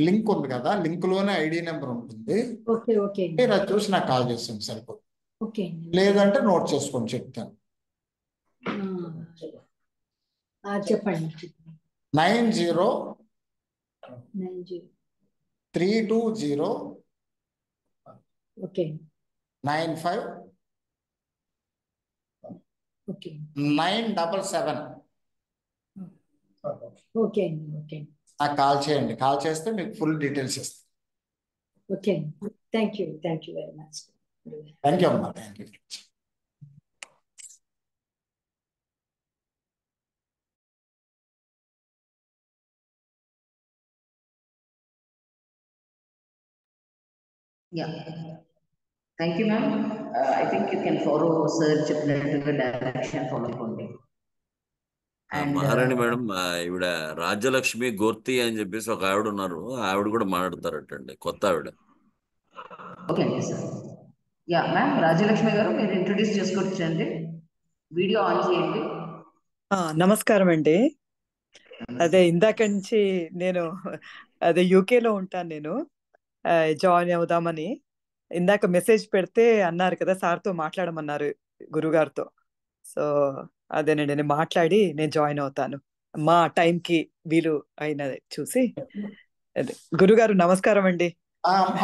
లింక్ ఉంది కదా, లింక్ లోనే ID నెంబర్ ఉంటుంది. మీరు అది చూసి నాకు కాల్ చేస్తాను సరిపోతుంది. లేదంటే నోట్ చేసుకొని చెప్తాను. చెప్పండి. 90-320 ఓకే 95 ఓకే 977 ఓకే అండి. ఓకే నాకు కాల్ చేయండి. కాల్ చేస్తే మీకు ఫుల్ డీటెయిల్స్ ఇస్తాను. Okay thank you very much. Thank you అమ్మా. Thank you. Yeah. Thank you, ma'am. I think you can follow search political direction following. And మహారాణి madam, ఈవిడ రాజ్యలక్ష్మి గోర్తి అని చెప్పేసి ఒక ఆవిడ ఉన్నారు. ఆవిడ కూడా మాట్లాడతారటండి, కొత్త ఆవిడ. ఓకే అండి సార్. యా మ్యామ్, రాజ్యలక్ష్మి గారు మీరు ఇంట్రొడ్యూస్ చేసుకొచ్చండి. వీడియో ఆన్ చేయండి. నమస్కారం అండి. అదే ఇందాక నుంచి నేను అదే యూకేలో ఉంటాను. నేను జాయిన్ అవుదామని ఇందాక మెసేజ్ పెడితే అన్నారు కదా, సార్తో మాట్లాడమన్నారు గురుగారితో. సో అదేనండి, నేను మాట్లాడి నేను జాయిన్ అవుతాను మా టైంకి వీలు అయినది చూసి. అదే గురుగారు నమస్కారం అండి.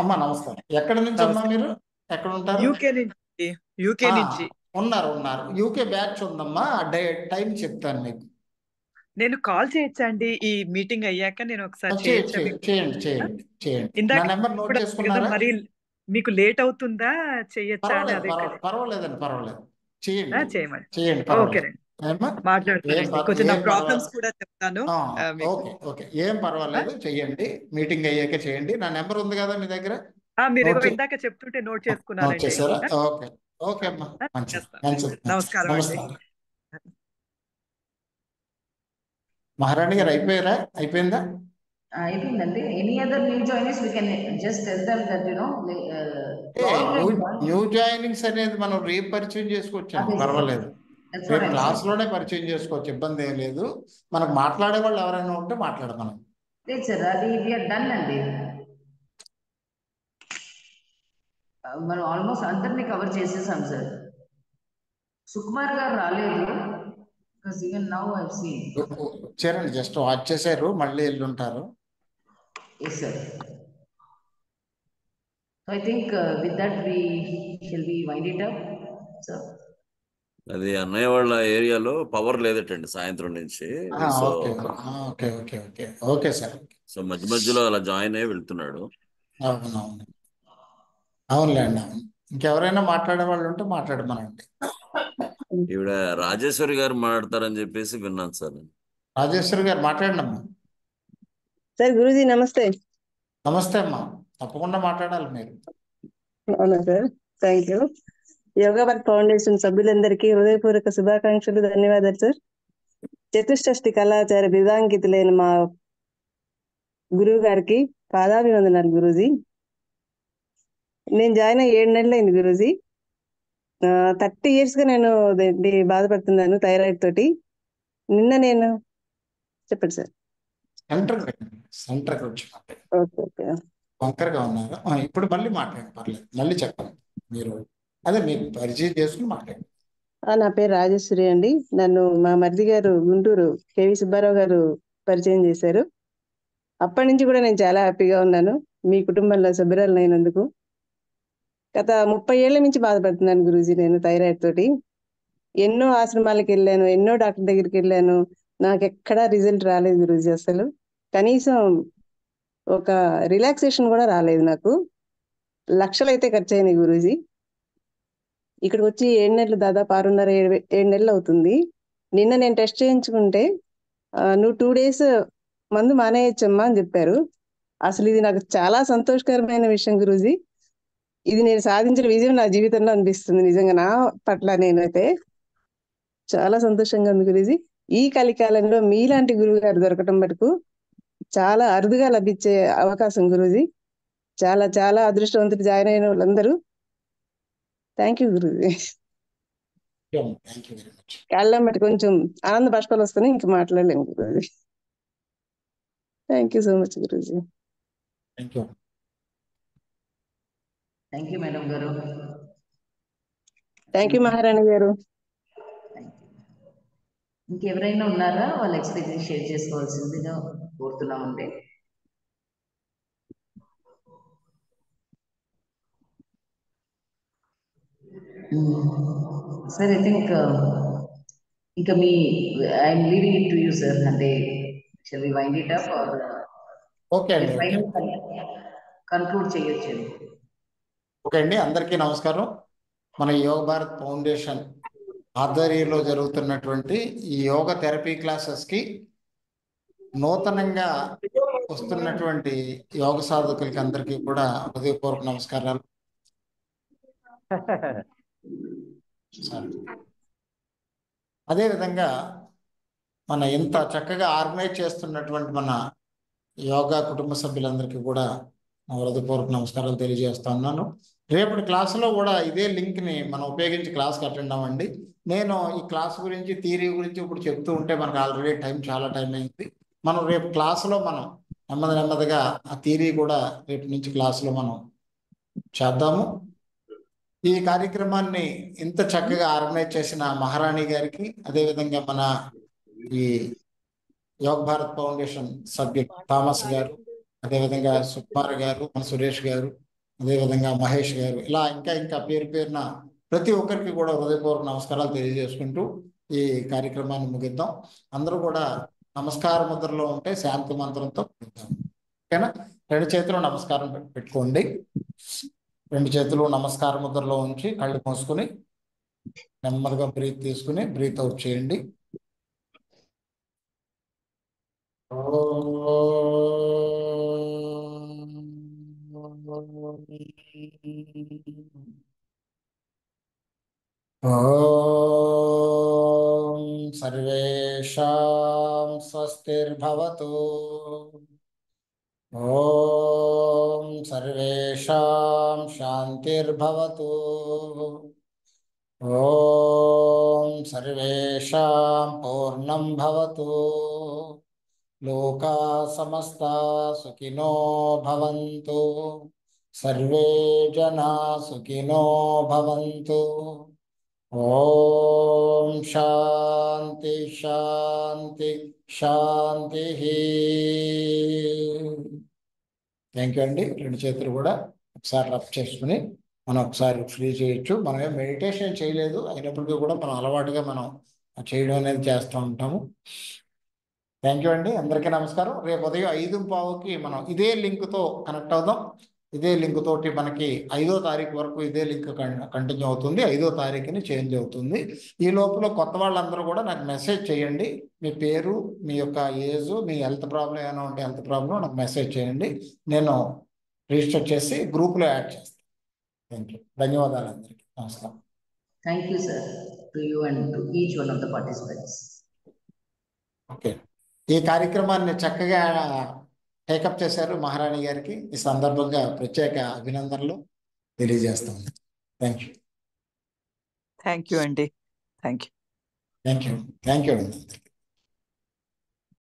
అమ్మా నమస్కారం. ఎక్కడి నుంచి అమ్మా మీరు? ఎక్కడ ఉంటారు? యూకే నుంచి ఉన్నారు. యూకే బ్యాచ్ ఉందమ్మా. టైం చెప్తాను మీకు. నేను కాల్ చేయొచ్చా అండి ఈ మీటింగ్ అయ్యాక? నేను ఒకసారి చేయండి. ఇందాక నా నెంబర్ నోట్ చేసుకున్నారా? మరి మీకు లేట్ అవుతుందా? చెయ్యొచ్చా? పర్వాలేదండి, పర్వాలేదు. చేయమని. చేయండి. ఓకేనండి, మాట్లాడతానండి. కొంచెం నా ప్రాబ్లమ్స్ కూడా చెప్తాను. ఓకే, ఏం పర్వాలేదు. చెయ్యండి. మీటింగ్ అయ్యాక చేయండి. నా నెంబర్ ఉంది కదా మీ దగ్గర? మీరు ఇందాక చెప్తుంటే నోట్ చేసుకున్నానండి. చేశారా? ఓకే అమ్మా. మంచిది. నమస్కారం అండి. మహారాణి గారు అయిపోయిందా? అయిపోయిందండి. Any other new joiners we can just tell them that new joinings అనేది మనం రేపు పరిచయం చేసుకోవచ్చు. పర్వాలేదు. రేపు క్లాస్ లోనే పరిచయం చేసుకోవచ్చు. ఇబ్బంది ఏం లేదు. మనకు మాట్లాడే వాళ్ళు ఎవరైనా ఉంటే మాట్లాడమనం. లేదు సార్, అది వీఆర్ డన్ అండి. మనం ఆల్మోస్ట్ అందరినీ కవర్ చేసేసాం సార్. సుకుమార్ గారు రాలేదు. ఈవెన్ నౌ ఐ సీ వచ్చారండి, జస్ట్ వాచ్ చేశారు, మళ్ళీ వెళ్ళుంటారు. Yes sir. I think with that we shall be wind it up sir. అది అన్నయ్య వాళ్ళ ఏరియాలో పవర్ లేదటండి సాయంత్రం నుంచి. Okay sir. సో మధ్య మధ్యలో అలా జాయిన్ అయ్యి వెళ్తున్నాడు. అవునులేండి. ఇంకెవరైనా మాట్లాడే వాళ్ళు ఉంటే మాట్లాడమనండి. ఈవిడ రాజేశ్వరి గారు మాట్లాడతారని చెప్పేసి విన్నాను సార్. రాజేశ్వరి గారు మాట్లాడినమ్మా. సార్ గురూజీ నమస్తే. నమస్తే అమ్మా, తప్పకుండా మాట్లాడాలి మీరు. అవునా sir, thank you. Yoga work foundation సభ్యులందరికీ హృదయపూర్వక శుభాకాంక్షలు, ధన్యవాదాలు సార్. చతుష్షష్టి కళాచార బిరుదాంకితులైన మా గురువు గారికి పాదాభివందనాలు గురూజీ. నేను జాయిన్ అయ్యి 7 నెలలు అయింది గురూజీ. 30 years గా నేను బాధపడుతున్నాను థైరాయిడ్ తోటి. నిన్న నేను చెప్పండి సార్. సెంటర్కి వచ్చి ఓకే. వంకరగా ఉన్నారు. ఇప్పుడు మళ్ళీ మాట్లాడండి, పర్లేదు. మళ్ళీ చెప్పండి. మీరు అదే మీరు పరిచయం చేసుకుని మాట్లాడండి. నా పేరు రాజేశ్వరి అండి. నన్ను మా మరిది గారు గుంటూరు కేవి సుబ్బారావు గారు పరిచయం చేశారు. అప్పటి నుంచి కూడా నేను చాలా హ్యాపీగా ఉన్నాను మీ కుటుంబంలో సభ్యురాలు అయినందుకు. గత 30 ఏళ్ల నుంచి బాధపడుతున్నాను గురూజీ నేను థైరాయిడ్ తోటి. ఎన్నో ఆశ్రమాలకు వెళ్ళాను, ఎన్నో డాక్టర్ దగ్గరికి వెళ్ళాను. నాకు ఎక్కడా రిజల్ట్ రాలేదు గురూజీ. అసలు కనీసం ఒక రిలాక్సేషన్ కూడా రాలేదు నాకు. లక్షలైతే ఖర్చు అయినాయి గురూజీ. ఇక్కడికి వచ్చి 7 నెలలు, దాదాపు 6.5-7 నెలలు అవుతుంది. నిన్న నేను టెస్ట్ చేయించుకుంటే నువ్వు 2 days మందు మానేయచ్చమ్మా అని చెప్పారు. అసలు ఇది నాకు చాలా సంతోషకరమైన విషయం గురూజీ. ఇది నేను సాధించిన విజయం నా జీవితంలో అనిపిస్తుంది. నిజంగా నా పట్ల నేనైతే చాలా సంతోషంగా ఉంది గురూజీ. ఈ కలికాలంలో మీలాంటి గురువు గారు దొరకటం మటుకు చాలా అరుదుగా లభించే అవకాశం గురూజీ. చాలా చాలా అదృష్టవంతులు జాయిన్ అయిన వాళ్ళందరూ. Thank you Guruji. కాళ్ళమ్మటి కొంచెం ఆనంద బాష్పాలు వస్తున్నాయి, ఇంకా మాట్లాడలేము గురూజీ. థ్యాంక్ యూ సో మచ్ గురూజీ. థ్యాంక్ యూ మేడం గారు. థ్యాంక్ యూ మహారాణి గారు. ఇంకెవరైనా ఉన్నారా వాళ్ళ ఎక్స్పీరియన్స్ షేర్ చేసుకోవాల్సిందిగా కోరుతున్నామండి. సార్ ఐ థింక్ ఇంకా మీ I'm leaving it to you sir. అంటే shall we wind it up or okay అండి, ఓకే కన్క్లూడ్ చేయొచ్చు? ఓకే అండి. అందరికీ నమస్కారం. మన యోగ భారత్ ఫౌండేషన్ ఆధ్వర్యంలో జరుగుతున్నటువంటి ఈ యోగ థెరపీ క్లాసెస్కి నూతనంగా వస్తున్నటువంటి యోగ సాధకులకి అందరికీ కూడా హృదయపూర్వక నమస్కారాలు. అదేవిధంగా మన ఇంత చక్కగా ఆర్గనైజ్ చేస్తున్నటువంటి మన యోగా కుటుంబ సభ్యులందరికీ కూడా హృదయపూర్వక నమస్కారాలు తెలియజేస్తా ఉన్నాను. రేపటి క్లాసులో కూడా ఇదే లింక్ని మనం ఉపయోగించి క్లాస్కి అటెండ్ అవ్వండి. నేను ఈ క్లాస్ గురించి థియరీ గురించి ఇప్పుడు చెప్తూ ఉంటే మనకు ఆల్రెడీ చాలా టైం అయింది. మనం రేపు క్లాసులో మనం నెమ్మదిగా ఆ థియరీ కూడా రేపు నుంచి క్లాసులో మనం చేద్దాము. ఈ కార్యక్రమాన్ని ఇంత చక్కగా ఆర్గనైజ్ చేసిన మహారాణి గారికి, అదేవిధంగా మన ఈ యోగ భారత్ ఫౌండేషన్ సభ్యులు థామస్ గారు, అదేవిధంగా సుకుమార్ గారు, మన సురేష్ గారు, అదేవిధంగా మహేష్ గారు, ఇలా ఇంకా పేరున ప్రతి ఒక్కరికి కూడా హృదయపూర్వక నమస్కారాలు తెలియజేసుకుంటూ ఈ కార్యక్రమాన్ని ముగిద్దాం. అందరూ కూడా నమస్కార ముద్రలో ఉంటే శాంతి మంత్రంతో ముగిద్దాం. ఓకేనా? రెండు చేతులు నమస్కారం పెట్టుకోండి. రెండు చేతులు నమస్కార ముద్రలో ఉంచి కళ్ళు మూసుకుని నెమ్మదిగా బ్రీత్ తీసుకుని బ్రీత్ అవుట్ చేయండి. ఓం సర్వేషాం స్వస్తిర్భవతు. ఓం సర్వేషాం శాంతిర్భవతు. ఓం సర్వేషాం పూర్ణం భవతు. లోకా సమస్తా సుఖినో భవంతు. సర్వే జనా సుఖినో భవంతు. ఓం శాంతి శాంతి శాంతి. థ్యాంక్ యూ అండి. రెండు చేతులు కూడా ఒకసారి రబ్ చేసుకుని మనం ఒకసారి ఫ్రీ చేయొచ్చు. మనం ఏం మెడిటేషన్ చేయలేదు, అయినప్పటికీ కూడా మనం అలవాటుగా మనం చేయడం అనేది చేస్తూ ఉంటాము. థ్యాంక్ యూ అండి. అందరికీ నమస్కారం. రేపు ఉదయం 5:15కి మనం ఇదే లింక్తో కనెక్ట్ అవుదాం. ఇదే లింక్ తోటి మనకి 5వ తారీఖు వరకు ఇదే లింక్ కంటిన్యూ అవుతుంది. 5వ తారీఖుని చేంజ్ అవుతుంది. ఈ లోపల కొత్త వాళ్ళందరూ కూడా నాకు మెసేజ్ చేయండి. మీ పేరు, మీ యొక్క ఏజ్, మీ హెల్త్ ప్రాబ్లం ఏమైనా ఉంటే హెల్త్ ప్రాబ్లం నాకు మెసేజ్ చేయండి. నేను రిజిస్టర్ చేసి గ్రూప్లో యాడ్ చేస్తాను. Thank you. ధన్యవాదాలు అందరికీ. నమస్కారం. Thank you sir, to you and to each one of the participants. Okay, ఈ కార్యక్రమాన్ని చక్కగా టేకప్ చేశారు మహారాణి గారికి. ఈ సందర్భంగా ప్రత్యేక అభినందనలు తెలియజేస్తాం. Thank you. థ్యాంక్ యూ అండి. Thank you. Thank you. Thank you అండి.